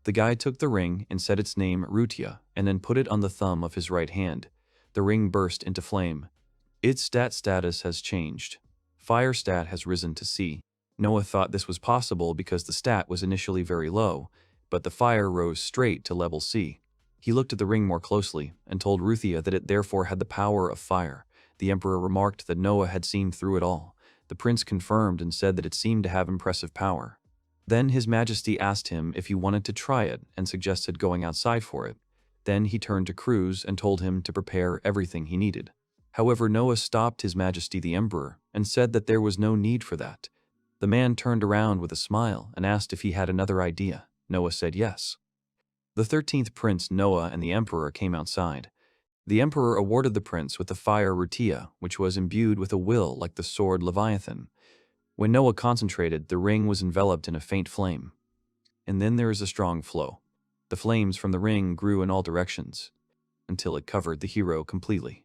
The guy took the ring and said its name Rutia and then put it on the thumb of his right hand. The ring burst into flame. Its status has changed. Fire stat has risen to C. Noah thought this was possible because the stat was initially very low, but the fire rose straight to level C. He looked at the ring more closely and told Ruthia that it therefore had the power of fire. The Emperor remarked that Noah had seen through it all. The prince confirmed and said that it seemed to have impressive power. Then His Majesty asked him if he wanted to try it and suggested going outside for it. Then he turned to Cruz and told him to prepare everything he needed. However, Noah stopped His Majesty the Emperor and said that there was no need for that. The man turned around with a smile and asked if he had another idea. Noah said yes. The 13th Prince Noah and the Emperor came outside. The Emperor awarded the prince with the fire Rutia, which was imbued with a will like the sword Leviathan. When Noah concentrated, the ring was enveloped in a faint flame. And then there is a strong flow. The flames from the ring grew in all directions, until it covered the hero completely.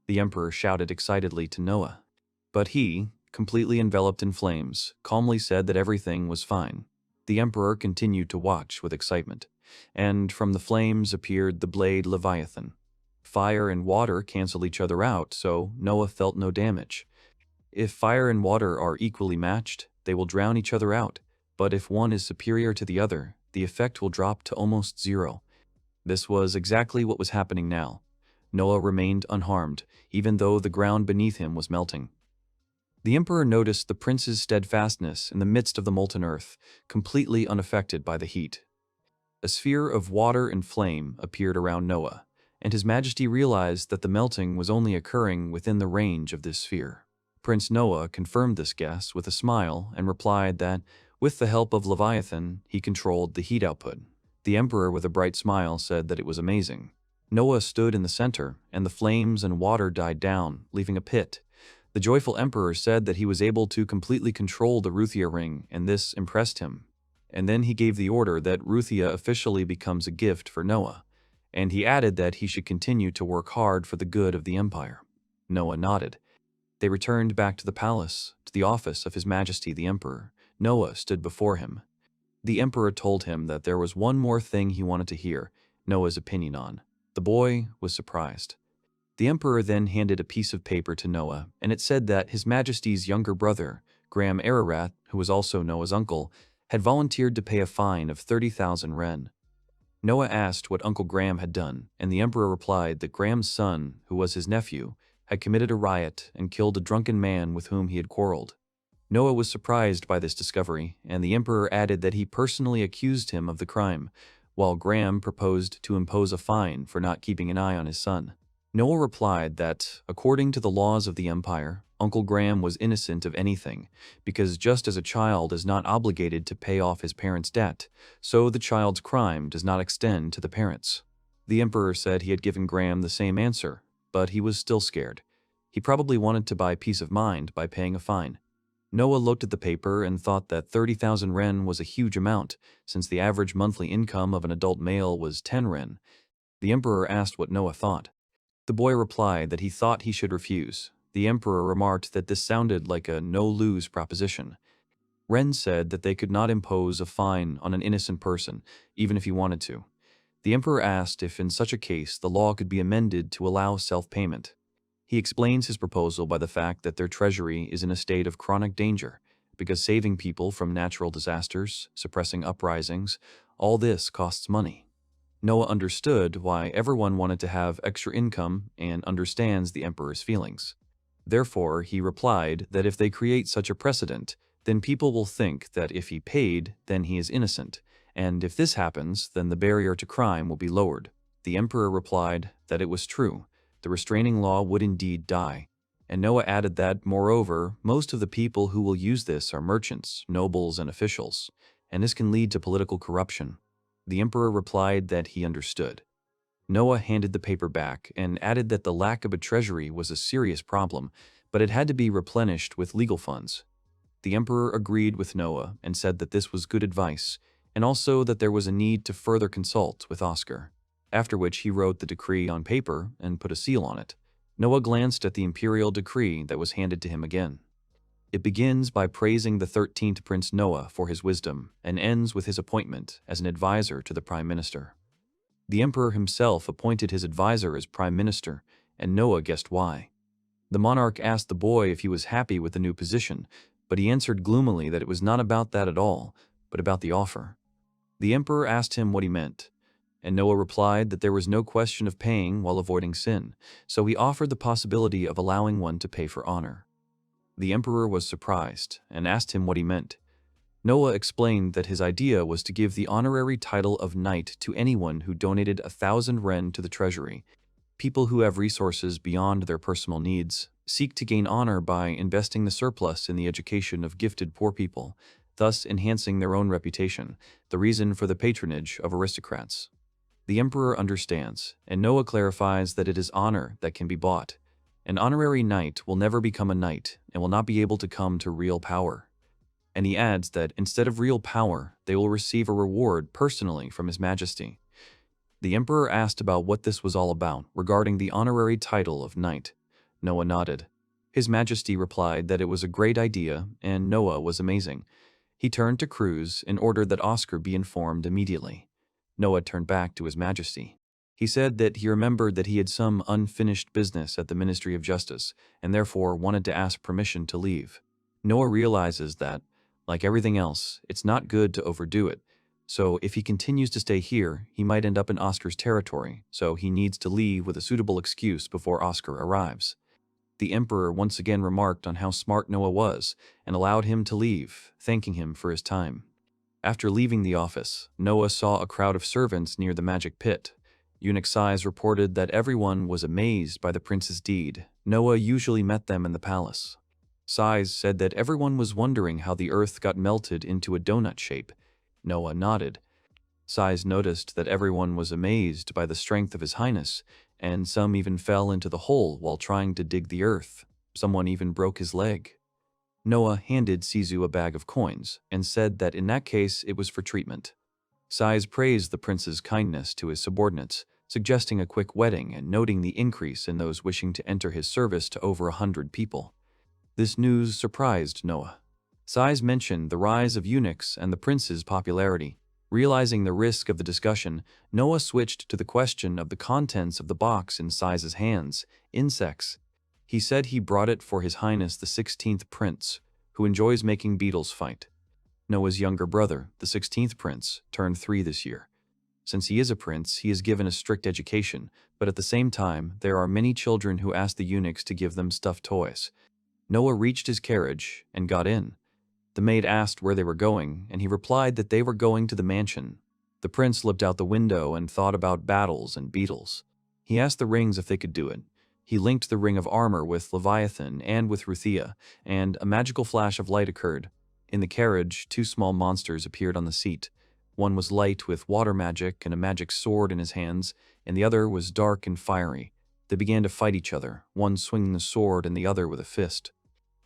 The Emperor shouted excitedly to Noah. But he, completely enveloped in flames, calmly said that everything was fine. The Emperor continued to watch with excitement, and from the flames appeared the blade Leviathan. Fire and water cancel each other out, so Noah felt no damage. If fire and water are equally matched, they will drown each other out, but if one is superior to the other, the effect will drop to almost zero. This was exactly what was happening now. Noah remained unharmed, even though the ground beneath him was melting. The Emperor noticed the prince's steadfastness in the midst of the molten earth, completely unaffected by the heat. A sphere of water and flame appeared around Noah, and His Majesty realized that the melting was only occurring within the range of this sphere. Prince Noah confirmed this guess with a smile and replied that, with the help of Leviathan, he controlled the heat output. The Emperor, with a bright smile, said that it was amazing. Noah stood in the center, and the flames and water died down, leaving a pit. The joyful Emperor said that he was able to completely control the Ruthia ring, and this impressed him. And then he gave the order that Ruthia officially becomes a gift for Noah, and he added that he should continue to work hard for the good of the empire. Noah nodded. They returned back to the palace, to the office of His Majesty the Emperor. Noah stood before him. The Emperor told him that there was one more thing he wanted to hear Noah's opinion on. The boy was surprised. The Emperor then handed a piece of paper to Noah, and it said that His Majesty's younger brother, Graham Ararat, who was also Noah's uncle, had volunteered to pay a fine of 30,000 ren. Noah asked what Uncle Graham had done, and the Emperor replied that Graham's son, who was his nephew, had committed a riot and killed a drunken man with whom he had quarreled. Noah was surprised by this discovery, and the Emperor added that he personally accused him of the crime, while Graham proposed to impose a fine for not keeping an eye on his son. Noah replied that, according to the laws of the empire, Uncle Graham was innocent of anything, because just as a child is not obligated to pay off his parents' debt, so the child's crime does not extend to the parents. The Emperor said he had given Graham the same answer, but he was still scared. He probably wanted to buy peace of mind by paying a fine. Noah looked at the paper and thought that 30,000 ren was a huge amount, since the average monthly income of an adult male was 10 ren. The Emperor asked what Noah thought. The boy replied that he thought he should refuse. The Emperor remarked that this sounded like a no-lose proposition. Ren said that they could not impose a fine on an innocent person, even if he wanted to. The Emperor asked if in such a case the law could be amended to allow self-payment. He explains his proposal by the fact that their treasury is in a state of chronic danger, because saving people from natural disasters, suppressing uprisings, all this costs money. Noah understood why everyone wanted to have extra income and understands the Emperor's feelings. Therefore, he replied that if they create such a precedent, then people will think that if he paid, then he is innocent, and if this happens, then the barrier to crime will be lowered. The Emperor replied that it was true. The restraining law would indeed die. And Noah added that, moreover, most of the people who will use this are merchants, nobles, and officials, and this can lead to political corruption. The Emperor replied that he understood. Noah handed the paper back and added that the lack of a treasury was a serious problem, but it had to be replenished with legal funds. The Emperor agreed with Noah and said that this was good advice, and also that there was a need to further consult with Oscar. After which he wrote the decree on paper and put a seal on it. Noah glanced at the imperial decree that was handed to him again. It begins by praising the 13th Prince Noah for his wisdom and ends with his appointment as an advisor to the Prime Minister. The Emperor himself appointed his advisor as Prime Minister, and Noah guessed why. The monarch asked the boy if he was happy with the new position, but he answered gloomily that it was not about that at all, but about the offer. The emperor asked him what he meant, and Noah replied that there was no question of paying while avoiding sin, so he offered the possibility of allowing one to pay for honor. The emperor was surprised and asked him what he meant. Noah explained that his idea was to give the honorary title of knight to anyone who donated 1,000 ren to the treasury. People who have resources beyond their personal needs seek to gain honor by investing the surplus in the education of gifted poor people, thus enhancing their own reputation, the reason for the patronage of aristocrats. The emperor understands, and Noah clarifies that it is honor that can be bought. An honorary knight will never become a knight and will not be able to come to real power. And he adds that instead of real power, they will receive a reward personally from His Majesty. The emperor asked about what this was all about regarding the honorary title of knight. Noah nodded. His Majesty replied that it was a great idea and Noah was amazing. He turned to Cruz and ordered that Oscar be informed immediately. Noah turned back to His Majesty. He said that he remembered that he had some unfinished business at the Ministry of Justice and therefore wanted to ask permission to leave. Noah realizes that, like everything else, it's not good to overdo it. So if he continues to stay here, he might end up in Oscar's territory, so he needs to leave with a suitable excuse before Oscar arrives. The emperor once again remarked on how smart Noah was and allowed him to leave, thanking him for his time. After leaving the office, Noah saw a crowd of servants near the magic pit. Eunuch Sais reported that everyone was amazed by the prince's deed. Noah usually met them in the palace. Sais said that everyone was wondering how the earth got melted into a donut shape. Noah nodded. Sais noticed that everyone was amazed by the strength of His Highness, and some even fell into the hole while trying to dig the earth. Someone even broke his leg. Noah handed Sisu a bag of coins and said that in that case it was for treatment. Sais praised the prince's kindness to his subordinates, suggesting a quick wedding and noting the increase in those wishing to enter his service to over 100 people. This news surprised Noah. Sais mentioned the rise of eunuchs and the prince's popularity. Realizing the risk of the discussion, Noah switched to the question of the contents of the box in Sais's hands, insects. He said he brought it for His Highness the 16th Prince, who enjoys making beetles fight. Noah's younger brother, the 16th Prince, turned 3 this year. Since he is a prince, he is given a strict education, but at the same time, there are many children who ask the eunuchs to give them stuffed toys. Noah reached his carriage and got in. The maid asked where they were going, and he replied that they were going to the mansion. The prince looked out the window and thought about battles and beetles. He asked the rings if they could do it. He linked the ring of armor with Leviathan and with Ruthia, and a magical flash of light occurred. In the carriage, 2 small monsters appeared on the seat. One was light with water magic and a magic sword in his hands, and the other was dark and fiery. They began to fight each other, one swinging the sword and the other with a fist.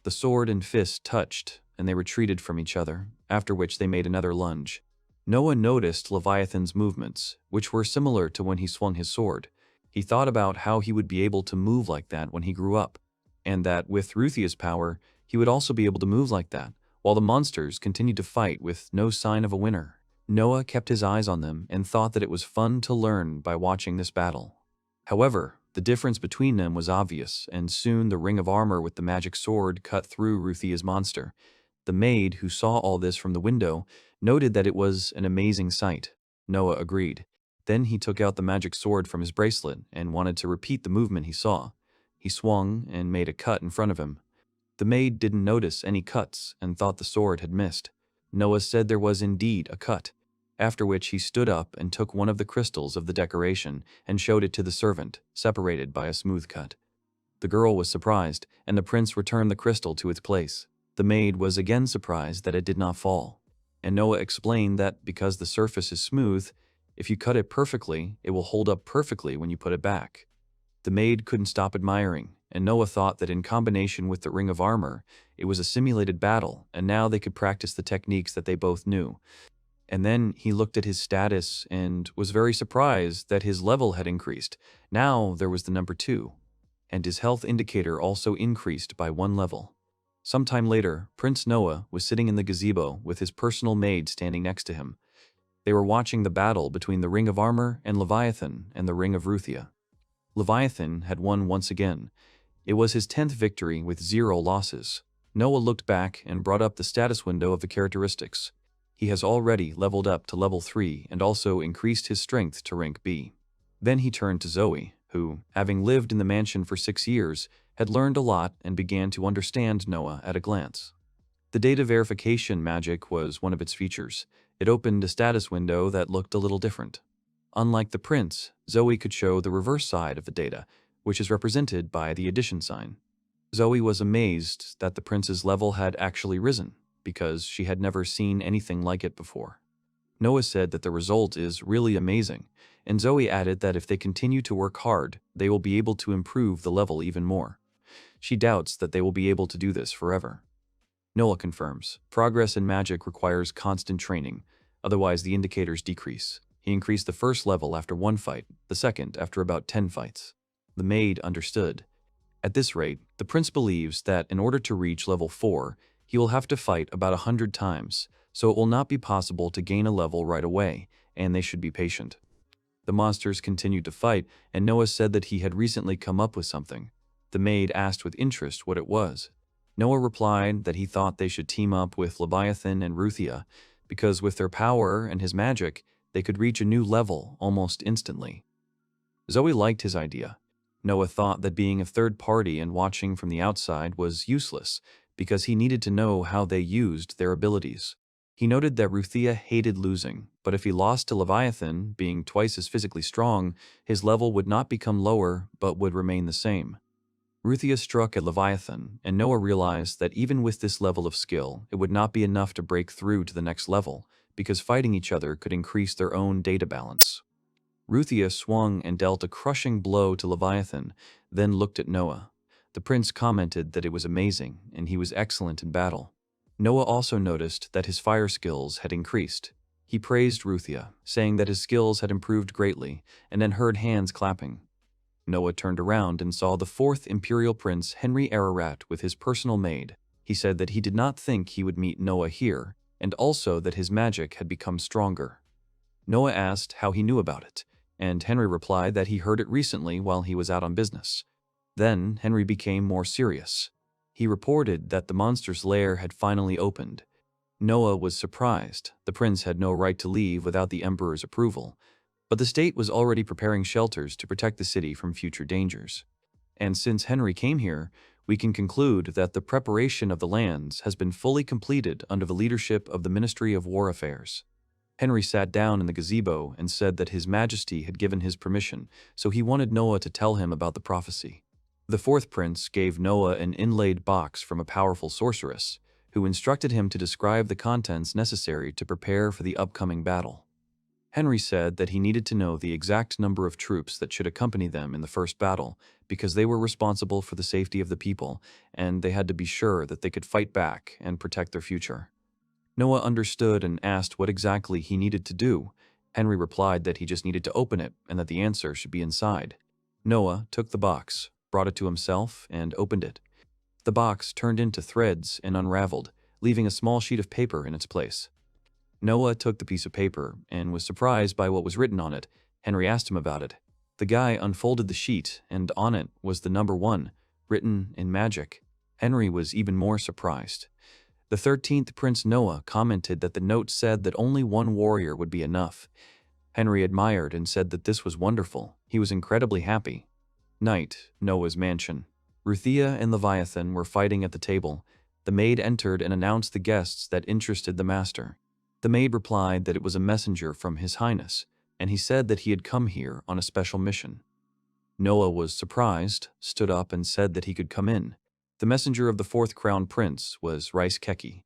The sword and fist touched, and they retreated from each other, after which they made another lunge. Noah noticed Leviathan's movements, which were similar to when he swung his sword. He thought about how he would be able to move like that when he grew up, and that with Ruthia's power, he would also be able to move like that, while the monsters continued to fight with no sign of a winner. Noah kept his eyes on them and thought that it was fun to learn by watching this battle. However, the difference between them was obvious, and soon the ring of armor with the magic sword cut through Ruthia's monster. The maid, who saw all this from the window, noted that it was an amazing sight. Noah agreed. Then he took out the magic sword from his bracelet and wanted to repeat the movement he saw. He swung and made a cut in front of him. The maid didn't notice any cuts and thought the sword had missed. Noah said there was indeed a cut, after which he stood up and took one of the crystals of the decoration and showed it to the servant, separated by a smooth cut. The girl was surprised, and the prince returned the crystal to its place. The maid was again surprised that it did not fall, and Noah explained that because the surface is smooth, if you cut it perfectly, it will hold up perfectly when you put it back. The maid couldn't stop admiring, and Noah thought that in combination with the ring of armor, it was a simulated battle, and now they could practice the techniques that they both knew. And then he looked at his status and was very surprised that his level had increased. Now there was the number 2, and his health indicator also increased by 1 level. Sometime later, Prince Noah was sitting in the gazebo with his personal maid standing next to him. They were watching the battle between the Ring of Armor and Leviathan and the Ring of Ruthia. Leviathan had won once again. It was his 10th victory with 0 losses. Noah looked back and brought up the status window of the characteristics. He has already leveled up to level 3 and also increased his strength to rank B. Then he turned to Zoe, who, having lived in the mansion for 6 years, had learned a lot and began to understand Noah at a glance. The data verification magic was one of its features. It opened a status window that looked a little different. Unlike the prince, Zoe could show the reverse side of the data, which is represented by the addition sign. Zoe was amazed that the prince's level had actually risen, because she had never seen anything like it before. Noah said that the result is really amazing, and Zoe added that if they continue to work hard, they will be able to improve the level even more. She doubts that they will be able to do this forever. Noah confirms, progress in magic requires constant training, otherwise the indicators decrease. He increased the first level after 1 fight, the second after about 10 fights. The maid understood. At this rate, the prince believes that in order to reach level 4, he will have to fight about 100 times, so it will not be possible to gain a level right away, and they should be patient. The monsters continued to fight, and Noah said that he had recently come up with something. The maid asked with interest what it was. Noah replied that he thought they should team up with Leviathan and Ruthia, because with their power and his magic, they could reach a new level almost instantly. Zoe liked his idea. Noah thought that being a third party and watching from the outside was useless, because he needed to know how they used their abilities. He noted that Ruthia hated losing, but if he lost to Leviathan, being twice as physically strong, his level would not become lower but would remain the same. Ruthia struck at Leviathan, and Noah realized that even with this level of skill, it would not be enough to break through to the next level, because fighting each other could increase their own data balance. Ruthia swung and dealt a crushing blow to Leviathan, then looked at Noah. The prince commented that it was amazing, and he was excellent in battle. Noah also noticed that his fire skills had increased. He praised Ruthia, saying that his skills had improved greatly, and then heard hands clapping. Noah turned around and saw the 4th Imperial Prince Henry Ararat with his personal maid. He said that he did not think he would meet Noah here, and also that his magic had become stronger. Noah asked how he knew about it, and Henry replied that he heard it recently while he was out on business. Then Henry became more serious. He reported that the monster's lair had finally opened. Noah was surprised. The prince had no right to leave without the emperor's approval, but the state was already preparing shelters to protect the city from future dangers. And since Henry came here, we can conclude that the preparation of the lands has been fully completed under the leadership of the Ministry of War Affairs. Henry sat down in the gazebo and said that His Majesty had given his permission, so he wanted Noah to tell him about the prophecy. The 4th prince gave Noah an inlaid box from a powerful sorceress, who instructed him to describe the contents necessary to prepare for the upcoming battle. Henry said that he needed to know the exact number of troops that should accompany them in the first battle, because they were responsible for the safety of the people, and they had to be sure that they could fight back and protect their future. Noah understood and asked what exactly he needed to do. Henry replied that he just needed to open it and that the answer should be inside. Noah took the box, brought it to himself, and opened it. The box turned into threads and unraveled, leaving a small sheet of paper in its place. Noah took the piece of paper and was surprised by what was written on it. Henry asked him about it. The guy unfolded the sheet, and on it was the number 1, written in magic. Henry was even more surprised. The 13th Prince Noah commented that the note said that only 1 warrior would be enough. Henry admired and said that this was wonderful. He was incredibly happy. Night, Noah's mansion. Ruthia and Leviathan were fighting at the table. The maid entered and announced the guests that interested the master. The maid replied that it was a messenger from His Highness, and he said that he had come here on a special mission. Noah was surprised, stood up, and said that he could come in. The messenger of the 4th Crown Prince was Rice Keki.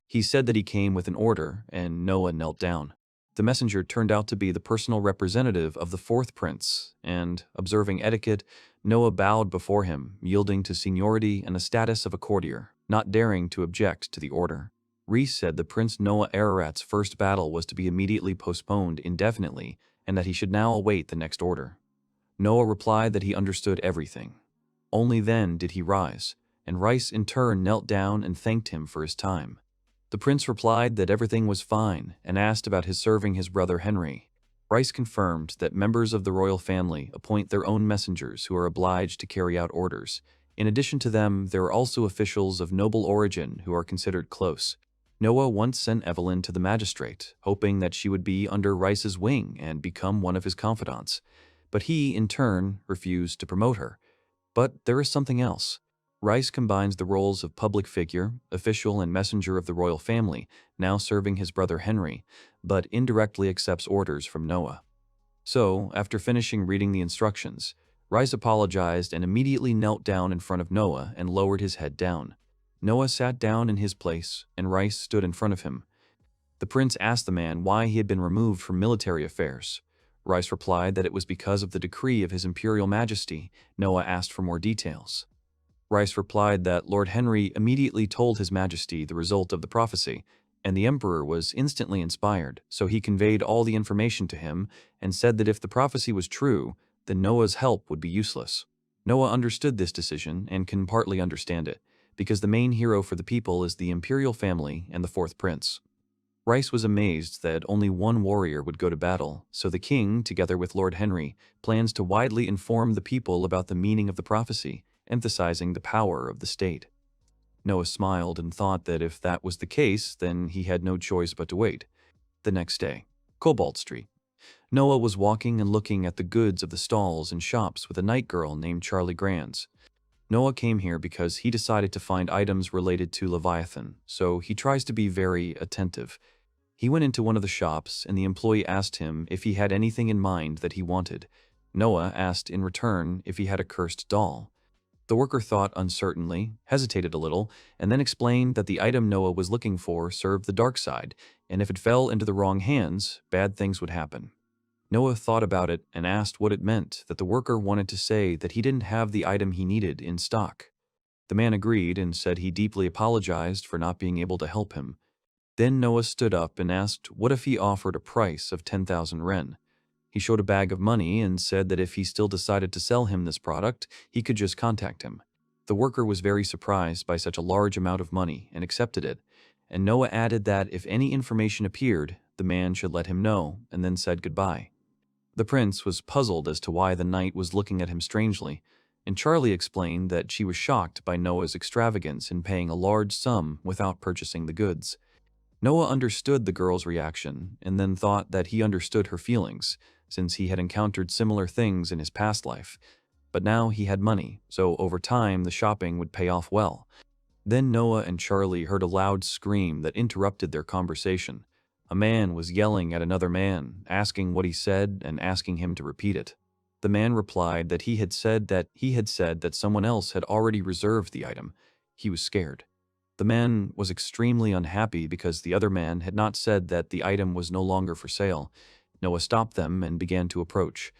He said that he came with an order, and Noah knelt down. The messenger turned out to be the personal representative of the 4th Prince, and, observing etiquette, Noah bowed before him, yielding to seniority and the status of a courtier, not daring to object to the order. Reese said that Prince Noah Ararat's first battle was to be immediately postponed indefinitely, and that he should now await the next order. Noah replied that he understood everything. Only then did he rise, and Rice in turn knelt down and thanked him for his time. The prince replied that everything was fine and asked about his serving his brother Henry. Rice confirmed that members of the royal family appoint their own messengers who are obliged to carry out orders, In addition to them, there are also officials of noble origin who are considered close. Noah once sent Evelyn to the magistrate, hoping that she would be under Rice's wing and become one of his confidants. But he, in turn, refused to promote her. But there is something else. Rice combines the roles of public figure, official, and messenger of the royal family, now serving his brother Henry, but indirectly accepts orders from Noah. So, after finishing reading the instructions, Rice apologized and immediately knelt down in front of Noah and lowered his head down. Noah sat down in his place, and Rice stood in front of him. The prince asked the man why he had been removed from military affairs. Rice replied that it was because of the decree of His Imperial Majesty. Noah asked for more details. Rice replied that Lord Henry immediately told His Majesty the result of the prophecy, and the Emperor was instantly inspired, so he conveyed all the information to him and said that if the prophecy was true, then Noah's help would be useless. Noah understood this decision and can partly understand it, because the main hero for the people is the imperial family and the fourth prince. Rice was amazed that only one warrior would go to battle, so the king, together with Lord Henry, plans to widely inform the people about the meaning of the prophecy, emphasizing the power of the state. Noah smiled and thought that if that was the case, then he had no choice but to wait. The next day, Cobalt Street. Noah was walking and looking at the goods of the stalls and shops with a night girl named Charlie Grands. Noah came here because he decided to find items related to Leviathan, so he tries to be very attentive. He went into one of the shops, and the employee asked him if he had anything in mind that he wanted. Noah asked in return if he had a cursed doll. The worker thought uncertainly, hesitated a little, and then explained that the item Noah was looking for served the dark side, and if it fell into the wrong hands, bad things would happen. Noah thought about it and asked what it meant that the worker wanted to say that he didn't have the item he needed in stock. The man agreed and said he deeply apologized for not being able to help him. Then Noah stood up and asked what if he offered a price of 10,000 ren. He showed a bag of money and said that if he still decided to sell him this product, he could just contact him. The worker was very surprised by such a large amount of money and accepted it, and Noah added that if any information appeared, the man should let him know, and then said goodbye. The prince was puzzled as to why the knight was looking at him strangely, and Charlie explained that she was shocked by Noah's extravagance in paying a large sum without purchasing the goods. Noah understood the girl's reaction and then thought that he understood her feelings, since he had encountered similar things in his past life. But now he had money, so over time the shopping would pay off well. Then Noah and Charlie heard a loud scream that interrupted their conversation. A man was yelling at another man, asking what he said and asking him to repeat it. The man replied that he had said that someone else had already reserved the item. He was scared. The man was extremely unhappy because the other man had not said that the item was no longer for sale. Noah stopped them and began to approach.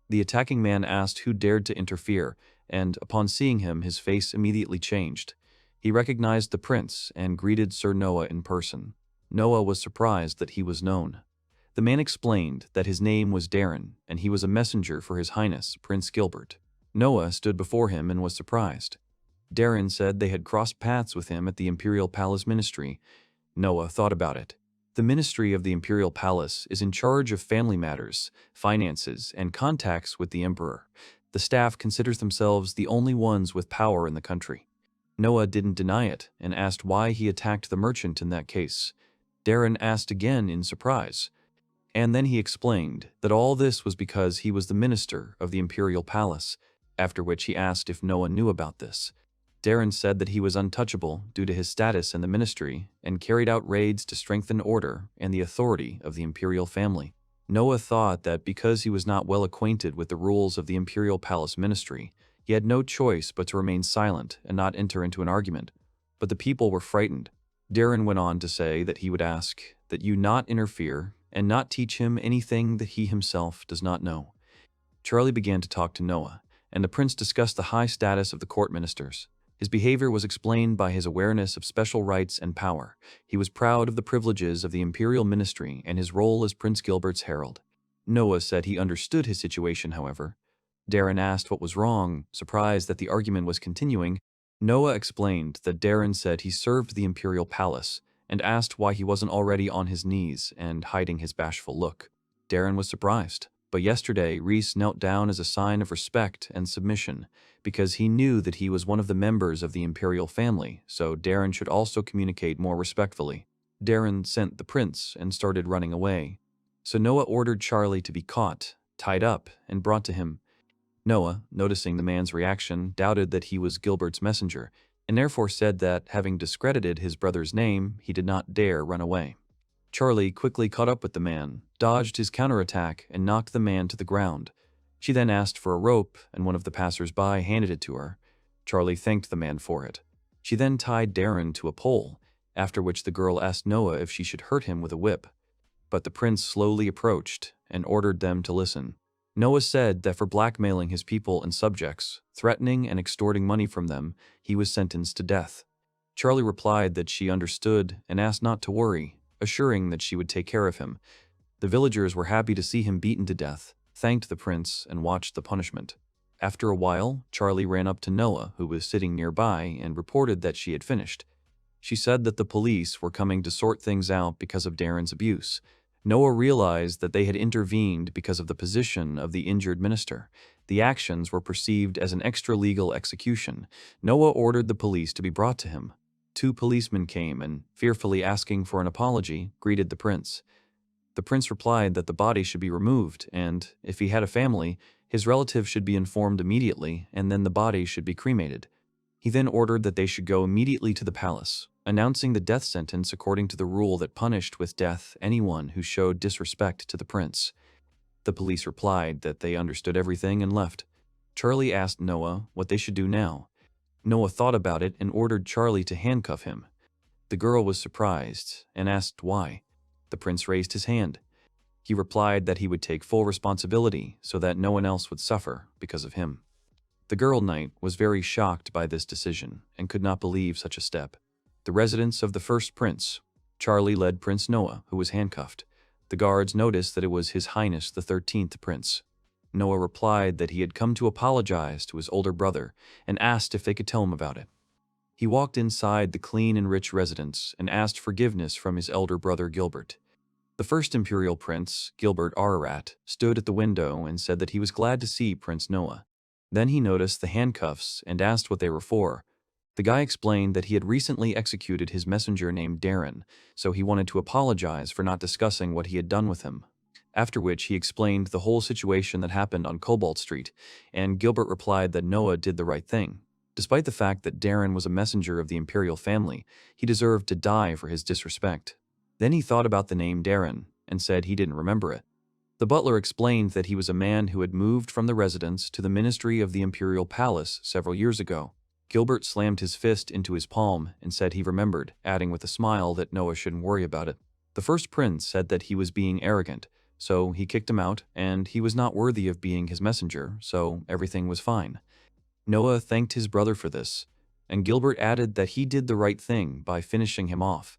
The attacking man asked who dared to interfere, and upon seeing him, his face immediately changed. He recognized the prince and greeted Sir Noah in person. Noah was surprised that he was known. The man explained that his name was Darren, and he was a messenger for His Highness, Prince Gilbert. Noah stood before him and was surprised. Darren said they had crossed paths with him at the Imperial Palace Ministry. Noah thought about it. The Ministry of the Imperial Palace is in charge of family matters, finances, and contacts with the Emperor. The staff considers themselves the only ones with power in the country. Noah didn't deny it and asked why he attacked the merchant in that case. Darren asked again in surprise. And then he explained that all this was because he was the minister of the Imperial Palace, after which he asked if Noah knew about this. Darren said that he was untouchable due to his status in the ministry and carried out raids to strengthen order and the authority of the imperial family. Noah thought that because he was not well acquainted with the rules of the Imperial Palace Ministry, he had no choice but to remain silent and not enter into an argument. But the people were frightened. Darren went on to say that he would ask that you not interfere and not teach him anything that he himself does not know. Charlie began to talk to Noah, and the prince discussed the high status of the court ministers. His behavior was explained by his awareness of special rights and power. He was proud of the privileges of the imperial ministry and his role as Prince Gilbert's herald. Noah said he understood his situation, however. Darren asked what was wrong, surprised that the argument was continuing. Noah explained that Darren said he served the imperial palace and asked why he wasn't already on his knees and hiding his bashful look. Darren was surprised. But yesterday, Reese knelt down as a sign of respect and submission, because he knew that he was one of the members of the imperial family, so Darren should also communicate more respectfully. Darren sent the prince and started running away. So Noah ordered Charlie to be caught, tied up, and brought to him. Noah, noticing the man's reaction, doubted that he was Gilbert's messenger, and therefore said that, having discredited his brother's name, he did not dare run away. Charlie quickly caught up with the man, dodged his counterattack, and knocked the man to the ground. She then asked for a rope, and one of the passers-by handed it to her. Charlie thanked the man for it. She then tied Darren to a pole, after which the girl asked Noah if she should hurt him with a whip. But the prince slowly approached and ordered them to listen. Noah said that for blackmailing his people and subjects, threatening and extorting money from them, he was sentenced to death. Charlie replied that she understood and asked not to worry, assuring that she would take care of him. The villagers were happy to see him beaten to death, thanked the prince, and watched the punishment. After a while, Charlie ran up to Noah, who was sitting nearby, and reported that she had finished. She said that the police were coming to sort things out because of Darren's abuse. Noah realized that they had intervened because of the position of the injured minister. The actions were perceived as an extra-legal execution. Noah ordered the police to be brought to him. 2 policemen came and, fearfully asking for an apology, greeted the prince. The prince replied that the body should be removed, and, if he had a family, his relatives should be informed immediately, and then the body should be cremated. He then ordered that they should go immediately to the palace, announcing the death sentence according to the rule that punished with death anyone who showed disrespect to the prince. The police replied that they understood everything and left. Charlie asked Noah what they should do now. Noah thought about it and ordered Charlie to handcuff him. The girl was surprised and asked why. The prince raised his hand. He replied that he would take full responsibility so that no one else would suffer because of him. The girl knight was very shocked by this decision and could not believe such a step. The residence of the first prince. Charlie led Prince Noah, who was handcuffed. The guards noticed that it was His Highness the 13th Prince. Noah replied that he had come to apologize to his older brother and asked if they could tell him about it. He walked inside the clean and rich residence and asked forgiveness from his elder brother Gilbert. The first imperial prince, Gilbert Ararat, stood at the window and said that he was glad to see Prince Noah. Then he noticed the handcuffs and asked what they were for. The guy explained that he had recently executed his messenger named Darren, so he wanted to apologize for not discussing what he had done with him. After which he explained the whole situation that happened on Cobalt Street, and Gilbert replied that Noah did the right thing. Despite the fact that Darren was a messenger of the imperial family, he deserved to die for his disrespect. Then he thought about the name Darren and said he didn't remember it. The butler explained that he was a man who had moved from the residence to the ministry of the imperial palace several years ago. Gilbert slammed his fist into his palm and said he remembered, adding with a smile that Noah shouldn't worry about it. The first prince said that he was being arrogant, so he kicked him out, and he was not worthy of being his messenger, so everything was fine. Noah thanked his brother for this, and Gilbert added that he did the right thing by finishing him off.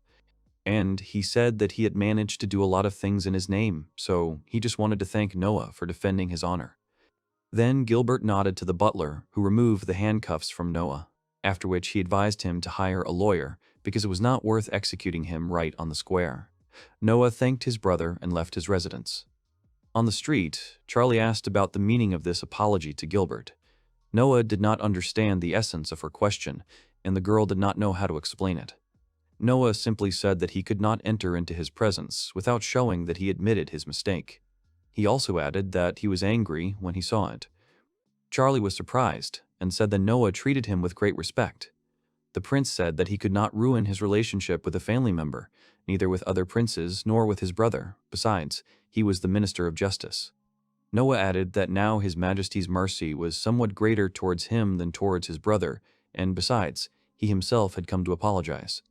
And he said that he had managed to do a lot of things in his name, so he just wanted to thank Noah for defending his honor. Then Gilbert nodded to the butler, who removed the handcuffs from Noah, after which he advised him to hire a lawyer because it was not worth executing him right on the square. Noah thanked his brother and left his residence. On the street, Charlie asked about the meaning of this apology to Gilbert. Noah did not understand the essence of her question, and the girl did not know how to explain it. Noah simply said that he could not enter into his presence without showing that he admitted his mistake. He also added that he was angry when he saw it. Charlie was surprised and said that Noah treated him with great respect. The prince said that he could not ruin his relationship with a family member, neither with other princes nor with his brother. Besides, he was the minister of justice. Noah added that now His Majesty's mercy was somewhat greater towards him than towards his brother, and besides, he himself had come to apologize.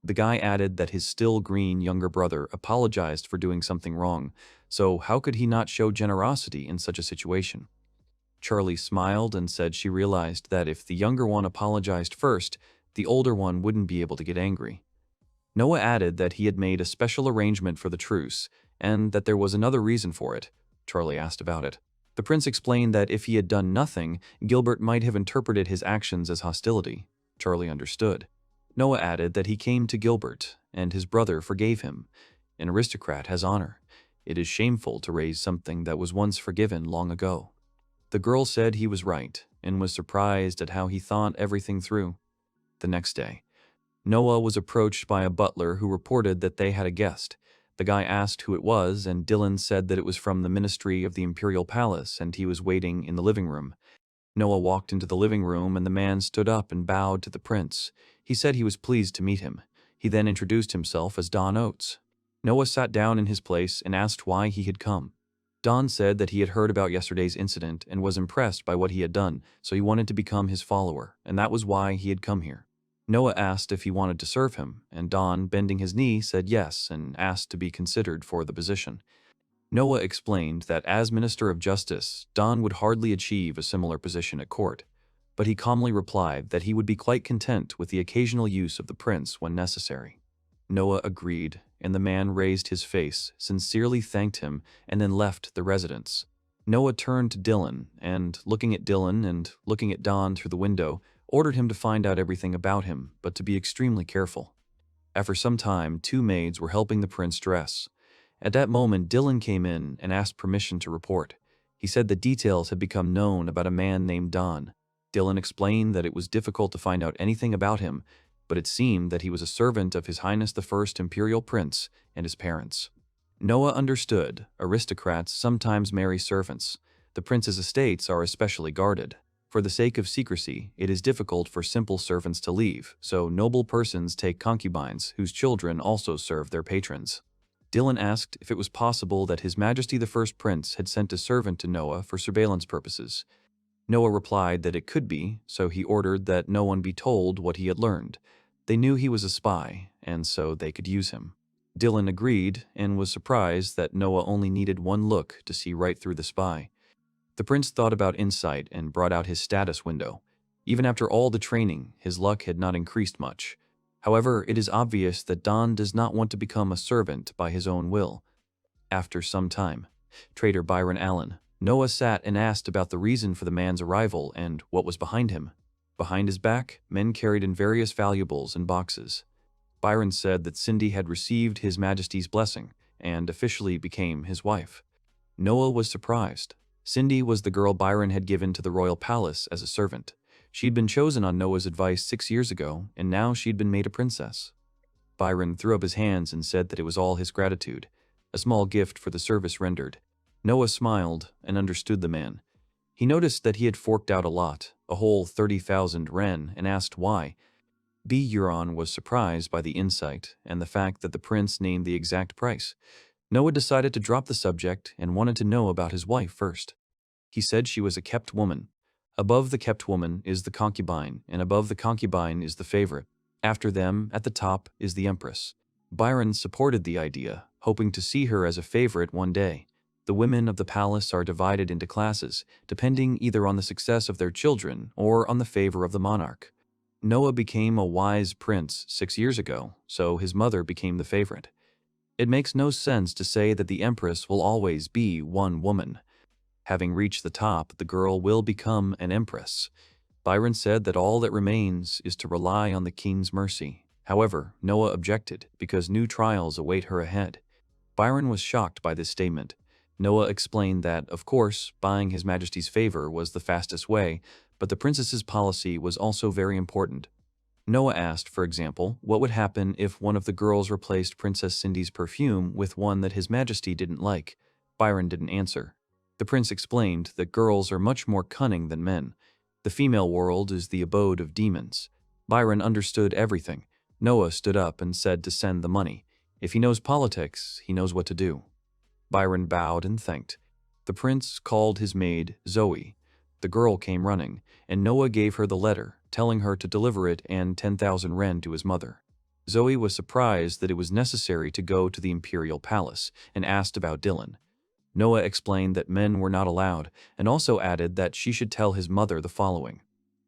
The guy added that his still green younger brother apologized for doing something wrong, so how could he not show generosity in such a situation? Charlie smiled and said she realized that if the younger one apologized first, the older one wouldn't be able to get angry. Noah added that he had made a special arrangement for the truce, and that there was another reason for it. Charlie asked about it. The prince explained that if he had done nothing, Gilbert might have interpreted his actions as hostility. Charlie understood. Noah added that he came to Gilbert, and his brother forgave him. An aristocrat has honor. It is shameful to raise something that was once forgiven long ago. The girl said he was right, and was surprised at how he thought everything through. The next day, Noah was approached by a butler who reported that they had a guest. The guy asked who it was, and Dylan said that it was from the ministry of the imperial palace and he was waiting in the living room. Noah walked into the living room and the man stood up and bowed to the prince. He said he was pleased to meet him. He then introduced himself as Don Oates. Noah sat down in his place and asked why he had come. Don said that he had heard about yesterday's incident and was impressed by what he had done, so he wanted to become his follower, and that was why he had come here. Noah asked if he wanted to serve him, and Don, bending his knee, said yes and asked to be considered for the position. Noah explained that as Minister of Justice, Don would hardly achieve a similar position at court, but he calmly replied that he would be quite content with the occasional use of the prince when necessary. Noah agreed, and the man raised his face, sincerely thanked him, and then left the residence. Noah turned to Dylan, and looking at Dylan and looking at Don through the window, ordered him to find out everything about him, but to be extremely careful. After some time, 2 maids were helping the prince dress. At that moment, Dylan came in and asked permission to report. He said the details had become known about a man named Don. Dylan explained that it was difficult to find out anything about him, but it seemed that he was a servant of His Highness the First Imperial Prince and his parents. Noah understood. Aristocrats sometimes marry servants. The prince's estates are especially guarded. For the sake of secrecy, it is difficult for simple servants to leave, so noble persons take concubines whose children also serve their patrons. Dylan asked if it was possible that His Majesty the First Prince had sent a servant to Noah for surveillance purposes. Noah replied that it could be, so he ordered that no one be told what he had learned. They knew he was a spy, and so they could use him. Dylan agreed and was surprised that Noah only needed one look to see right through the spy. The prince thought about insight and brought out his status window. Even after all the training, his luck had not increased much. However, it is obvious that Don does not want to become a servant by his own will. After some time, Trader Byron Allen, Noah sat and asked about the reason for the man's arrival and what was behind him. Behind his back, men carried in various valuables in boxes. Byron said that Cindy had received His Majesty's blessing and officially became his wife. Noah was surprised. Cindy was the girl Byron had given to the royal palace as a servant. She'd been chosen on Noah's advice 6 years ago, and now she'd been made a princess. Byron threw up his hands and said that it was all his gratitude, a small gift for the service rendered. Noah smiled and understood the man. He noticed that he had forked out a lot, a whole 30,000 ren, and asked why. B. Euron was surprised by the insight and the fact that the prince named the exact price. Noah decided to drop the subject and wanted to know about his wife first. He said she was a kept woman. Above the kept woman is the concubine, and above the concubine is the favorite. After them, at the top, is the empress. Byron supported the idea, hoping to see her as a favorite one day. The women of the palace are divided into classes, depending either on the success of their children or on the favor of the monarch. Noah became a wise prince 6 years ago, so his mother became the favorite. It makes no sense to say that the empress will always be one woman. Having reached the top, the girl will become an empress. Byron said that all that remains is to rely on the king's mercy. However, Noah objected because new trials await her ahead. Byron was shocked by this statement. Noah explained that, of course, buying His Majesty's favor was the fastest way, but the princess's policy was also very important. Noah asked, for example, what would happen if one of the girls replaced Princess Cindy's perfume with one that His Majesty didn't like. Byron didn't answer. The prince explained that girls are much more cunning than men. The female world is the abode of demons. Byron understood everything. Noah stood up and said to send the money. If he knows politics, he knows what to do. Byron bowed and thanked. The prince called his maid, Zoe. The girl came running, and Noah gave her the letter, telling her to deliver it and 10,000 ren to his mother. Zoe was surprised that it was necessary to go to the imperial palace, and asked about Dylan. Noah explained that men were not allowed, and also added that she should tell his mother the following.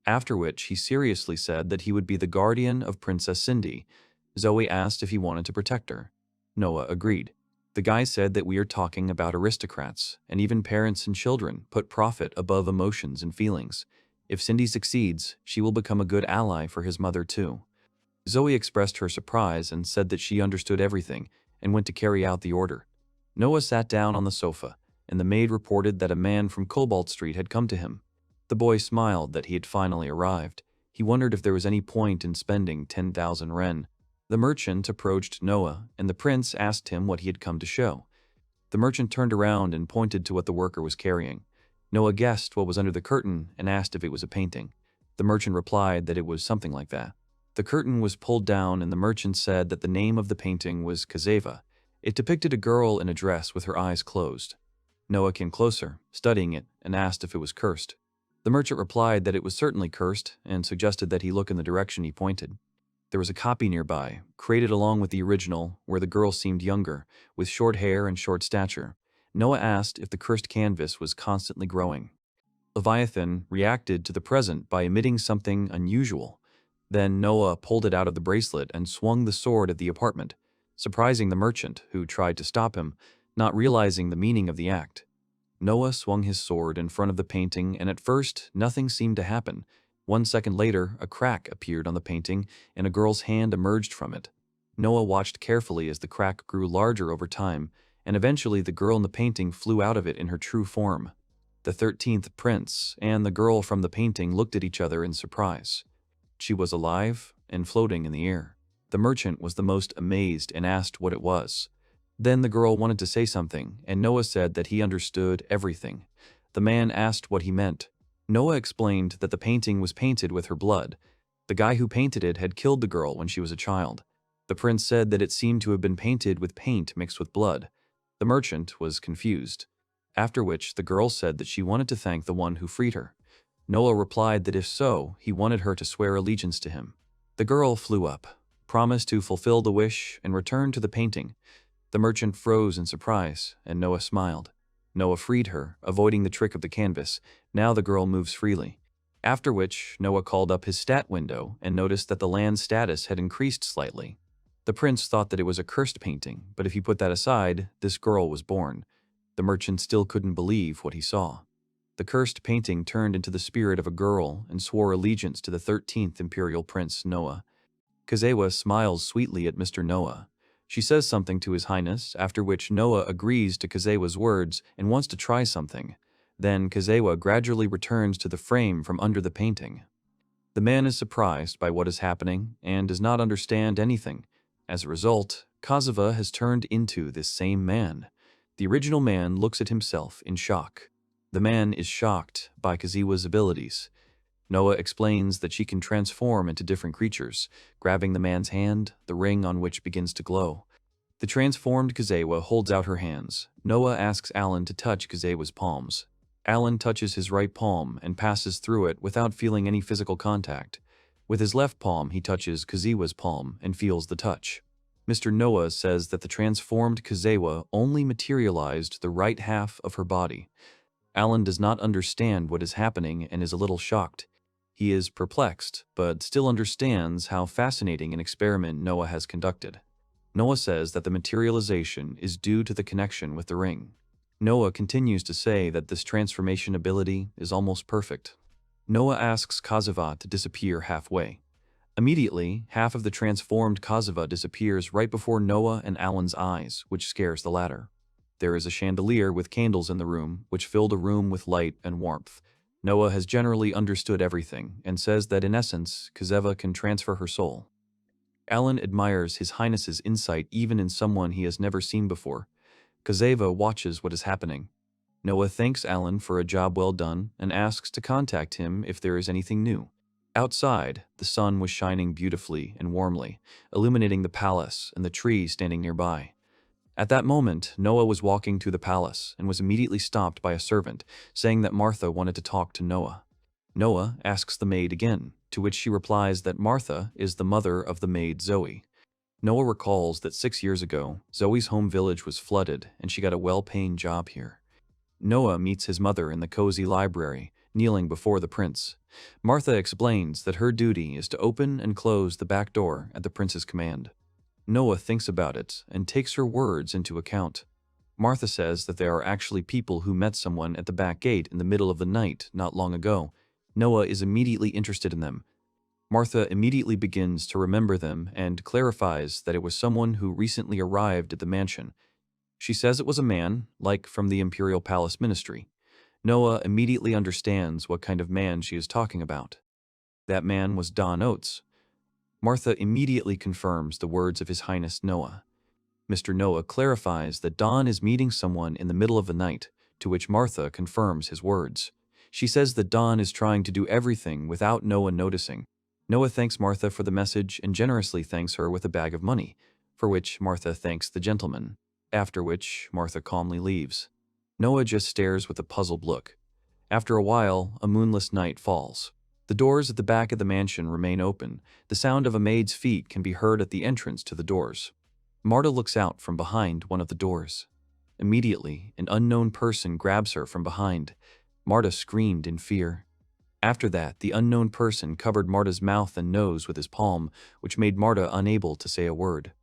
After which he seriously said that he would be the guardian of Princess Cindy. Zoe asked if he wanted to protect her. Noah agreed. The guy said that we are talking about aristocrats, and even parents and children put profit above emotions and feelings. If Cindy succeeds, she will become a good ally for his mother too. Zoe expressed her surprise and said that she understood everything and went to carry out the order. Noah sat down on the sofa, and the maid reported that a man from Cobalt Street had come to him. The boy smiled that he had finally arrived. He wondered if there was any point in spending 10,000 ren. The merchant approached Noah, and the prince asked him what he had come to show. The merchant turned around and pointed to what the worker was carrying. Noah guessed what was under the curtain and asked if it was a painting. The merchant replied that it was something like that. The curtain was pulled down, and the merchant said that the name of the painting was Kaza. It depicted a girl in a dress with her eyes closed. Noah came closer, studying it, and asked if it was cursed. The merchant replied that it was certainly cursed and suggested that he look in the direction he pointed. There was a copy nearby, created along with the original, where the girl seemed younger, with short hair and short stature. Noah asked if the cursed canvas was constantly growing. Leviathan reacted to the present by emitting something unusual. Then Noah pulled it out of the bracelet and swung the sword at the apartment, surprising the merchant, who tried to stop him, not realizing the meaning of the act. Noah swung his sword in front of the painting, and at first, nothing seemed to happen. 1 second later, a crack appeared on the painting, and a girl's hand emerged from it. Noah watched carefully as the crack grew larger over time, and eventually the girl in the painting flew out of it in her true form. The 13th prince and the girl from the painting looked at each other in surprise. She was alive and floating in the air. The merchant was the most amazed and asked what it was. Then the girl wanted to say something, and Noah said that he understood everything. The man asked what he meant. Noah explained that the painting was painted with her blood. The guy who painted it had killed the girl when she was a child. The prince said that it seemed to have been painted with paint mixed with blood. The merchant was confused. After which, the girl said that she wanted to thank the one who freed her. Noah replied that if so, he wanted her to swear allegiance to him. The girl flew up, promised to fulfill the wish, and returned to the painting. The merchant froze in surprise, and Noah smiled. Noah freed her, avoiding the trick of the canvas. Now the girl moves freely. After which, Noah called up his stat window and noticed that the land status had increased slightly. The prince thought that it was a cursed painting, but if he put that aside, this girl was born. The merchant still couldn't believe what he saw. The cursed painting turned into the spirit of a girl and swore allegiance to the 13th imperial prince, Noah. Kaza smiles sweetly at Mr. Noah. She says something to His Highness, after which Noah agrees to Kaza's words and wants to try something. Then Kaza gradually returns to the frame from under the painting. The man is surprised by what is happening and does not understand anything. As a result, Kaza has turned into this same man. The original man looks at himself in shock. The man is shocked by Kaza's abilities. Noah explains that she can transform into different creatures, grabbing the man's hand, the ring on which begins to glow. The transformed Kaza holds out her hands. Noah asks Alan to touch Kaza's palms. Alan touches his right palm and passes through it without feeling any physical contact. With his left palm, he touches Kaza's palm and feels the touch. Mr. Noah says that the transformed Kaza only materialized the right half of her body. Alan does not understand what is happening and is a little shocked. He is perplexed, but still understands how fascinating an experiment Noah has conducted. Noah says that the materialization is due to the connection with the ring. Noah continues to say that this transformation ability is almost perfect. Noah asks Kaza to disappear halfway. Immediately, half of the transformed Kaza disappears right before Noah and Alan's eyes, which scares the latter. There is a chandelier with candles in the room, which filled a room with light and warmth. Noah has generally understood everything, and says that in essence, Kaza can transfer her soul. Alan admires His Highness's insight even in someone he has never seen before. Kaza watches what is happening. Noah thanks Alan for a job well done, and asks to contact him if there is anything new. Outside, the sun was shining beautifully and warmly, illuminating the palace and the tree standing nearby. At that moment, Noah was walking to the palace and was immediately stopped by a servant, saying that Martha wanted to talk to Noah. Noah asks the maid again, to which she replies that Martha is the mother of the maid Zoe. Noah recalls that 6 years ago, Zoe's home village was flooded and she got a well-paying job here. Noah meets his mother in the cozy library, kneeling before the prince. Martha explains that her duty is to open and close the back door at the prince's command. Noah thinks about it and takes her words into account. Martha says that there are actually people who met someone at the back gate in the middle of the night not long ago. Noah is immediately interested in them. Martha immediately begins to remember them and clarifies that it was someone who recently arrived at the mansion. She says it was a man, like from the Imperial Palace Ministry. Noah immediately understands what kind of man she is talking about. That man was Don Oates. Martha immediately confirms the words of His Highness Noah. Mr. Noah clarifies that Don is meeting someone in the middle of the night, to which Martha confirms his words. She says that Don is trying to do everything without Noah noticing. Noah thanks Martha for the message and generously thanks her with a bag of money, for which Martha thanks the gentleman, after which Martha calmly leaves. Noah just stares with a puzzled look. After a while, a moonless night falls. The doors at the back of the mansion remain open. The sound of a maid's feet can be heard at the entrance to the doors. Marta looks out from behind one of the doors. Immediately, an unknown person grabs her from behind. Marta screamed in fear. After that, the unknown person covered Marta's mouth and nose with his palm, which made Marta unable to say a word.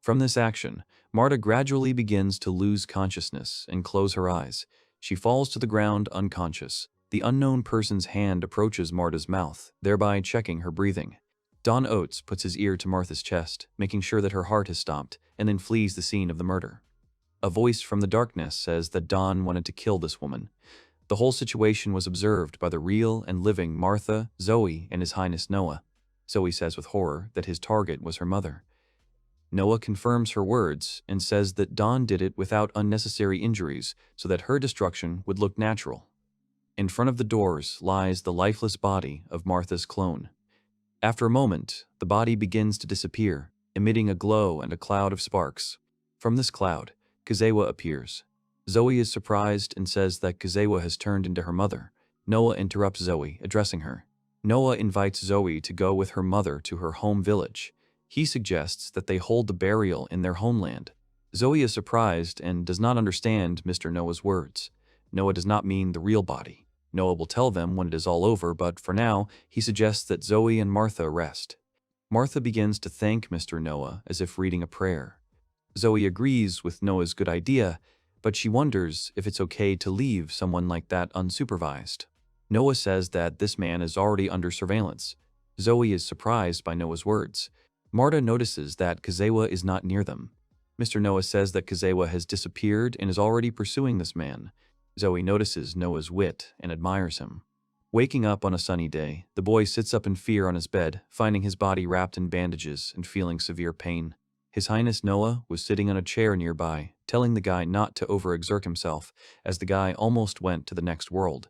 From this action, Marta gradually begins to lose consciousness and close her eyes. She falls to the ground unconscious. The unknown person's hand approaches Marta's mouth, thereby checking her breathing. Don Oates puts his ear to Martha's chest, making sure that her heart has stopped, and then flees the scene of the murder. A voice from the darkness says that Don wanted to kill this woman. The whole situation was observed by the real and living Martha, Zoe, and His Highness Noah. Zoe says with horror that his target was her mother. Noah confirms her words and says that Don did it without unnecessary injuries so that her destruction would look natural. In front of the doors lies the lifeless body of Martha's clone. After a moment, the body begins to disappear, emitting a glow and a cloud of sparks. From this cloud, Kaza appears. Zoe is surprised and says that Kaza has turned into her mother. Noah interrupts Zoe, addressing her. Noah invites Zoe to go with her mother to her home village. He suggests that they hold the burial in their homeland. Zoe is surprised and does not understand Mr. Noah's words. Noah does not mean the real body. Noah will tell them when it is all over, but for now, he suggests that Zoe and Martha rest. Martha begins to thank Mr. Noah as if reading a prayer. Zoe agrees with Noah's good idea, but she wonders if it's okay to leave someone like that unsupervised. Noah says that this man is already under surveillance. Zoe is surprised by Noah's words. Marta notices that Kaza is not near them. Mr. Noah says that Kaza has disappeared and is already pursuing this man. Zoe notices Noah's wit and admires him. Waking up on a sunny day, the boy sits up in fear on his bed, finding his body wrapped in bandages and feeling severe pain. His Highness Noah was sitting on a chair nearby, telling the guy not to overexert himself, as the guy almost went to the next world.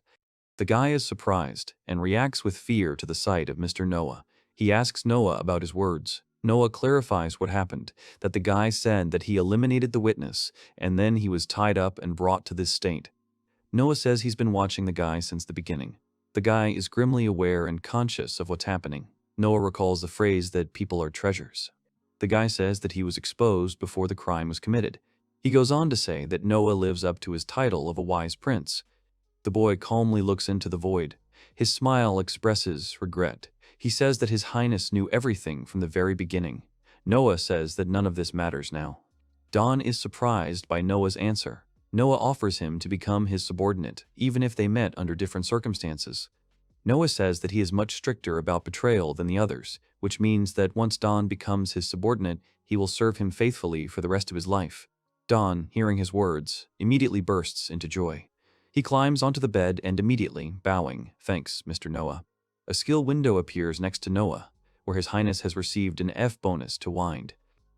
The guy is surprised and reacts with fear to the sight of Mr. Noah. He asks Noah about his words. Noah clarifies what happened, that the guy said that he eliminated the witness, and then he was tied up and brought to this state. Noah says he's been watching the guy since the beginning. The guy is grimly aware and conscious of what's happening. Noah recalls the phrase that people are treasures. The guy says that he was exposed before the crime was committed. He goes on to say that Noah lives up to his title of a wise prince. The boy calmly looks into the void. His smile expresses regret. He says that His Highness knew everything from the very beginning. Noah says that none of this matters now. Don is surprised by Noah's answer. Noah offers him to become his subordinate, even if they met under different circumstances. Noah says that he is much stricter about betrayal than the others, which means that once Don becomes his subordinate, he will serve him faithfully for the rest of his life. Don, hearing his words, immediately bursts into joy. He climbs onto the bed and immediately, bowing, thanks Mr. Noah. A skill window appears next to Noah, where His Highness has received an F bonus to wind.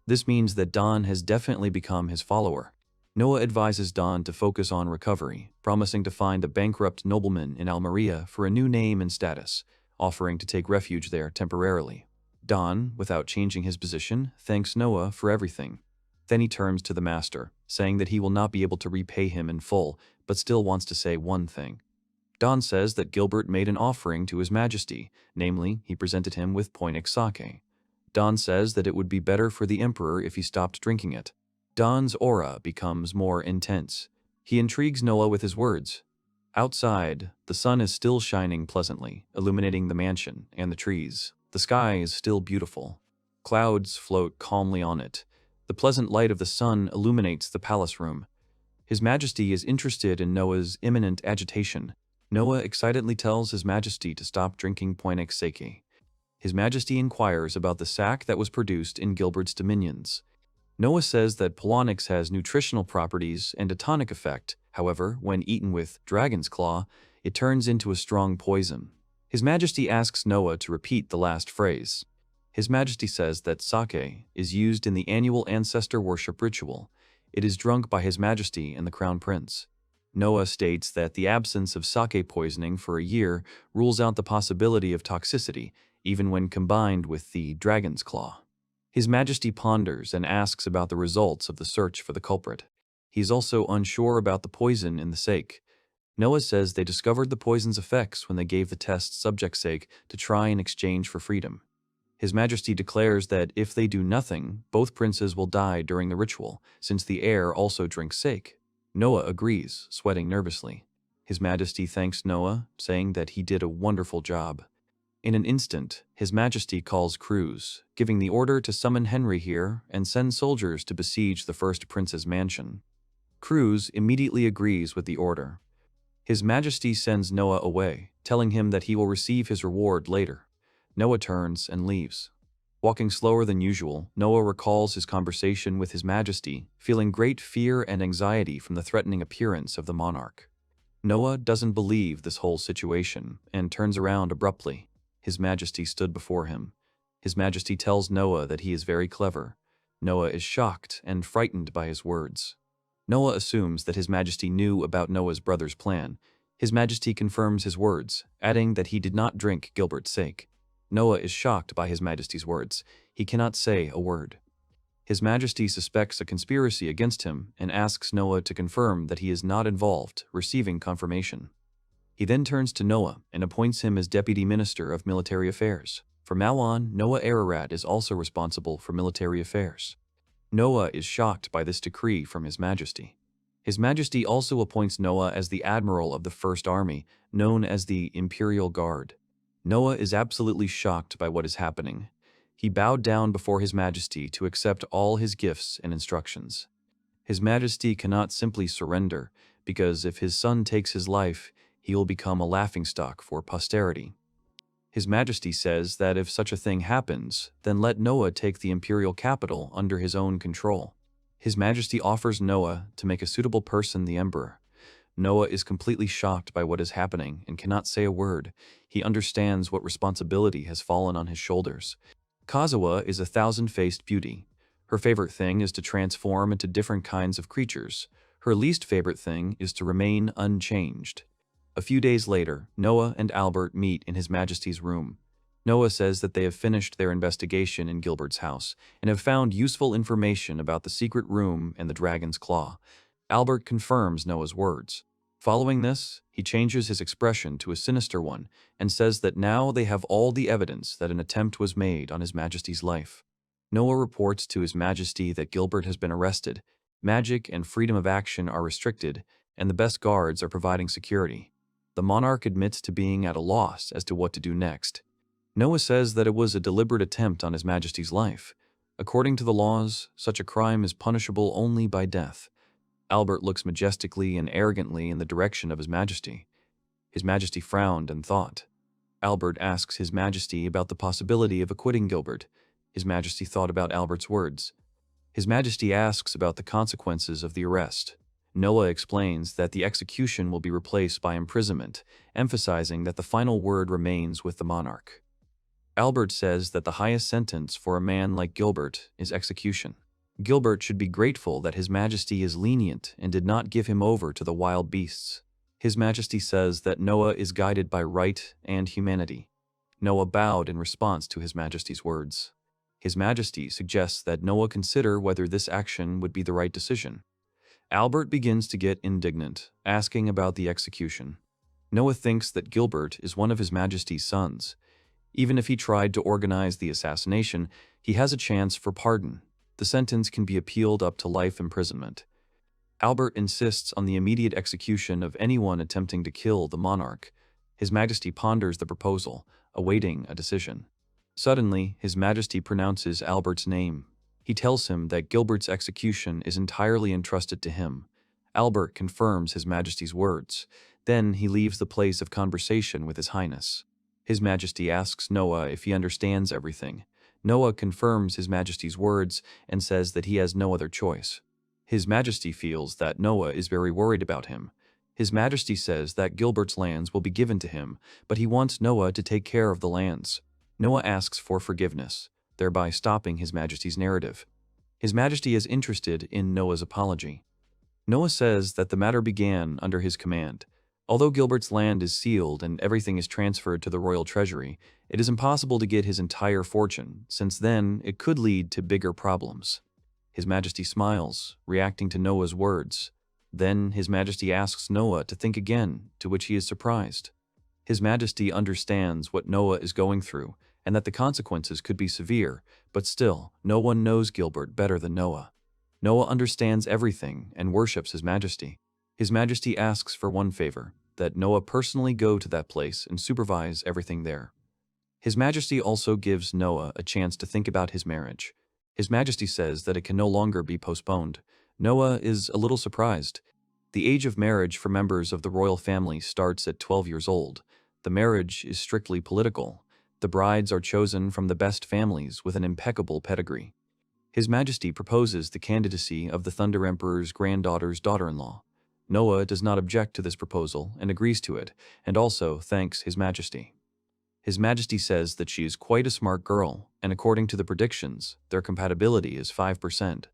This means that Don has definitely become his follower. Noah advises Don to focus on recovery, promising to find a bankrupt nobleman in Almeria for a new name and status, offering to take refuge there temporarily. Don, without changing his position, thanks Noah for everything. Then he turns to the master, saying that he will not be able to repay him in full, but still wants to say one thing. Don says that Gilbert made an offering to His Majesty, namely, he presented him with Poinix sake. Don says that it would be better for the Emperor if he stopped drinking it. Don's aura becomes more intense. He intrigues Noah with his words. Outside, the sun is still shining pleasantly, illuminating the mansion and the trees. The sky is still beautiful. Clouds float calmly on it. The pleasant light of the sun illuminates the palace room. His Majesty is interested in Noah's imminent agitation. Noah excitedly tells His Majesty to stop drinking Poinix sake. His Majesty inquires about the sack that was produced in Gilbert's dominions. Noah says that Polonix has nutritional properties and a tonic effect. However, when eaten with dragon's claw, it turns into a strong poison. His Majesty asks Noah to repeat the last phrase. His Majesty says that sake is used in the annual ancestor worship ritual. It is drunk by His Majesty and the Crown Prince. Noah states that the absence of sake poisoning for a year rules out the possibility of toxicity, even when combined with the dragon's claw. His Majesty ponders and asks about the results of the search for the culprit. He is also unsure about the poison in the sake. Noah says they discovered the poison's effects when they gave the test subject sake to try in exchange for freedom. His Majesty declares that if they do nothing, both princes will die during the ritual, since the heir also drinks sake. Noah agrees, sweating nervously. His Majesty thanks Noah, saying that he did a wonderful job. In an instant, His Majesty calls crews, giving the order to summon Henry here and send soldiers to besiege the first prince's mansion. Cruz immediately agrees with the order. His Majesty sends Noah away, telling him that he will receive his reward later. Noah turns and leaves. Walking slower than usual, Noah recalls his conversation with His Majesty, feeling great fear and anxiety from the threatening appearance of the monarch. Noah doesn't believe this whole situation and turns around abruptly. His Majesty stood before him. His Majesty tells Noah that he is very clever. Noah is shocked and frightened by his words. Noah assumes that His Majesty knew about Noah's brother's plan. His Majesty confirms his words, adding that he did not drink Gilbert's sake. Noah is shocked by His Majesty's words. He cannot say a word. His Majesty suspects a conspiracy against him and asks Noah to confirm that he is not involved, receiving confirmation. He then turns to Noah and appoints him as Deputy Minister of Military Affairs. From now on, Noah Ararat is also responsible for military affairs. Noah is shocked by this decree from His Majesty. His Majesty also appoints Noah as the Admiral of the First Army, known as the Imperial Guard. Noah is absolutely shocked by what is happening. He bowed down before His Majesty to accept all his gifts and instructions. His Majesty cannot simply surrender, because if his son takes his life, he will become a laughingstock for posterity. His Majesty says that if such a thing happens, then let Noah take the imperial capital under his own control. His Majesty offers Noah to make a suitable person the emperor. Noah is completely shocked by what is happening and cannot say a word. He understands what responsibility has fallen on his shoulders. Kaza is a thousand-faced beauty. Her favorite thing is to transform into different kinds of creatures. Her least favorite thing is to remain unchanged. A few days later, Noah and Albert meet in His Majesty's room. Noah says that they have finished their investigation in Gilbert's house and have found useful information about the secret room and the dragon's claw. Albert confirms Noah's words. Following this, he changes his expression to a sinister one and says that now they have all the evidence that an attempt was made on His Majesty's life. Noah reports to His Majesty that Gilbert has been arrested, magic and freedom of action are restricted, and the best guards are providing security. The monarch admits to being at a loss as to what to do next. Noah says that it was a deliberate attempt on His Majesty's life. According to the laws, such a crime is punishable only by death. Albert looks majestically and arrogantly in the direction of His Majesty. His Majesty frowned and thought. Albert asks His Majesty about the possibility of acquitting Gilbert. His Majesty thought about Albert's words. His Majesty asks about the consequences of the arrest. Noah explains that the execution will be replaced by imprisonment, emphasizing that the final word remains with the monarch. Albert says that the highest sentence for a man like Gilbert is execution. Gilbert should be grateful that His Majesty is lenient and did not give him over to the wild beasts. His Majesty says that Noah is guided by right and humanity. Noah bowed in response to His Majesty's words. His Majesty suggests that Noah consider whether this action would be the right decision. Albert begins to get indignant, asking about the execution. Noah thinks that Gilbert is one of His Majesty's sons. Even if he tried to organize the assassination, he has a chance for pardon. The sentence can be appealed up to life imprisonment. Albert insists on the immediate execution of anyone attempting to kill the monarch. His Majesty ponders the proposal, awaiting a decision. Suddenly, His Majesty pronounces Albert's name. He tells him that Gilbert's execution is entirely entrusted to him. Albert confirms His Majesty's words. Then he leaves the place of conversation with His Highness. His Majesty asks Noah if he understands everything. Noah confirms His Majesty's words and says that he has no other choice. His Majesty feels that Noah is very worried about him. His Majesty says that Gilbert's lands will be given to him, but he wants Noah to take care of the lands. Noah asks for forgiveness, thereby stopping His Majesty's narrative. His Majesty is interested in Noah's apology. Noah says that the matter began under his command. Although Gilbert's land is sealed and everything is transferred to the royal treasury, it is impossible to get his entire fortune, since then it could lead to bigger problems. His Majesty smiles, reacting to Noah's words. Then His Majesty asks Noah to think again, to which he is surprised. His Majesty understands what Noah is going through, and that the consequences could be severe, but still, no one knows Gilbert better than Noah. Noah understands everything and worships His Majesty. His Majesty asks for one favor, that Noah personally go to that place and supervise everything there. His Majesty also gives Noah a chance to think about his marriage. His Majesty says that it can no longer be postponed. Noah is a little surprised. The age of marriage for members of the royal family starts at 12 years old. The marriage is strictly political. The brides are chosen from the best families with an impeccable pedigree. His Majesty proposes the candidacy of the Thunder Emperor's granddaughter's daughter-in-law. Noah does not object to this proposal and agrees to it, and also thanks His Majesty. His Majesty says that she is quite a smart girl, and according to the predictions, their compatibility is 5%.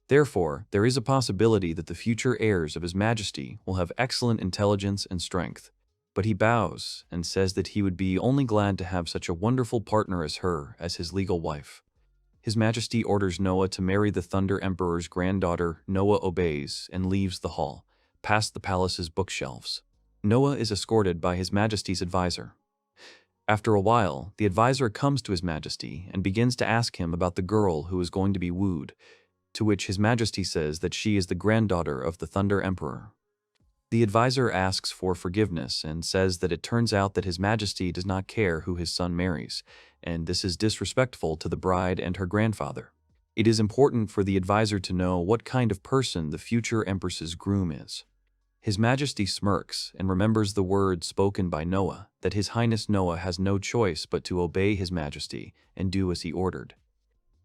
Therefore, there is a possibility that the future heirs of His Majesty will have excellent intelligence and strength. But he bows and says that he would be only glad to have such a wonderful partner as her as his legal wife. His Majesty orders Noah to marry the Thunder Emperor's granddaughter. Noah obeys and leaves the hall, past the palace's bookshelves. Noah is escorted by His Majesty's advisor. After a while, the advisor comes to His Majesty and begins to ask him about the girl who is going to be wooed, to which His Majesty says that she is the granddaughter of the Thunder Emperor. The advisor asks for forgiveness and says that it turns out that His Majesty does not care who his son marries, and this is disrespectful to the bride and her grandfather. It is important for the advisor to know what kind of person the future Empress's groom is. His Majesty smirks and remembers the words spoken by Noah, that His Highness Noah has no choice but to obey His Majesty and do as he ordered.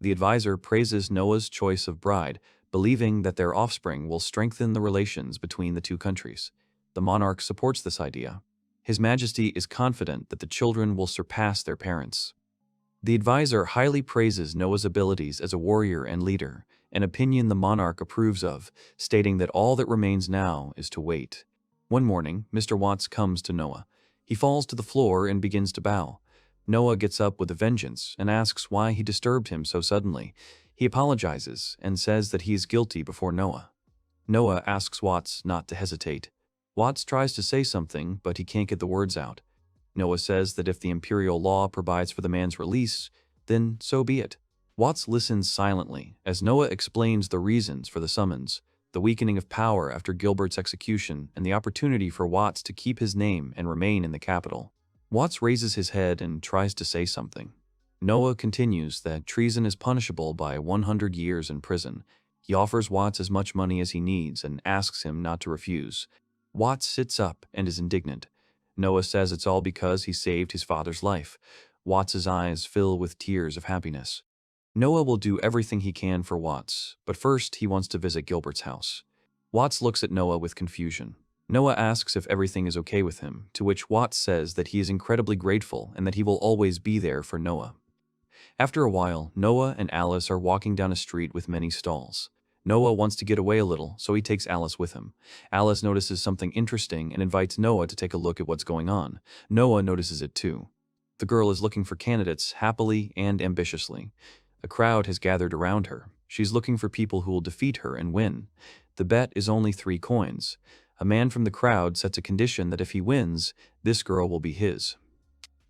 The advisor praises Noah's choice of bride, believing that their offspring will strengthen the relations between the two countries. The monarch supports this idea. His Majesty is confident that the children will surpass their parents. The advisor highly praises Noah's abilities as a warrior and leader, an opinion the monarch approves of, stating that all that remains now is to wait. One morning, Mr. Watts comes to Noah. He falls to the floor and begins to bow. Noah gets up with a vengeance and asks why he disturbed him so suddenly. He apologizes and says that he is guilty before Noah. Noah asks Watts not to hesitate. Watts tries to say something, but he can't get the words out. Noah says that if the imperial law provides for the man's release, then so be it. Watts listens silently as Noah explains the reasons for the summons, the weakening of power after Gilbert's execution, and the opportunity for Watts to keep his name and remain in the capital. Watts raises his head and tries to say something. Noah continues that treason is punishable by 100 years in prison. He offers Watts as much money as he needs and asks him not to refuse. Watts sits up and is indignant. Noah says it's all because he saved his father's life. Watts's eyes fill with tears of happiness. Noah will do everything he can for Watts, but first he wants to visit Gilbert's house. Watts looks at Noah with confusion. Noah asks if everything is okay with him, to which Watts says that he is incredibly grateful and that he will always be there for Noah. After a while, Noah and Alice are walking down a street with many stalls. Noah wants to get away a little, so he takes Alice with him. Alice notices something interesting and invites Noah to take a look at what's going on. Noah notices it too. The girl is looking for candidates happily and ambitiously. A crowd has gathered around her. She's looking for people who will defeat her and win. The bet is only 3 coins. A man from the crowd sets a condition that if he wins, this girl will be his.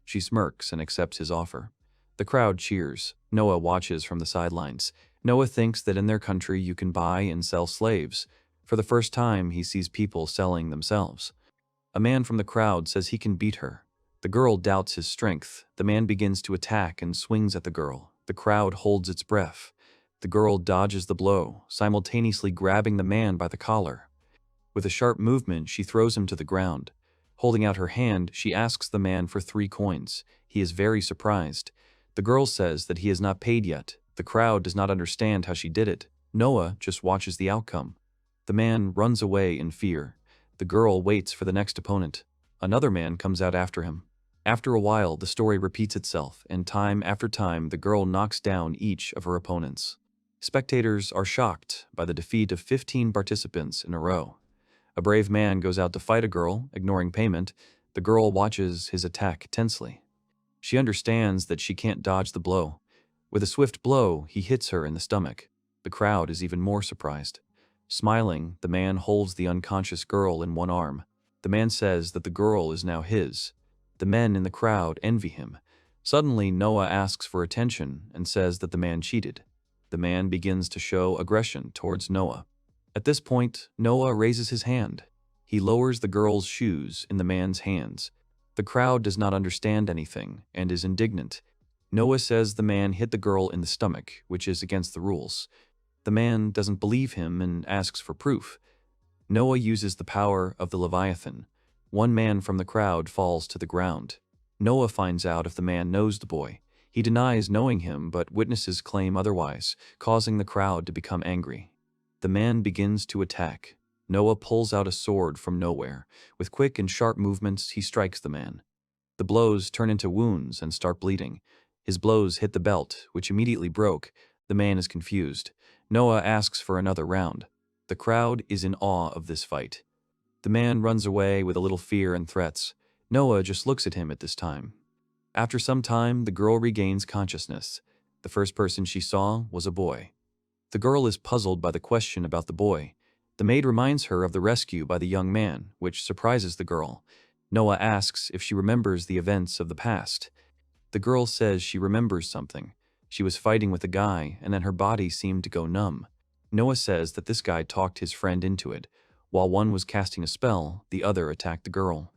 She smirks and accepts his offer. The crowd cheers. Noah watches from the sidelines. Noah thinks that in their country you can buy and sell slaves. For the first time, he sees people selling themselves. A man from the crowd says he can beat her. The girl doubts his strength. The man begins to attack and swings at the girl. The crowd holds its breath. The girl dodges the blow, simultaneously grabbing the man by the collar. With a sharp movement, she throws him to the ground. Holding out her hand, she asks the man for 3 coins. He is very surprised. The girl says that he has not paid yet. The crowd does not understand how she did it. Noah just watches the outcome. The man runs away in fear. The girl waits for the next opponent. Another man comes out after him. After a while, the story repeats itself, and time after time, the girl knocks down each of her opponents. Spectators are shocked by the defeat of 15 participants in a row. A brave man goes out to fight a girl, ignoring payment. The girl watches his attack tensely. She understands that she can't dodge the blow. With a swift blow, he hits her in the stomach. The crowd is even more surprised. Smiling, the man holds the unconscious girl in one arm. The man says that the girl is now his. The men in the crowd envy him. Suddenly, Noah asks for attention and says that the man cheated. The man begins to show aggression towards Noah. At this point, Noah raises his hand. He lowers the girl's shoes in the man's hands. The crowd does not understand anything and is indignant. Noah says the man hit the girl in the stomach, which is against the rules. The man doesn't believe him and asks for proof. Noah uses the power of the Leviathan. One man from the crowd falls to the ground. Noah finds out if the man knows the boy. He denies knowing him, but witnesses claim otherwise, causing the crowd to become angry. The man begins to attack. Noah pulls out a sword from nowhere. With quick and sharp movements, he strikes the man. The blows turn into wounds and start bleeding. His blows hit the belt, which immediately broke. The man is confused. Noah asks for another round. The crowd is in awe of this fight. The man runs away with a little fear and threats. Noah just looks at him at this time. After some time, the girl regains consciousness. The first person she saw was a boy. The girl is puzzled by the question about the boy. The maid reminds her of the rescue by the young man, which surprises the girl. Noah asks if she remembers the events of the past. The girl says she remembers something. She was fighting with a guy, and then her body seemed to go numb. Noah says that this guy talked his friend into it. While one was casting a spell, the other attacked the girl.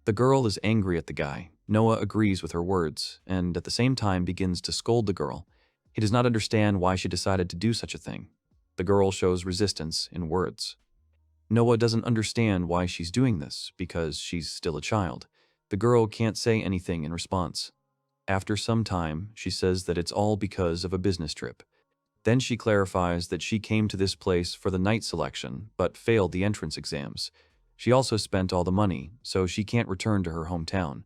The girl is angry at the guy. Noah agrees with her words, and at the same time begins to scold the girl. He does not understand why she decided to do such a thing. The girl shows resistance in words. Noah doesn't understand why she's doing this, because she's still a child. The girl can't say anything in response. After some time, she says that it's all because of a business trip. Then she clarifies that she came to this place for the night selection, but failed the entrance exams. She also spent all the money, so she can't return to her hometown.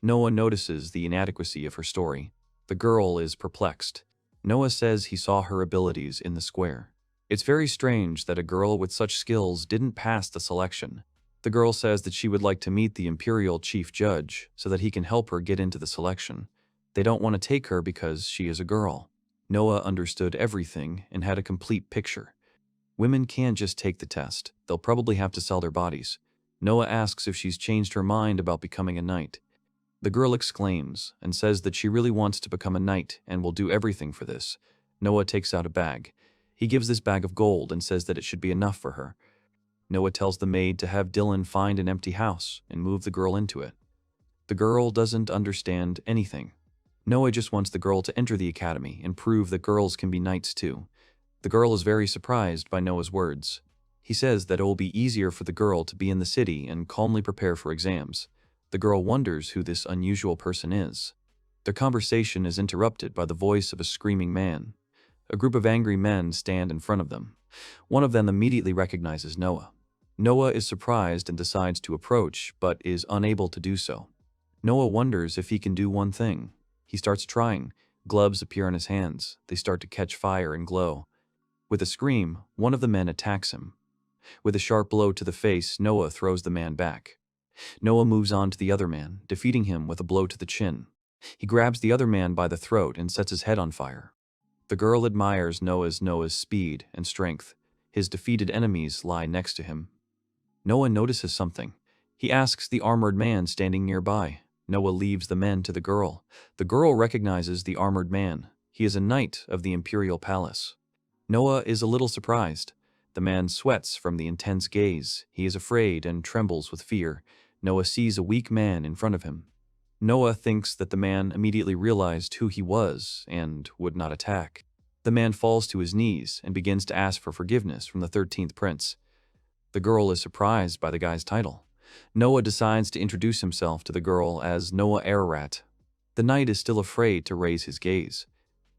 Noah notices the inadequacy of her story. The girl is perplexed. Noah says he saw her abilities in the square. It's very strange that a girl with such skills didn't pass the selection. The girl says that she would like to meet the imperial chief judge so that he can help her get into the selection. They don't want to take her because she is a girl. Noah understood everything and had a complete picture. Women can't just take the test. They'll probably have to sell their bodies. Noah asks if she's changed her mind about becoming a knight. The girl exclaims and says that she really wants to become a knight and will do everything for this. Noah takes out a bag. He gives this bag of gold and says that it should be enough for her. Noah tells the maid to have Dylan find an empty house and move the girl into it. The girl doesn't understand anything. Noah just wants the girl to enter the academy and prove that girls can be knights too. The girl is very surprised by Noah's words. He says that it will be easier for the girl to be in the city and calmly prepare for exams. The girl wonders who this unusual person is. Their conversation is interrupted by the voice of a screaming man. A group of angry men stand in front of them. One of them immediately recognizes Noah. Noah is surprised and decides to approach, but is unable to do so. Noah wonders if he can do one thing. He starts trying. Gloves appear on his hands. They start to catch fire and glow. With a scream, one of the men attacks him. With a sharp blow to the face, Noah throws the man back. Noah moves on to the other man, defeating him with a blow to the chin. He grabs the other man by the throat and sets his head on fire. The girl admires Noah's speed and strength. His defeated enemies lie next to him. Noah notices something. He asks the armored man standing nearby. Noah leaves the men to the girl. The girl recognizes the armored man. He is a knight of the imperial palace. Noah is a little surprised. The man sweats from the intense gaze. He is afraid and trembles with fear. Noah sees a weak man in front of him. Noah thinks that the man immediately realized who he was and would not attack. The man falls to his knees and begins to ask for forgiveness from the 13th prince. The girl is surprised by the guy's title. Noah decides to introduce himself to the girl as Noah Ararat. The knight is still afraid to raise his gaze.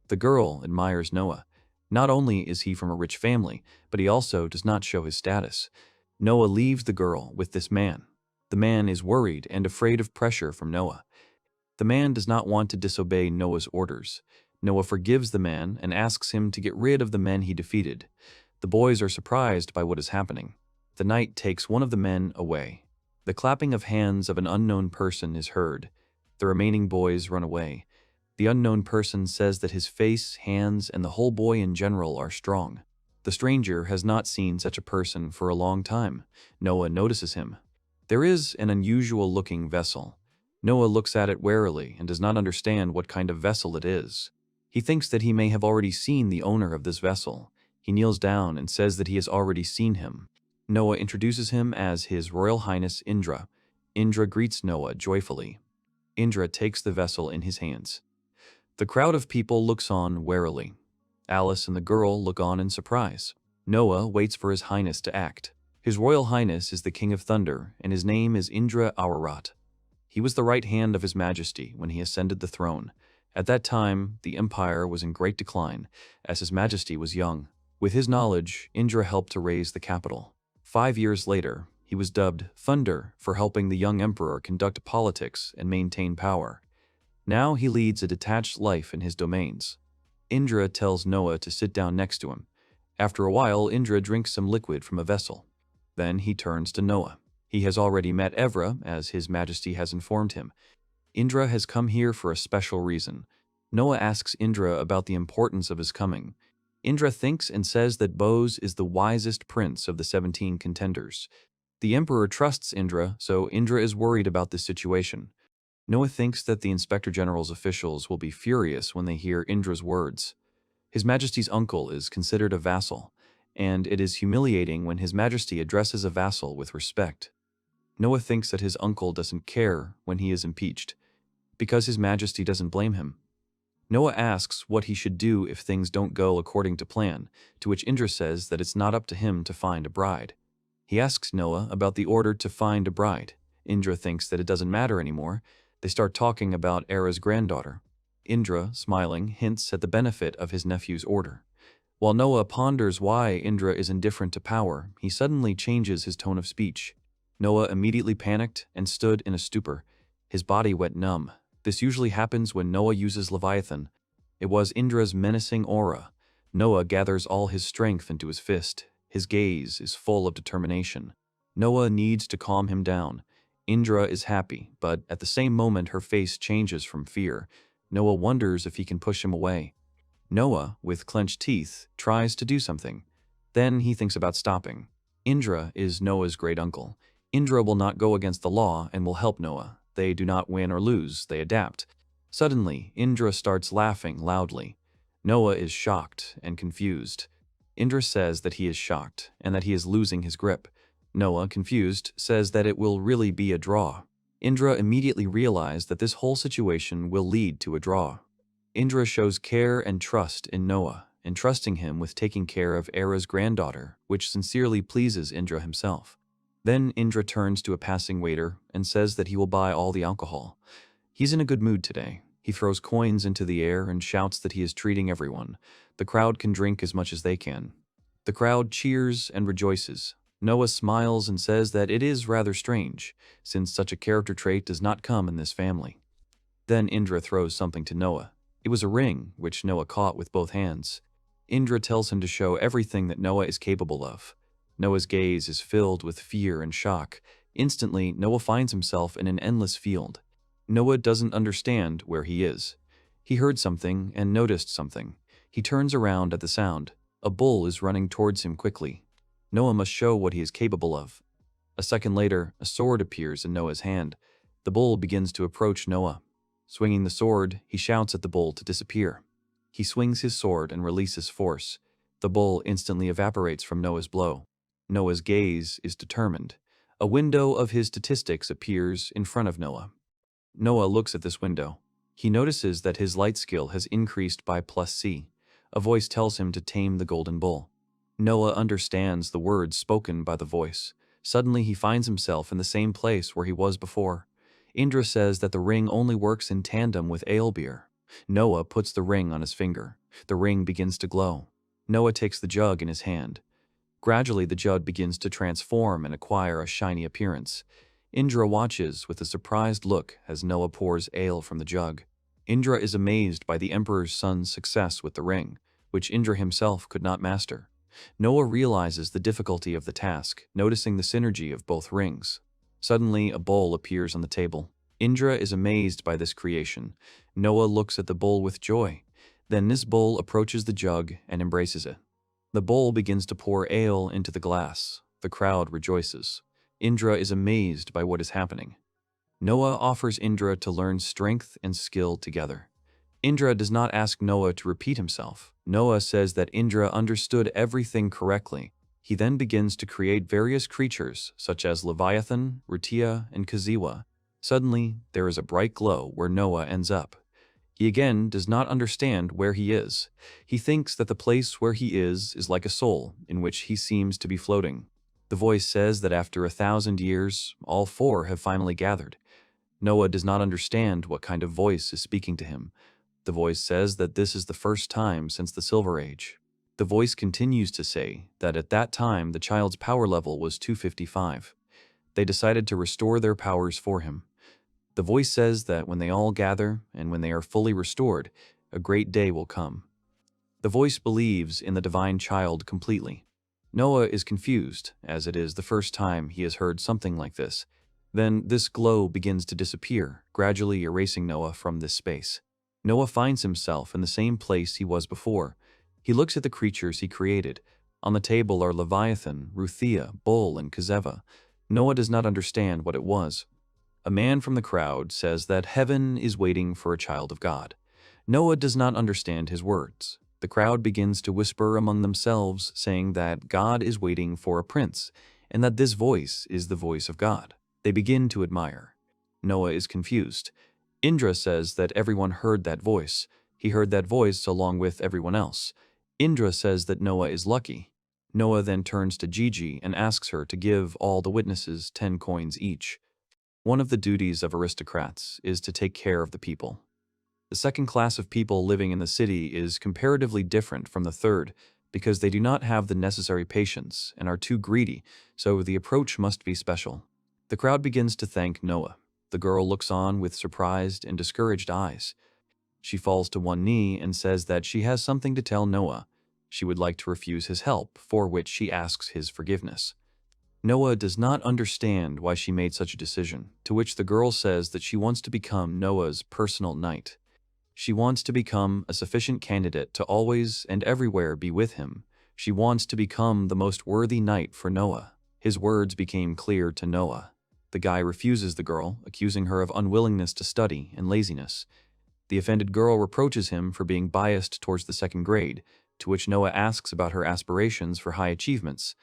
The girl admires Noah. Not only is he from a rich family, but he also does not show his status. Noah leaves the girl with this man. The man is worried and afraid of pressure from Noah. The man does not want to disobey Noah's orders. Noah forgives the man and asks him to get rid of the men he defeated. The boys are surprised by what is happening. The knight takes one of the men away. The clapping of hands of an unknown person is heard. The remaining boys run away. The unknown person says that his face, hands, and the whole boy in general are strong. The stranger has not seen such a person for a long time. Noah notices him. There is an unusual-looking vessel. Noah looks at it warily and does not understand what kind of vessel it is. He thinks that he may have already seen the owner of this vessel. He kneels down and says that he has already seen him. Noah introduces him as His Royal Highness Indra. Indra greets Noah joyfully. Indra takes the vessel in his hands. The crowd of people looks on warily. Alice and the girl look on in surprise. Noah waits for His Highness to act. His Royal Highness is the King of Thunder, and his name is Indra Aurat. He was the right hand of His Majesty when he ascended the throne. At that time, the empire was in great decline, as His Majesty was young. With his knowledge, Indra helped to raise the capital. 5 years later, he was dubbed Thunder for helping the young emperor conduct politics and maintain power. Now he leads a detached life in his domains. Indra tells Noah to sit down next to him. After a while, Indra drinks some liquid from a vessel. Then he turns to Noah. He has already met Evra, as His Majesty has informed him. Indra has come here for a special reason. Noah asks Indra about the importance of his coming. Indra thinks and says that Bose is the wisest prince of the 17 contenders. The emperor trusts Indra, so Indra is worried about this situation. Noah thinks that the Inspector General's officials will be furious when they hear Indra's words. His Majesty's uncle is considered a vassal, and it is humiliating when His Majesty addresses a vassal with respect. Noah thinks that his uncle doesn't care when he is impeached, because His Majesty doesn't blame him. Noah asks what he should do if things don't go according to plan, to which Indra says that it's not up to him to find a bride. He asks Noah about the order to find a bride. Indra thinks that it doesn't matter anymore. They start talking about Era's granddaughter. Indra, smiling, hints at the benefit of his nephew's order. While Noah ponders why Indra is indifferent to power, he suddenly changes his tone of speech. Noah immediately panicked and stood in a stupor. His body went numb. This usually happens when Noah uses Leviathan. It was Indra's menacing aura. Noah gathers all his strength into his fist. His gaze is full of determination. Noah needs to calm him down. Indra is happy, but at the same moment her face changes from fear. Noah wonders if he can push him away. Noah, with clenched teeth, tries to do something. Then he thinks about stopping. Indra is Noah's great uncle. Indra will not go against the law and will help Noah. They do not win or lose, they adapt. Suddenly, Indra starts laughing loudly. Noah is shocked and confused. Indra says that he is shocked and that he is losing his grip. Noah, confused, says that it will really be a draw. Indra immediately realizes that this whole situation will lead to a draw. Indra shows care and trust in Noah, entrusting him with taking care of Era's granddaughter, which sincerely pleases Indra himself. Then Indra turns to a passing waiter and says that he will buy all the alcohol. He's in a good mood today. He throws coins into the air and shouts that he is treating everyone. The crowd can drink as much as they can. The crowd cheers and rejoices. Noah smiles and says that it is rather strange, since such a character trait does not come in this family. Then Indra throws something to Noah. It was a ring, which Noah caught with both hands. Indra tells him to show everything that Noah is capable of. Noah's gaze is filled with fear and shock. Instantly, Noah finds himself in an endless field. Noah doesn't understand where he is. He heard something and noticed something. He turns around at the sound. A bull is running towards him quickly. Noah must show what he is capable of. A second later, a sword appears in Noah's hand. The bull begins to approach Noah. Swinging the sword, he shouts at the bull to disappear. He swings his sword and releases force. The bull instantly evaporates from Noah's blow. Noah's gaze is determined. A window of his statistics appears in front of Noah. Noah looks at this window. He notices that his light skill has increased by +C. A voice tells him to tame the golden bull. Noah understands the words spoken by the voice. Suddenly he finds himself in the same place where he was before. Indra says that the ring only works in tandem with ale beer. Noah puts the ring on his finger. The ring begins to glow. Noah takes the jug in his hand. Gradually, the jug begins to transform and acquire a shiny appearance. Indra watches with a surprised look as Noah pours ale from the jug. Indra is amazed by the Emperor's son's success with the ring, which Indra himself could not master. Noah realizes the difficulty of the task, noticing the synergy of both rings. Suddenly, a bowl appears on the table. Indra is amazed by this creation. Noah looks at the bowl with joy. Then this bowl approaches the jug and embraces it. The bowl begins to pour ale into the glass. The crowd rejoices. Indra is amazed by what is happening. Noah offers Indra to learn strength and skill together. Indra does not ask Noah to repeat himself. Noah says that Indra understood everything correctly. He then begins to create various creatures such as Leviathan, Rutia, and Kaziwa. Suddenly, there is a bright glow where Noah ends up. He again does not understand where he is. He thinks that the place where he is like a soul in which he seems to be floating. The voice says that after 1,000 years, all four have finally gathered. Noah does not understand what kind of voice is speaking to him. The voice says that this is the first time since the Silver Age. The voice continues to say that at that time the child's power level was 255. They decided to restore their powers for him. The voice says that when they all gather and when they are fully restored, a great day will come. The voice believes in the divine child completely. Noah is confused, as it is the first time he has heard something like this. Then this glow begins to disappear, gradually erasing Noah from this space. Noah finds himself in the same place he was before. He looks at the creatures he created. On the table are Leviathan, Ruthia, Bull, and Kazeva. Noah does not understand what it was. A man from the crowd says that heaven is waiting for a child of God. Noah does not understand his words. The crowd begins to whisper among themselves, saying that God is waiting for a prince, and that this voice is the voice of God. They begin to admire. Noah is confused. Indra says that everyone heard that voice. He heard that voice along with everyone else. Indra says that Noah is lucky. Noah then turns to Gigi and asks her to give all the witnesses 10 coins each. One of the duties of aristocrats is to take care of the people. The second class of people living in the city is comparatively different from the third because they do not have the necessary patience and are too greedy, so the approach must be special. The crowd begins to thank Noah. The girl looks on with surprised and discouraged eyes. She falls to one knee and says that she has something to tell Noah. She would like to refuse his help, for which she asks his forgiveness. Noah does not understand why she made such a decision, to which the girl says that she wants to become Noah's personal knight. She wants to become a sufficient candidate to always and everywhere be with him. She wants to become the most worthy knight for Noah. His words became clear to Noah. The guy refuses the girl, accusing her of unwillingness to study and laziness. The offended girl reproaches him for being biased towards the second grade, to which Noah asks about her aspirations for high achievements.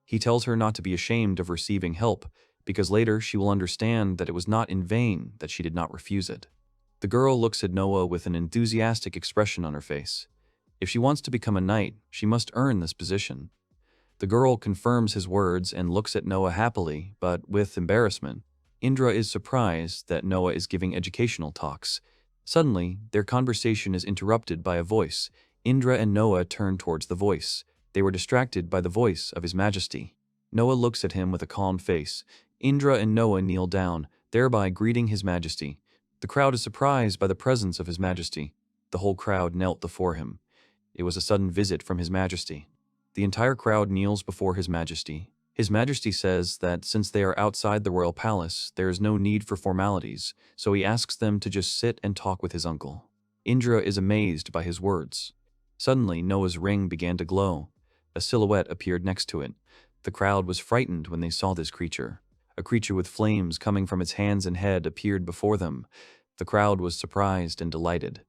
He tells her not to be ashamed of receiving help, because later she will understand that it was not in vain that she did not refuse it. The girl looks at Noah with an enthusiastic expression on her face. If she wants to become a knight, she must earn this position. The girl confirms his words and looks at Noah happily, but with embarrassment. Indra is surprised that Noah is giving educational talks. Suddenly, their conversation is interrupted by a voice. Indra and Noah turn towards the voice. They were distracted by the voice of His Majesty. Noah looks at him with a calm face. Indra and Noah kneel down, thereby greeting His Majesty. The crowd is surprised by the presence of His Majesty. The whole crowd knelt before him. It was a sudden visit from His Majesty. The entire crowd kneels before His Majesty. His Majesty says that since they are outside the royal palace, there is no need for formalities, so he asks them to just sit and talk with his uncle. Indra is amazed by his words. Suddenly, Noah's ring began to glow. A silhouette appeared next to it. The crowd was frightened when they saw this creature. A creature with flames coming from its hands and head appeared before them. The crowd was surprised and delighted.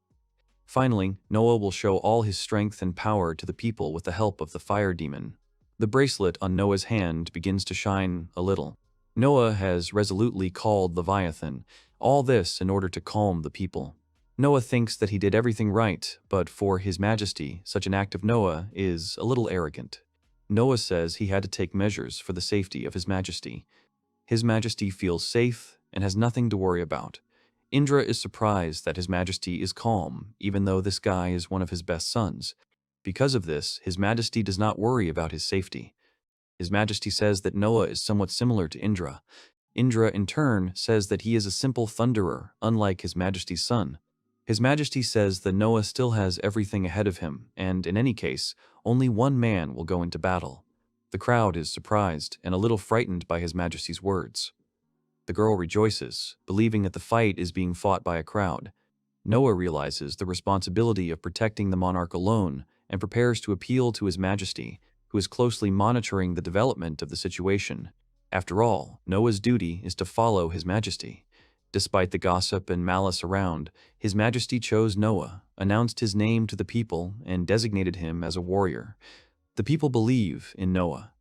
Finally, Noah will show all his strength and power to the people with the help of the fire demon. The bracelet on Noah's hand begins to shine a little. Noah has resolutely called Leviathan, all this in order to calm the people. Noah thinks that he did everything right, but for His Majesty, such an act of Noah is a little arrogant. Noah says he had to take measures for the safety of His Majesty. His Majesty feels safe and has nothing to worry about. Indra is surprised that His Majesty is calm, even though this guy is one of his best sons. Because of this, His Majesty does not worry about his safety. His Majesty says that Noah is somewhat similar to Indra. Indra, in turn, says that he is a simple thunderer, unlike His Majesty's son. His Majesty says that Noah still has everything ahead of him, and, in any case, only one man will go into battle. The crowd is surprised and a little frightened by His Majesty's words. The girl rejoices, believing that the fight is being fought by a crowd. Noah realizes the responsibility of protecting the monarch alone and prepares to appeal to His Majesty, who is closely monitoring the development of the situation. After all, Noah's duty is to follow His Majesty. Despite the gossip and malice around, His Majesty chose Noah, announced his name to the people, and designated him as a warrior. The people believe in Noah.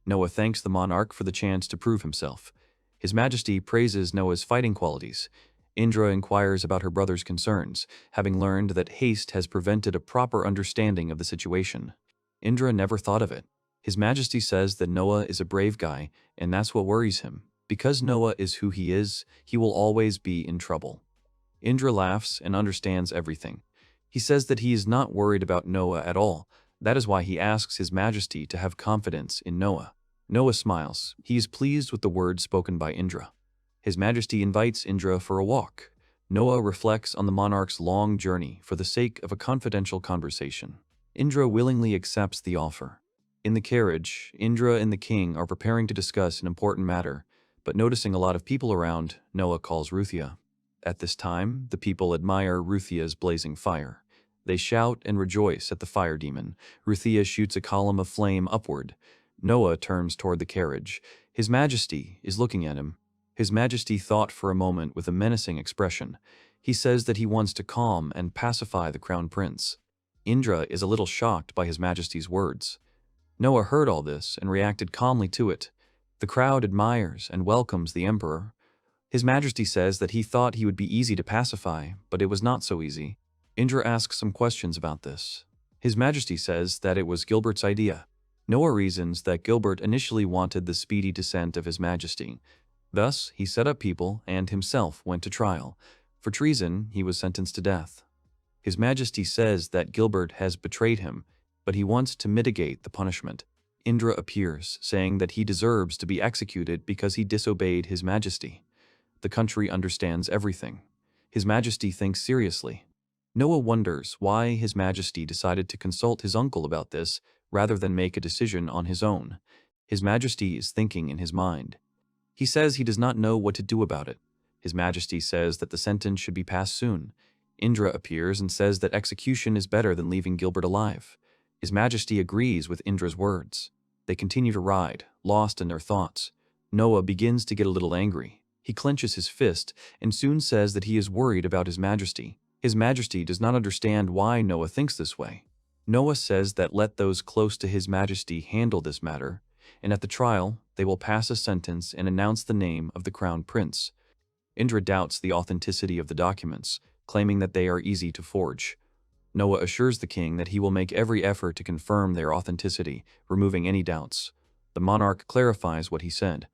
Noah thanks the monarch for the chance to prove himself. His Majesty praises Noah's fighting qualities. Indra inquires about her brother's concerns, having learned that haste has prevented a proper understanding of the situation. Indra never thought of it. His Majesty says that Noah is a brave guy, and that's what worries him. Because Noah is who he is, he will always be in trouble. Indra laughs and understands everything. He says that he is not worried about Noah at all. That is why he asks His Majesty to have confidence in Noah. Noah smiles. He is pleased with the words spoken by Indra. His Majesty invites Indra for a walk. Noah reflects on the monarch's long journey for the sake of a confidential conversation. Indra willingly accepts the offer. In the carriage, Indra and the king are preparing to discuss an important matter, but noticing a lot of people around, Noah calls Ruthia. At this time, the people admire Ruthia's blazing fire. They shout and rejoice at the fire demon. Ruthia shoots a column of flame upward. Noah turns toward the carriage. His Majesty is looking at him. His Majesty thought for a moment with a menacing expression. He says that he wants to calm and pacify the crown prince. Indra is a little shocked by His Majesty's words. Noah heard all this and reacted calmly to it. The crowd admires and welcomes the emperor. His Majesty says that he thought he would be easy to pacify, but it was not so easy. Indra asks some questions about this. His Majesty says that it was Gilbert's idea. Noah reasons that Gilbert initially wanted the speedy descent of His Majesty. Thus, he set up people and himself went to trial. For treason, he was sentenced to death. His Majesty says that Gilbert has betrayed him, but he wants to mitigate the punishment. Indra appears, saying that he deserves to be executed because he disobeyed His Majesty. The country understands everything. His Majesty thinks seriously. Noah wonders why His Majesty decided to consult his uncle about this rather than make a decision on his own. His Majesty is thinking in his mind. He says he does not know what to do about it. His Majesty says that the sentence should be passed soon. Indra appears and says that execution is better than leaving Gilbert alive. His Majesty agrees with Indra's words. They continue to ride, lost in their thoughts. Noah begins to get a little angry. He clenches his fist and soon says that he is worried about His Majesty. His Majesty does not understand why Noah thinks this way. Noah says that let those close to His Majesty handle this matter, and at the trial, they will pass a sentence and announce the name of the crown prince. Indra doubts the authenticity of the documents, claiming that they are easy to forge. Noah assures the king that he will make every effort to confirm their authenticity, removing any doubts. The monarch clarifies what he said.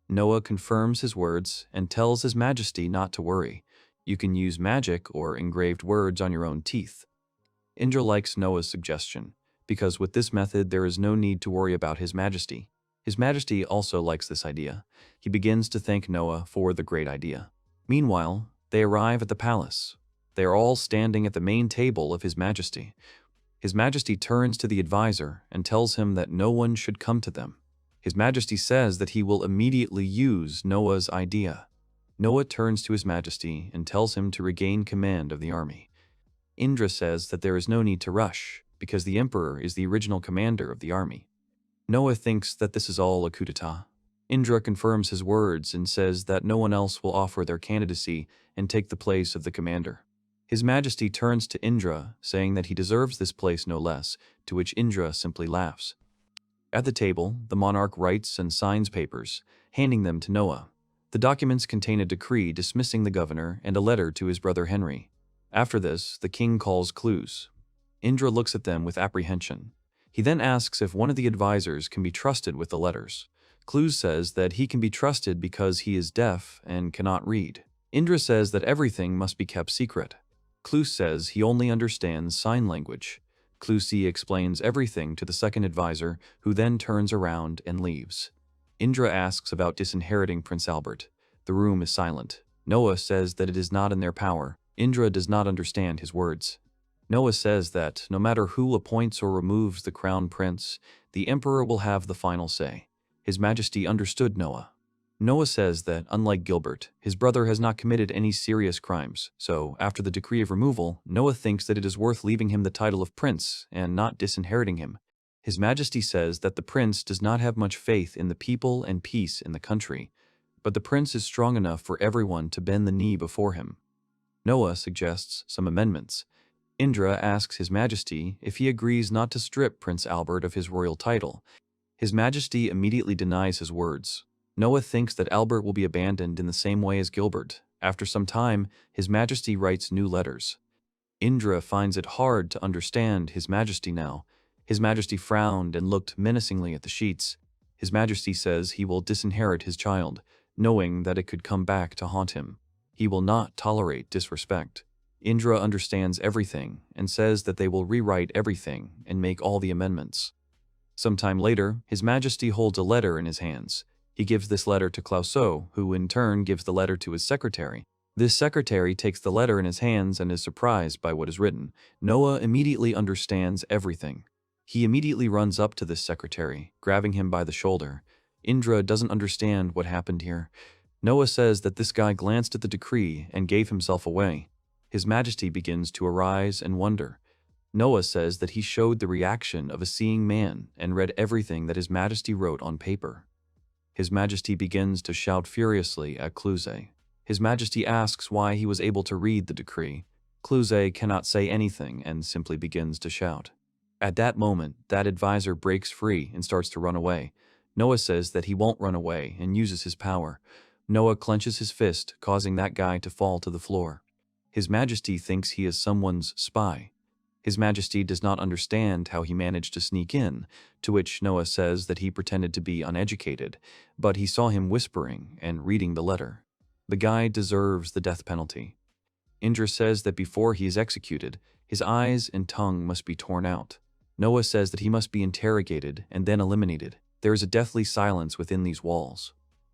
Noah confirms his words and tells His Majesty not to worry. You can use magic or engraved words on your own teeth. Indra likes Noah's suggestion, because with this method there is no need to worry about His Majesty. His Majesty also likes this idea. He begins to thank Noah for the great idea. Meanwhile, they arrive at the palace. They are all standing at the main table of His Majesty. His Majesty turns to the advisor and tells him that no one should come to them. His Majesty says that he will immediately use Noah's idea. Noah turns to His Majesty and tells him to regain command of the army. Indra says that there is no need to rush, because the emperor is the original commander of the army. Noah thinks that this is all a coup d'etat. Indra confirms his words and says that no one else will offer their candidacy and take the place of the commander. His Majesty turns to Indra, saying that he deserves this place no less, to which Indra simply laughs. At the table, the monarch writes and signs papers, handing them to Noah. The documents contain a decree dismissing the governor and a letter to his brother Henry. After this, the king calls clues. Indra looks at them with apprehension. He then asks if one of the advisors can be trusted with the letters. Clues says that he can be trusted because he is deaf and cannot read. Indra says that everything must be kept secret. Clues says he only understands sign language. Clues explains everything to the second advisor, who then turns around and leaves. Indra asks about disinheriting Prince Albert. The room is silent. Noah says that it is not in their power. Indra does not understand his words. Noah says that no matter who appoints or removes the crown prince, the emperor will have the final say. His Majesty understood Noah. Noah says that, unlike Gilbert, his brother has not committed any serious crimes, so after the decree of removal, Noah thinks that it is worth leaving him the title of prince and not disinheriting him. His Majesty says that the prince does not have much faith in the people and peace in the country, but the prince is strong enough for everyone to bend the knee before him. Noah suggests some amendments. Indra asks His Majesty if he agrees not to strip Prince Albert of his royal title. His Majesty immediately denies his words. Noah thinks that Albert will be abandoned in the same way as Gilbert. After some time, His Majesty writes new letters. Indra finds it hard to understand His Majesty now. His Majesty frowned and looked menacingly at the sheets. His Majesty says he will disinherit his child, knowing that it could come back to haunt him. He will not tolerate disrespect. Indra understands everything and says that they will rewrite everything and make all the amendments. Sometime later, His Majesty holds a letter in his hands. He gives this letter to Clouseau, who in turn gives the letter to his secretary. This secretary takes the letter in his hands and is surprised by what is written. Noah immediately understands everything. He immediately runs up to this secretary, grabbing him by the shoulder. Indra doesn't understand what happened here. Noah says that this guy glanced at the decree and gave himself away. His Majesty begins to arise and wonder. Noah says that he showed the reaction of a seeing man and read everything that His Majesty wrote on paper. His Majesty begins to shout furiously at Cluse. His Majesty asks why he was able to read the decree. Cluse cannot say anything and simply begins to shout. At that moment, that advisor breaks free and starts to run away. Noah says that he won't run away and uses his power. Noah clenches his fist, causing that guy to fall to the floor. His Majesty thinks he is someone's spy. His Majesty does not understand how he managed to sneak in, to which Noah says that he pretended to be uneducated, but he saw him whispering and reading the letter. The guy deserves the death penalty. Indra says that before he is executed, his eyes and tongue must be torn out. Noah says that he must be interrogated and then eliminated. There is a deathly silence within these walls.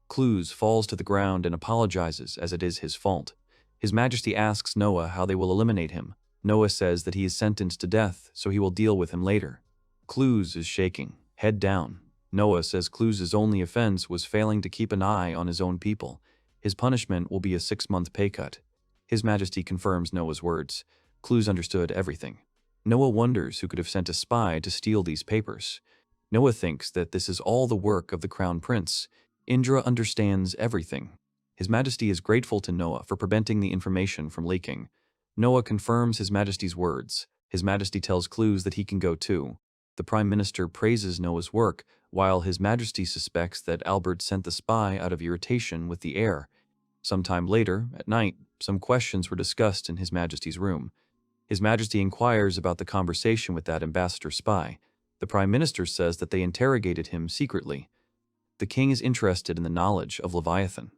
Cluse falls to the ground and apologizes as it is his fault. His Majesty asks Noah how they will eliminate him. Noah says that he is sentenced to death, so he will deal with him later. Cluse is shaking, head down. Noah says Cluse's only offense was failing to keep an eye on his own people. His punishment will be a 6-month pay cut. His Majesty confirms Noah's words. Cluse understood everything. Noah wonders who could have sent a spy to steal these papers. Noah thinks that this is all the work of the Crown Prince. Indra understands everything. His Majesty is grateful to Noah for preventing the information from leaking. Noah confirms His Majesty's words. His Majesty tells Cluse that he can go too. The Prime Minister praises Noah's work, while His Majesty suspects that Albert sent the spy out of irritation with the heir. Sometime later, at night, some questions were discussed in His Majesty's room. His Majesty inquires about the conversation with that ambassador spy. The Prime Minister says that they interrogated him secretly. The king is interested in the knowledge of Leviathan.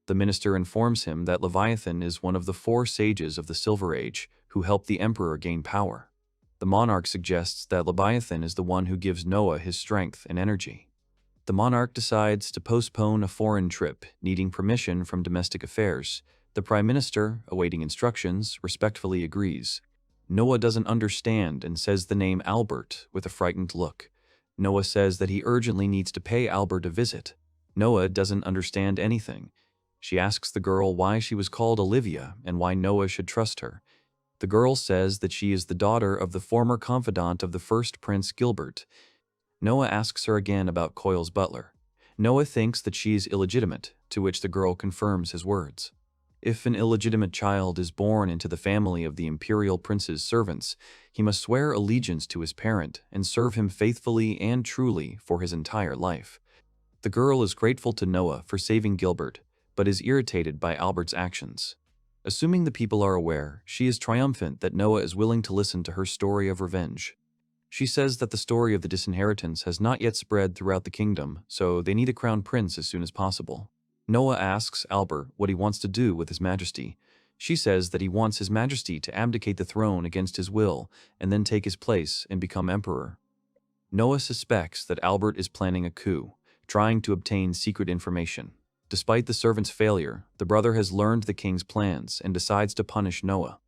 The minister informs him that Leviathan is one of the 4 sages of the Silver Age who helped the emperor gain power. The monarch suggests that Leviathan is the one who gives Noah his strength and energy. The monarch decides to postpone a foreign trip, needing permission from domestic affairs. The prime minister, awaiting instructions, respectfully agrees. Noah doesn't understand and says the name Albert with a frightened look. Noah says that he urgently needs to pay Albert a visit. Noah doesn't understand anything. She asks the girl why she was called Olivia and why Noah should trust her. The girl says that she is the daughter of the former confidant of the first prince Gilbert. Noah asks her again about Coyle's butler. Noah thinks that she is illegitimate, to which the girl confirms his words. If an illegitimate child is born into the family of the imperial prince's servants, he must swear allegiance to his parent and serve him faithfully and truly for his entire life. The girl is grateful to Noah for saving Gilbert, but is irritated by Albert's actions. Assuming the people are aware, she is triumphant that Noah is willing to listen to her story of revenge. She says that the story of the disinheritance has not yet spread throughout the kingdom, so they need a crown prince as soon as possible. Noah asks Albert what he wants to do with His Majesty. She says that he wants His Majesty to abdicate the throne against his will and then take his place and become emperor. Noah suspects that Albert is planning a coup, trying to obtain secret information. Despite the servant's failure, the brother has learned the king's plans and decides to punish Noah.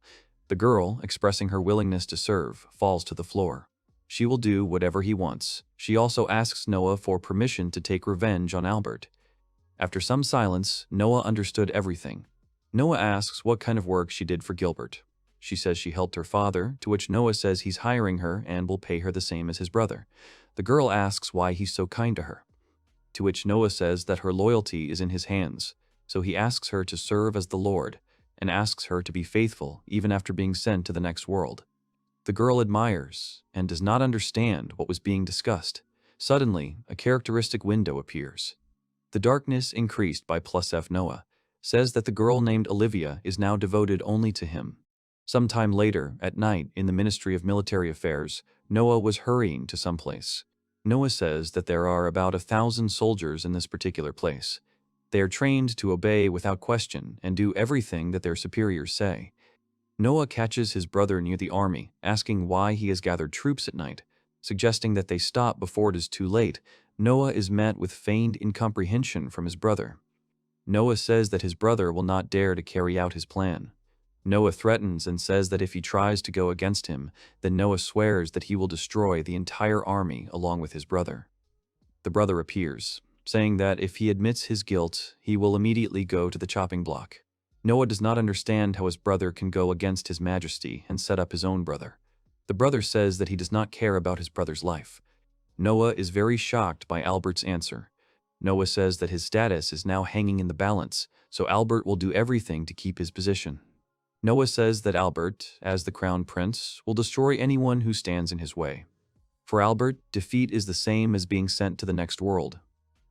The girl, expressing her willingness to serve, falls to the floor. She will do whatever he wants. She also asks Noah for permission to take revenge on Albert. After some silence, Noah understood everything. Noah asks what kind of work she did for Gilbert. She says she helped her father, to which Noah says he's hiring her and will pay her the same as his brother. The girl asks why he's so kind to her, to which Noah says that her loyalty is in his hands, so he asks her to serve as the Lord, and asks her to be faithful even after being sent to the next world. The girl admires and does not understand what was being discussed. Suddenly, a characteristic window appears. The darkness increased by +F. Noah says that the girl named Olivia is now devoted only to him. Sometime later, at night, in the Ministry of Military Affairs, Noah was hurrying to some place. Noah says that there are about 1,000 soldiers in this particular place. They are trained to obey without question and do everything that their superiors say. Noah catches his brother near the army, asking why he has gathered troops at night, suggesting that they stop before it is too late. Noah is met with feigned incomprehension from his brother. Noah says that his brother will not dare to carry out his plan. Noah threatens and says that if he tries to go against him, then Noah swears that he will destroy the entire army along with his brother. The brother appears, saying that if he admits his guilt, he will immediately go to the chopping block. Noah does not understand how his brother can go against His Majesty and set up his own brother. The brother says that he does not care about his brother's life. Noah is very shocked by Albert's answer. Noah says that his status is now hanging in the balance, so Albert will do everything to keep his position. Noah says that Albert, as the crown prince, will destroy anyone who stands in his way. For Albert, defeat is the same as being sent to the next world.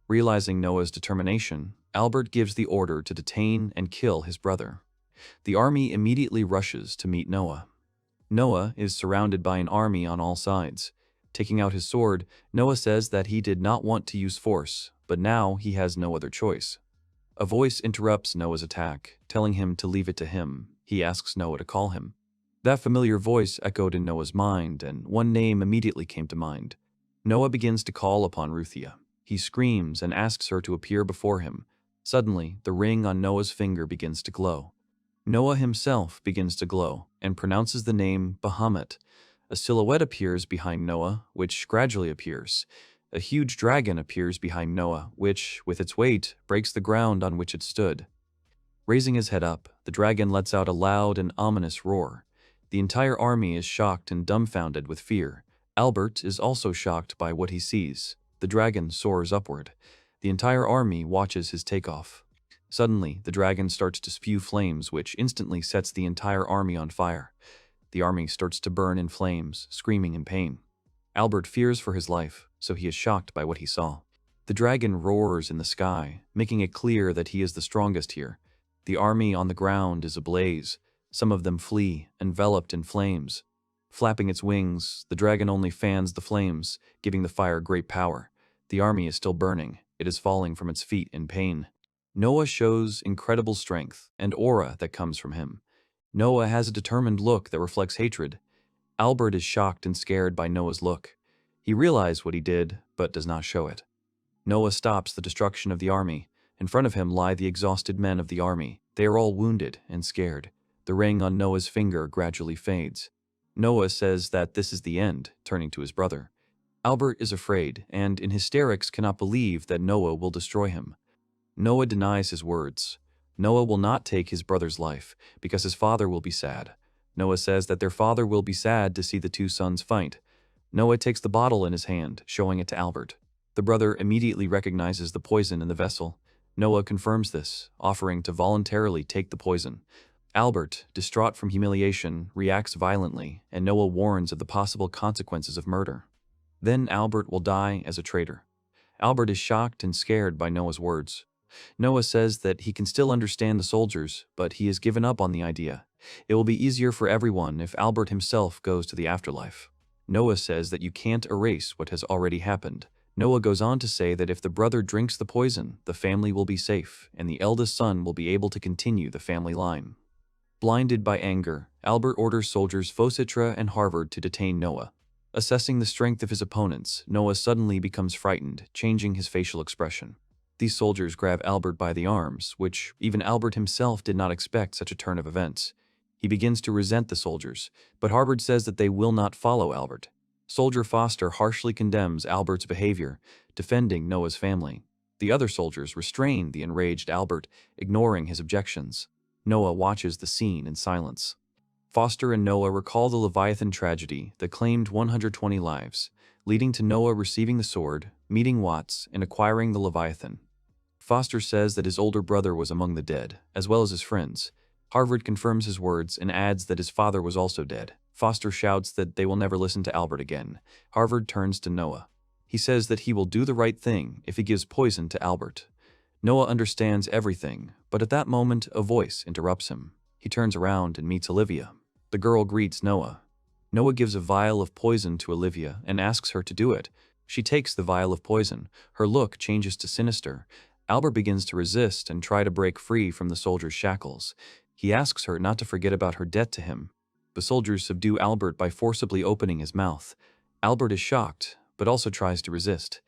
Realizing Noah's determination, Albert gives the order to detain and kill his brother. The army immediately rushes to meet Noah. Noah is surrounded by an army on all sides. Taking out his sword, Noah says that he did not want to use force, but now he has no other choice. A voice interrupts Noah's attack, telling him to leave it to him. He asks Noah to call him. That familiar voice echoed in Noah's mind, and one name immediately came to mind. Noah begins to call upon Ruthia. He screams and asks her to appear before him. Suddenly, the ring on Noah's finger begins to glow. Noah himself begins to glow and pronounces the name Bahamut. A silhouette appears behind Noah, which gradually appears. A huge dragon appears behind Noah, which, with its weight, breaks the ground on which it stood. Raising his head up, the dragon lets out a loud and ominous roar. The entire army is shocked and dumbfounded with fear. Albert is also shocked by what he sees. The dragon soars upward. The entire army watches his takeoff. Suddenly, the dragon starts to spew flames, which instantly sets the entire army on fire. The army starts to burn in flames, screaming in pain. Albert fears for his life, so he is shocked by what he saw. The dragon roars in the sky, making it clear that he is the strongest here. The army on the ground is ablaze. Some of them flee, enveloped in flames. Flapping its wings, the dragon only fans the flames, giving the fire great power. The army is still burning. It is falling from its feet in pain. Noah shows incredible strength and aura that comes from him. Noah has a determined look that reflects hatred. Albert is shocked and scared by Noah's look. He realizes what he did, but does not show it. Noah stops the destruction of the army. In front of him lie the exhausted men of the army. They are all wounded and scared. The ring on Noah's finger gradually fades. Noah says that this is the end, turning to his brother. Albert is afraid and, in hysterics, cannot believe that Noah will destroy him. Noah denies his words. Noah will not take his brother's life, because his father will be sad. Noah says that their father will be sad to see the two sons fight. Noah takes the bottle in his hand, showing it to Albert. The brother immediately recognizes the poison in the vessel. Noah confirms this, offering to voluntarily take the poison. Albert, distraught from humiliation, reacts violently, and Noah warns of the possible consequences of murder. Then Albert will die as a traitor. Albert is shocked and scared by Noah's words. Noah says that he can still understand the soldiers, but he has given up on the idea. It will be easier for everyone if Albert himself goes to the afterlife. Noah says that you can't erase what has already happened. Noah goes on to say that if the brother drinks the poison, the family will be safe, and the eldest son will be able to continue the family line. Blinded by anger, Albert orders soldiers Phocitra and Harvard to detain Noah. Assessing the strength of his opponents, Noah suddenly becomes frightened, changing his facial expression. These soldiers grab Albert by the arms, which even Albert himself did not expect such a turn of events. He begins to resent the soldiers, but Harvard says that they will not follow Albert. Soldier Foster harshly condemns Albert's behavior, defending Noah's family. The other soldiers restrain the enraged Albert, ignoring his objections. Noah watches the scene in silence. Foster and Noah recall the Leviathan tragedy that claimed 120 lives, leading to Noah receiving the sword, meeting Watts, and acquiring the Leviathan. Foster says that his older brother was among the dead, as well as his friends. Harvard confirms his words and adds that his father was also dead. Foster shouts that they will never listen to Albert again. Harvard turns to Noah. He says that he will do the right thing if he gives poison to Albert. Noah understands everything, but at that moment a voice interrupts him. He turns around and meets Olivia. The girl greets Noah. Noah gives a vial of poison to Olivia and asks her to do it. She takes the vial of poison. Her look changes to sinister. Albert begins to resist and try to break free from the soldier's shackles. He asks her not to forget about her debt to him. The soldiers subdue Albert by forcibly opening his mouth. Albert is shocked, but also tries to resist.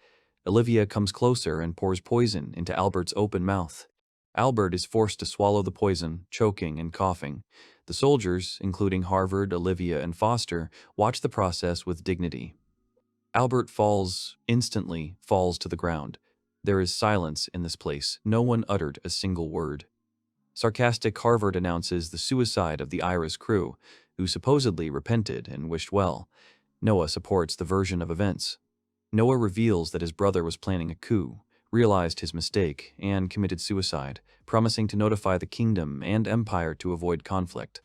Olivia comes closer and pours poison into Albert's open mouth. Albert is forced to swallow the poison, choking and coughing. The soldiers, including Harvard, Olivia, and Foster, watch the process with dignity. Albert instantly falls to the ground. There is silence in this place. No one uttered a single word. Sarcastic Harvard announces the suicide of the Iris crew, who supposedly repented and wished well. Noah supports the version of events. Noah reveals that his brother was planning a coup, realized his mistake, and committed suicide, promising to notify the kingdom and empire to avoid conflict.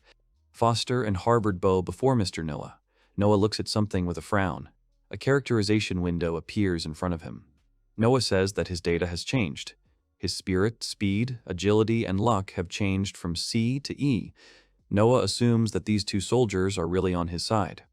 Foster and Harvard bow before Mr. Noah. Noah looks at something with a frown. A characterization window appears in front of him. Noah says that his data has changed. His spirit, speed, agility, and luck have changed from C to E. Noah assumes that these two soldiers are really on his side.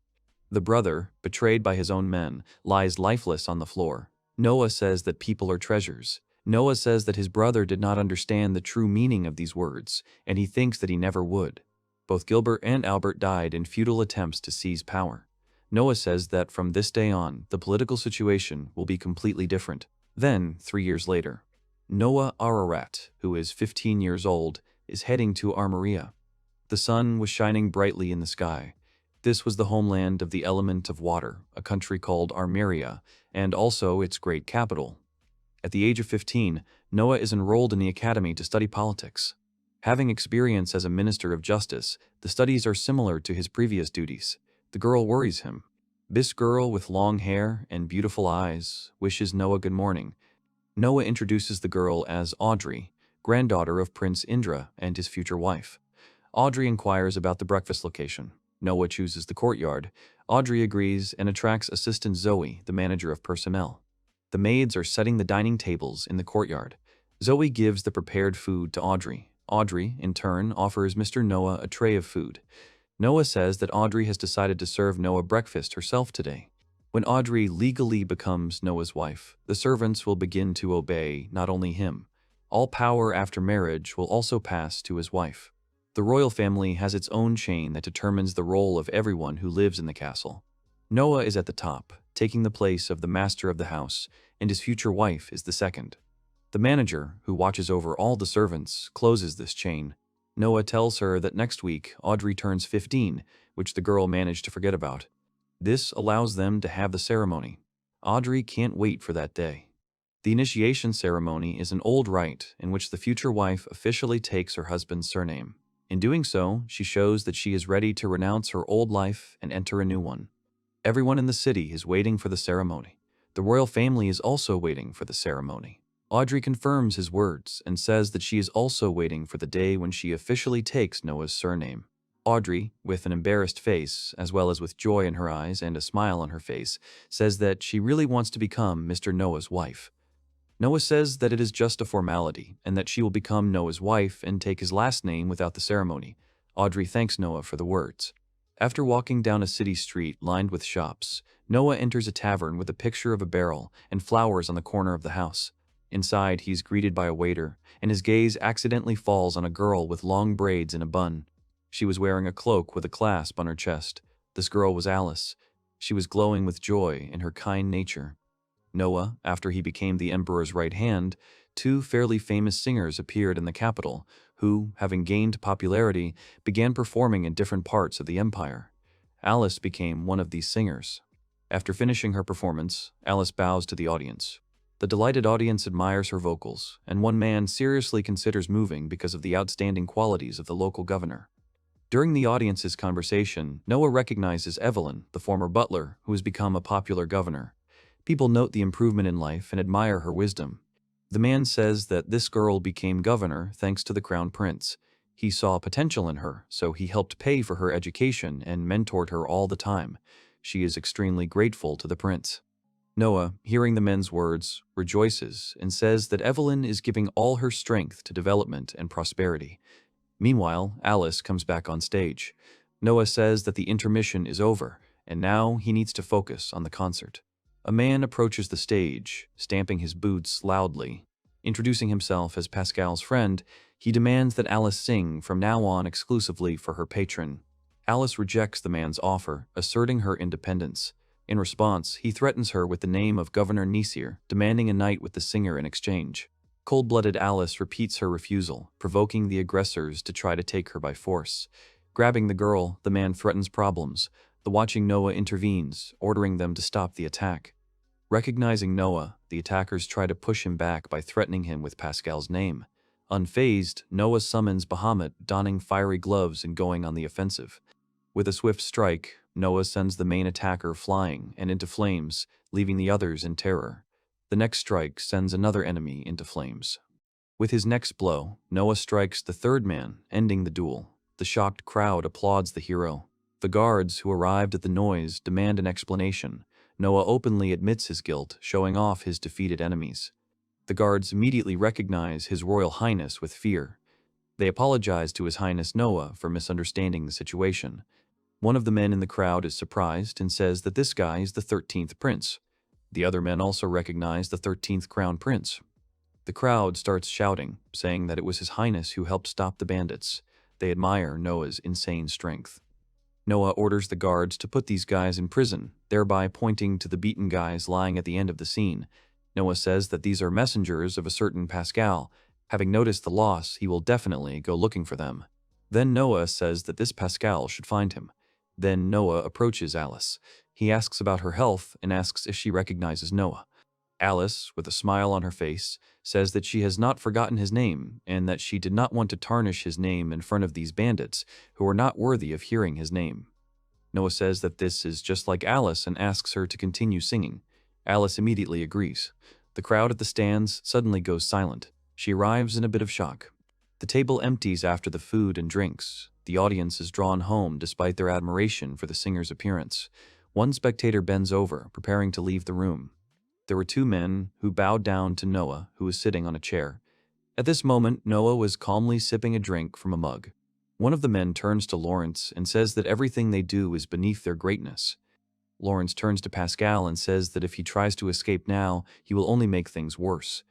The brother, betrayed by his own men, lies lifeless on the floor. Noah says that people are treasures. Noah says that his brother did not understand the true meaning of these words, and he thinks that he never would. Both Gilbert and Albert died in futile attempts to seize power. Noah says that from this day on, the political situation will be completely different. Then, 3 years later, Noah Ararat, who is 15 years old, is heading to Armoria. The sun was shining brightly in the sky. This was the homeland of the element of water, a country called Armeria, and also its great capital. At the age of 15, Noah is enrolled in the academy to study politics. Having experience as a minister of justice, the studies are similar to his previous duties. The girl worries him. This girl with long hair and beautiful eyes wishes Noah good morning. Noah introduces the girl as Audrey, granddaughter of Prince Indra and his future wife. Audrey inquires about the breakfast location. Noah chooses the courtyard. Audrey agrees and attracts assistant Zoe, the manager of personnel. The maids are setting the dining tables in the courtyard. Zoe gives the prepared food to Audrey. Audrey, in turn, offers Mr. Noah a tray of food. Noah says that Audrey has decided to serve Noah breakfast herself today. When Audrey legally becomes Noah's wife, the servants will begin to obey not only him. All power after marriage will also pass to his wife. The royal family has its own chain that determines the role of everyone who lives in the castle. Noah is at the top, taking the place of the master of the house, and his future wife is the second. The manager, who watches over all the servants, closes this chain. Noah tells her that next week Audrey turns 15, which the girl managed to forget about. This allows them to have the ceremony. Audrey can't wait for that day. The initiation ceremony is an old rite in which the future wife officially takes her husband's surname. In doing so, she shows that she is ready to renounce her old life and enter a new one. Everyone in the city is waiting for the ceremony. The royal family is also waiting for the ceremony. Audrey confirms his words and says that she is also waiting for the day when she officially takes Noah's surname. Audrey, with an embarrassed face, as well as with joy in her eyes and a smile on her face, says that she really wants to become Mr. Noah's wife. Noah says that it is just a formality and that she will become Noah's wife and take his last name without the ceremony. Audrey thanks Noah for the words. After walking down a city street lined with shops, Noah enters a tavern with a picture of a barrel and flowers on the corner of the house. Inside, he's greeted by a waiter, and his gaze accidentally falls on a girl with long braids in a bun. She was wearing a cloak with a clasp on her chest. This girl was Alice. She was glowing with joy in her kind nature. Noah, after he became the emperor's right hand, two fairly famous singers appeared in the capital, who, having gained popularity, began performing in different parts of the empire. Alice became one of these singers. After finishing her performance, Alice bows to the audience. The delighted audience admires her vocals, and one man seriously considers moving because of the outstanding qualities of the local governor. During the audience's conversation, Noah recognizes Evelyn, the former butler, who has become a popular governor. People note the improvement in life and admire her wisdom. The man says that this girl became governor thanks to the crown prince. He saw potential in her, so he helped pay for her education and mentored her all the time. She is extremely grateful to the prince. Noah, hearing the men's words, rejoices and says that Evelyn is giving all her strength to development and prosperity. Meanwhile, Alice comes back on stage. Noah says that the intermission is over, and now he needs to focus on the concert. A man approaches the stage, stamping his boots loudly. Introducing himself as Pascal's friend, he demands that Alice sing from now on exclusively for her patron. Alice rejects the man's offer, asserting her independence. In response, he threatens her with the name of Governor Nisir, demanding a night with the singer in exchange. Cold-blooded Alice repeats her refusal, provoking the aggressors to try to take her by force. Grabbing the girl, the man threatens problems. The watching Noah intervenes, ordering them to stop the attack. Recognizing Noah, the attackers try to push him back by threatening him with Pascal's name. Unfazed, Noah summons Bahamut, donning fiery gloves and going on the offensive. With a swift strike, Noah sends the main attacker flying and into flames, leaving the others in terror. The next strike sends another enemy into flames. With his next blow, Noah strikes the third man, ending the duel. The shocked crowd applauds the hero. The guards who arrived at the noise demand an explanation. Noah openly admits his guilt, showing off his defeated enemies. The guards immediately recognize His Royal Highness with fear. They apologize to His Highness Noah for misunderstanding the situation. One of the men in the crowd is surprised and says that this guy is the 13th prince. The other men also recognize the 13th crown prince. The crowd starts shouting, saying that it was His Highness who helped stop the bandits. They admire Noah's insane strength. Noah orders the guards to put these guys in prison, thereby pointing to the beaten guys lying at the end of the scene. Noah says that these are messengers of a certain Pascal. Having noticed the loss, he will definitely go looking for them. Then Noah says that this Pascal should find him. Then Noah approaches Alice. He asks about her health and asks if she recognizes Noah. Alice, with a smile on her face, says that she has not forgotten his name and that she did not want to tarnish his name in front of these bandits who are not worthy of hearing his name. Noah says that this is just like Alice and asks her to continue singing. Alice immediately agrees. The crowd at the stands suddenly goes silent. She arrives in a bit of shock. The table empties after the food and drinks. The audience is drawn home despite their admiration for the singer's appearance. One spectator bends over, preparing to leave the room. There were two men who bowed down to Noah, who was sitting on a chair. At this moment, Noah was calmly sipping a drink from a mug. One of the men turns to Lawrence and says that everything they do is beneath their greatness. Lawrence turns to Pascal and says that if he tries to escape now, he will only make things worse.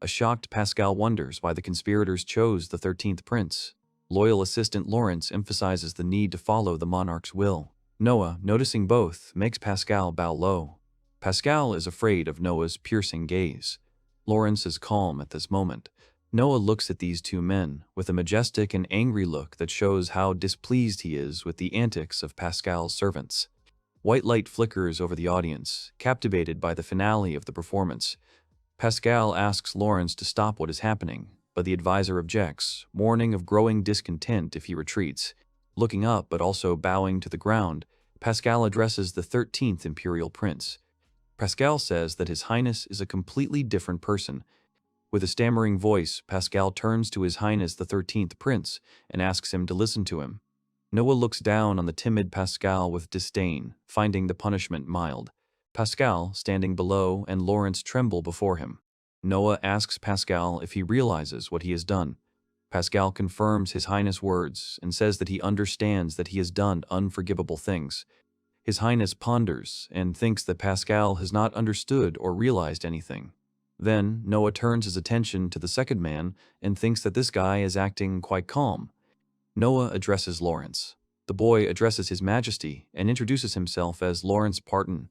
A shocked Pascal wonders why the conspirators chose the 13th prince. Loyal assistant Lawrence emphasizes the need to follow the monarch's will. Noah, noticing both, makes Pascal bow low. Pascal is afraid of Noah's piercing gaze. Lawrence is calm at this moment. Noah looks at these two men with a majestic and angry look that shows how displeased he is with the antics of Pascal's servants. White light flickers over the audience, captivated by the finale of the performance. Pascal asks Lawrence to stop what is happening, but the advisor objects, warning of growing discontent if he retreats. Looking up but also bowing to the ground, Pascal addresses the 13th imperial prince. Pascal says that His Highness is a completely different person. With a stammering voice, Pascal turns to His Highness the 13th prince and asks him to listen to him. Noah looks down on the timid Pascal with disdain, finding the punishment mild. Pascal, standing below, and Lawrence tremble before him. Noah asks Pascal if he realizes what he has done. Pascal confirms His Highness' words and says that he understands that he has done unforgivable things. His Highness ponders and thinks that Pascal has not understood or realized anything. Then Noah turns his attention to the second man and thinks that this guy is acting quite calm. Noah addresses Lawrence. The boy addresses His Majesty and introduces himself as Lawrence Parton.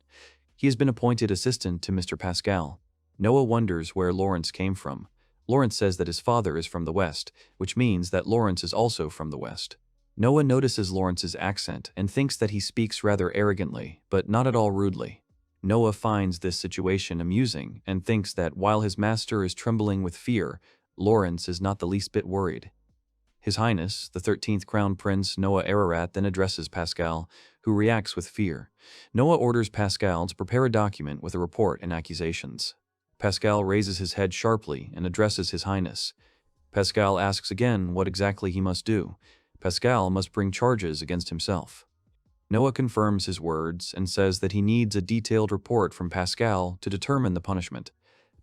He has been appointed assistant to Mr. Pascal. Noah wonders where Lawrence came from. Lawrence says that his father is from the West, which means that Lawrence is also from the West. Noah notices Lawrence's accent and thinks that he speaks rather arrogantly, but not at all rudely. Noah finds this situation amusing and thinks that while his master is trembling with fear, Lawrence is not the least bit worried. His Highness, the 13th Crown Prince Noah Ararat, then addresses Pascal, who reacts with fear. Noah orders Pascal to prepare a document with a report and accusations. Pascal raises his head sharply and addresses His Highness. Pascal asks again what exactly he must do. Pascal must bring charges against himself. Noah confirms his words and says that he needs a detailed report from Pascal to determine the punishment.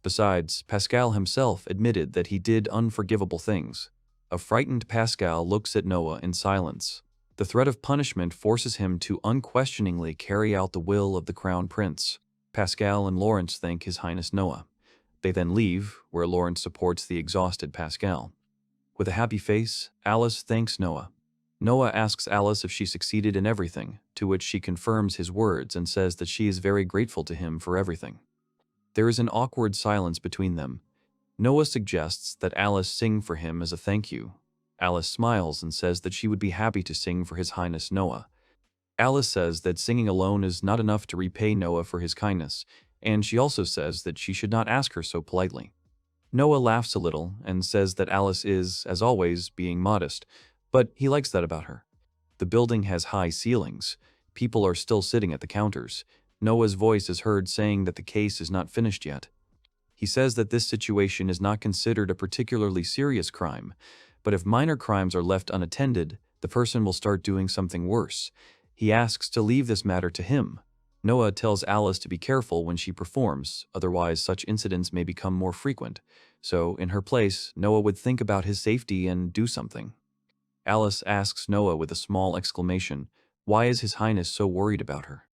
Besides, Pascal himself admitted that he did unforgivable things. A frightened Pascal looks at Noah in silence. The threat of punishment forces him to unquestioningly carry out the will of the Crown Prince. Pascal and Lawrence thank His Highness Noah. They then leave, where Lawrence supports the exhausted Pascal. With a happy face, Alice thanks Noah. Noah asks Alice if she succeeded in everything, to which she confirms his words and says that she is very grateful to him for everything. There is an awkward silence between them. Noah suggests that Alice sing for him as a thank you. Alice smiles and says that she would be happy to sing for His Highness Noah. Alice says that singing alone is not enough to repay Noah for his kindness, and she also says that she should not ask her so politely. Noah laughs a little and says that Alice is, as always, being modest, but he likes that about her. The building has high ceilings. People are still sitting at the counters. Noah's voice is heard saying that the case is not finished yet. He says that this situation is not considered a particularly serious crime, but if minor crimes are left unattended, the person will start doing something worse. He asks to leave this matter to him. Noah tells Alice to be careful when she performs, otherwise such incidents may become more frequent. So, in her place, Noah would think about his safety and do something. Alice asks Noah with a small exclamation, why is His Highness so worried about her?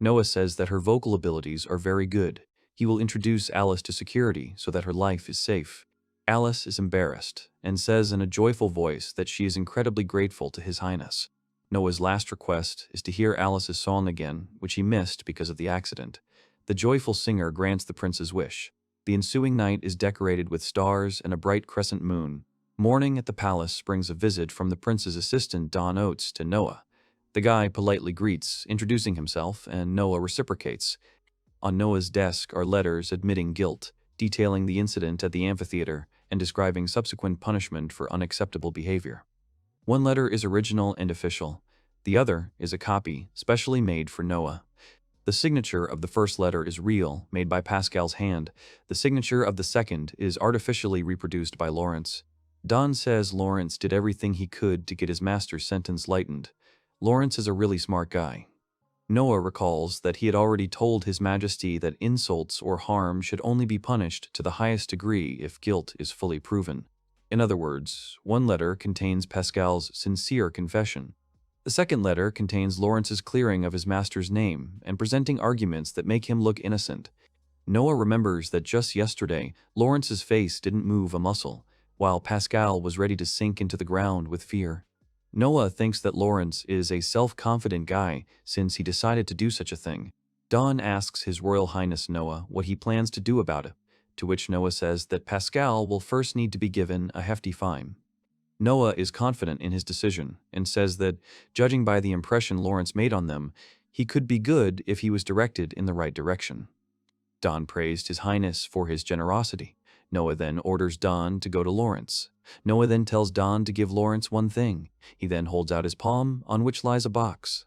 Noah says that her vocal abilities are very good. He will introduce Alice to security so that her life is safe. Alice is embarrassed and says in a joyful voice that she is incredibly grateful to His Highness. Noah's last request is to hear Alice's song again, which he missed because of the accident. The joyful singer grants the prince's wish. The ensuing night is decorated with stars and a bright crescent moon. Morning at the palace brings a visit from the prince's assistant Don Oates to Noah. The guy politely greets, introducing himself, and Noah reciprocates. On Noah's desk are letters admitting guilt, detailing the incident at the amphitheater, and describing subsequent punishment for unacceptable behavior. One letter is original and official. The other is a copy, specially made for Noah. The signature of the first letter is real, made by Pascal's hand. The signature of the second is artificially reproduced by Lawrence. Don says Lawrence did everything he could to get his master's sentence lightened. Lawrence is a really smart guy. Noah recalls that he had already told His Majesty that insults or harm should only be punished to the highest degree if guilt is fully proven. In other words, one letter contains Pascal's sincere confession. The second letter contains Lawrence's clearing of his master's name and presenting arguments that make him look innocent. Noah remembers that just yesterday, Lawrence's face didn't move a muscle, while Pascal was ready to sink into the ground with fear. Noah thinks that Lawrence is a self-confident guy since he decided to do such a thing. Don asks His Royal Highness Noah what he plans to do about it, to which Noah says that Pascal will first need to be given a hefty fine. Noah is confident in his decision and says that, judging by the impression Lawrence made on them, he could be good if he was directed in the right direction. Don praised His Highness for his generosity. Noah then orders Don to go to Lawrence. Noah then tells Don to give Lawrence one thing. He then holds out his palm, on which lies a box.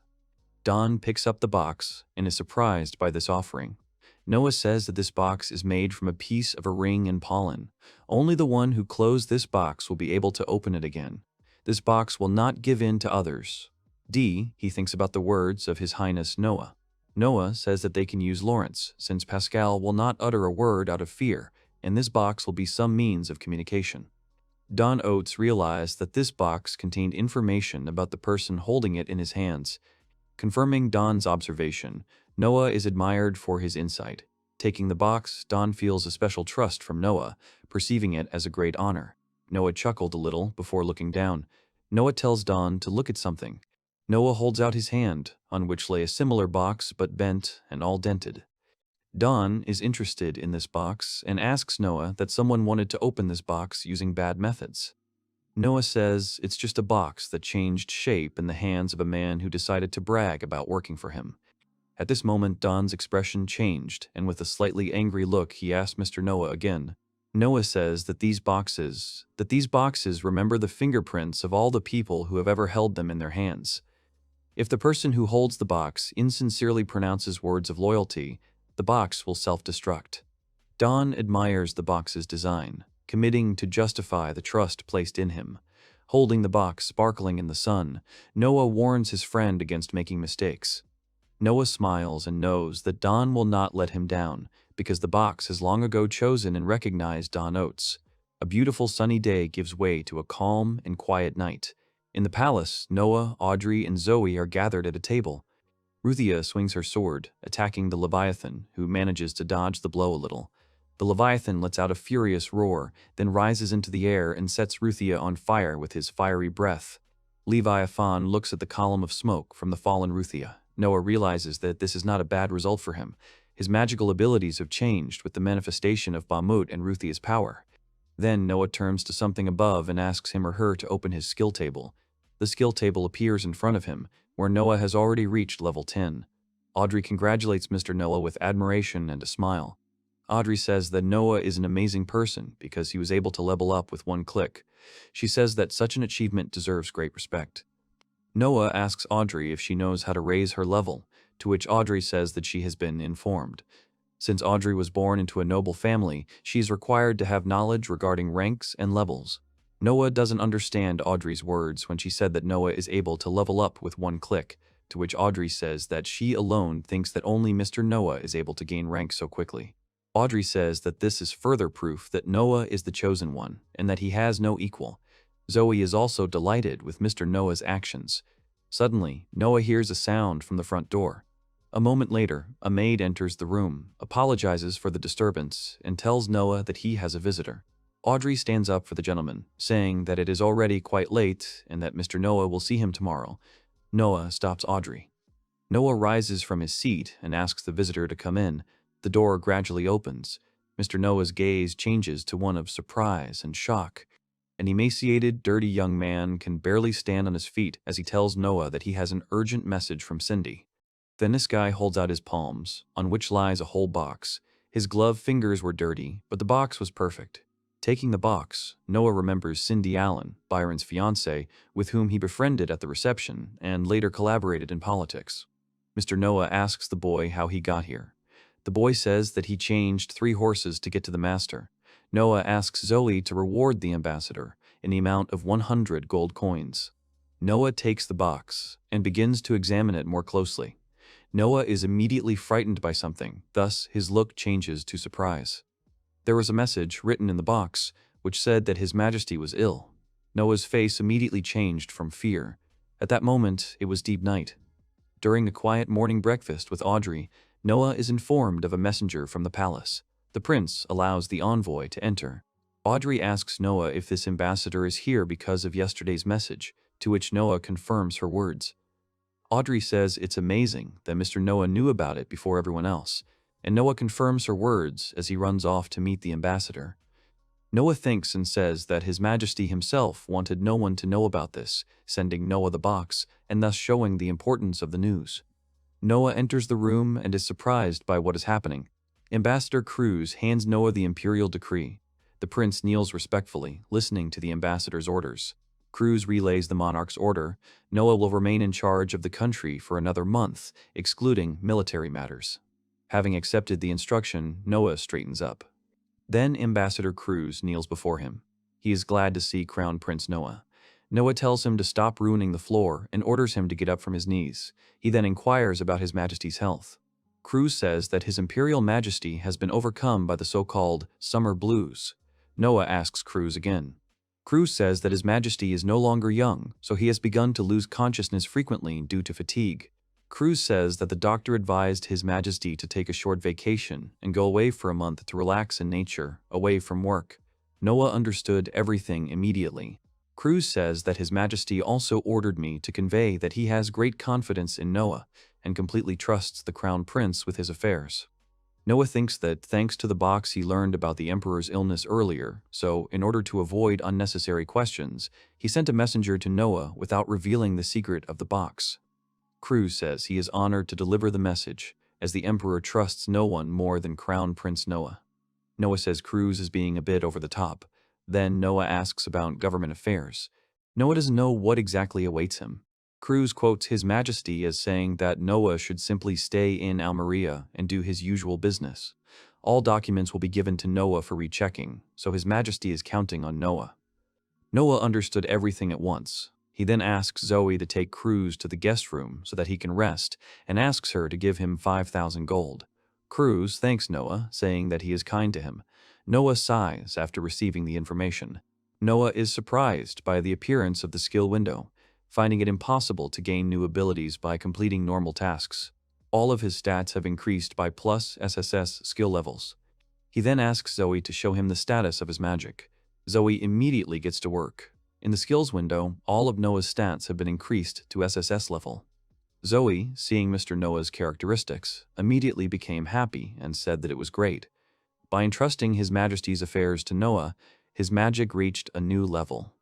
Don picks up the box and is surprised by this offering. Noah says that this box is made from a piece of a ring and pollen. Only the one who closed this box will be able to open it again. This box will not give in to others. He thinks about the words of His Highness Noah. Noah says that they can use Lawrence, since Pascal will not utter a word out of fear, and this box will be some means of communication. Don Oates realized that this box contained information about the person holding it in his hands. Confirming Don's observation, Noah is admired for his insight. Taking the box, Don feels a special trust from Noah, perceiving it as a great honor. Noah chuckled a little before looking down. Noah tells Don to look at something. Noah holds out his hand, on which lay a similar box but bent and all dented. Don is interested in this box and asks Noah that someone wanted to open this box using bad methods. Noah says it's just a box that changed shape in the hands of a man who decided to brag about working for him. At this moment, Don's expression changed, and with a slightly angry look, he asked Mr. Noah again. Noah says that these boxes remember the fingerprints of all the people who have ever held them in their hands. If the person who holds the box insincerely pronounces words of loyalty, the box will self-destruct. Don admires the box's design, committing to justify the trust placed in him. Holding the box sparkling in the sun, Noah warns his friend against making mistakes. Noah smiles and knows that Don will not let him down, because the box has long ago chosen and recognized Don Oates. A beautiful sunny day gives way to a calm and quiet night. In the palace, Noah, Audrey, and Zoe are gathered at a table. Ruthia swings her sword, attacking the Leviathan, who manages to dodge the blow a little. The Leviathan lets out a furious roar, then rises into the air and sets Ruthia on fire with his fiery breath. Leviathan looks at the column of smoke from the fallen Ruthia. Noah realizes that this is not a bad result for him. His magical abilities have changed with the manifestation of Bahamut and Ruthia's power. Then Noah turns to something above and asks him or her to open his skill table. The skill table appears in front of him, where Noah has already reached level 10. Audrey congratulates Mr. Noah with admiration and a smile. Audrey says that Noah is an amazing person because he was able to level up with one click. She says that such an achievement deserves great respect. Noah asks Audrey if she knows how to raise her level, to which Audrey says that she has been informed. Since Audrey was born into a noble family, she is required to have knowledge regarding ranks and levels. Noah doesn't understand Audrey's words when she said that Noah is able to level up with one click, to which Audrey says that she alone thinks that only Mr. Noah is able to gain rank so quickly. Audrey says that this is further proof that Noah is the chosen one, and that he has no equal. Zoe is also delighted with Mr. Noah's actions. Suddenly, Noah hears a sound from the front door. A moment later, a maid enters the room, apologizes for the disturbance, and tells Noah that he has a visitor. Audrey stands up for the gentleman, saying that it is already quite late and that Mr. Noah will see him tomorrow. Noah stops Audrey. Noah rises from his seat and asks the visitor to come in. The door gradually opens. Mr. Noah's gaze changes to one of surprise and shock. An emaciated, dirty young man can barely stand on his feet as he tells Noah that he has an urgent message from Cindy. Then this guy holds out his palms, on which lies a whole box. His gloved fingers were dirty, but the box was perfect. Taking the box, Noah remembers Cindy Allen, Byron's fiancée, with whom he befriended at the reception and later collaborated in politics. Mr. Noah asks the boy how he got here. The boy says that he changed 3 horses to get to the master. Noah asks Zoe to reward the ambassador in the amount of 100 gold coins. Noah takes the box and begins to examine it more closely. Noah is immediately frightened by something, thus his look changes to surprise. There was a message written in the box which said that His Majesty was ill. Noah's face immediately changed from fear. At that moment, it was deep night. During a quiet morning breakfast with Audrey, Noah is informed of a messenger from the palace. The prince allows the envoy to enter. Audrey asks Noah if this ambassador is here because of yesterday's message, to which Noah confirms her words. Audrey says it's amazing that Mr. Noah knew about it before everyone else, and Noah confirms her words as he runs off to meet the ambassador. Noah thinks and says that His Majesty himself wanted no one to know about this, sending Noah the box, and thus showing the importance of the news. Noah enters the room and is surprised by what is happening. Ambassador Cruz hands Noah the imperial decree. The prince kneels respectfully, listening to the ambassador's orders. Cruz relays the monarch's order. Noah will remain in charge of the country for another month, excluding military matters. Having accepted the instruction, Noah straightens up. Then Ambassador Cruz kneels before him. He is glad to see Crown Prince Noah. Noah tells him to stop ruining the floor and orders him to get up from his knees. He then inquires about His Majesty's health. Cruz says that His Imperial Majesty has been overcome by the so-called summer blues. Noah asks Cruz again. Cruz says that His Majesty is no longer young, so he has begun to lose consciousness frequently due to fatigue. Cruz says that the doctor advised His Majesty to take a short vacation and go away for a month to relax in nature, away from work. Noah understood everything immediately. Cruz says that His Majesty also ordered me to convey that he has great confidence in Noah and completely trusts the Crown Prince with his affairs. Noah thinks that thanks to the box he learned about the Emperor's illness earlier, so in order to avoid unnecessary questions, he sent a messenger to Noah without revealing the secret of the box. Cruz says he is honored to deliver the message, as the Emperor trusts no one more than Crown Prince Noah. Noah says Cruz is being a bit over the top. Then Noah asks about government affairs. Noah doesn't know what exactly awaits him. Cruz quotes His Majesty as saying that Noah should simply stay in Almeria and do his usual business. All documents will be given to Noah for rechecking, so His Majesty is counting on Noah. Noah understood everything at once. He then asks Zoe to take Cruz to the guest room so that he can rest and asks her to give him 5,000 gold. Cruz thanks Noah, saying that he is kind to him. Noah sighs after receiving the information. Noah is surprised by the appearance of the skill window, finding it impossible to gain new abilities by completing normal tasks. All of his stats have increased by plus SSS skill levels. He then asks Zoe to show him the status of his magic. Zoe immediately gets to work. In the skills window, all of Noah's stats have been increased to SSS level. Zoe, seeing Mr. Noah's characteristics, immediately became happy and said that it was great. By entrusting His Majesty's affairs to Noah, his magic reached a new level.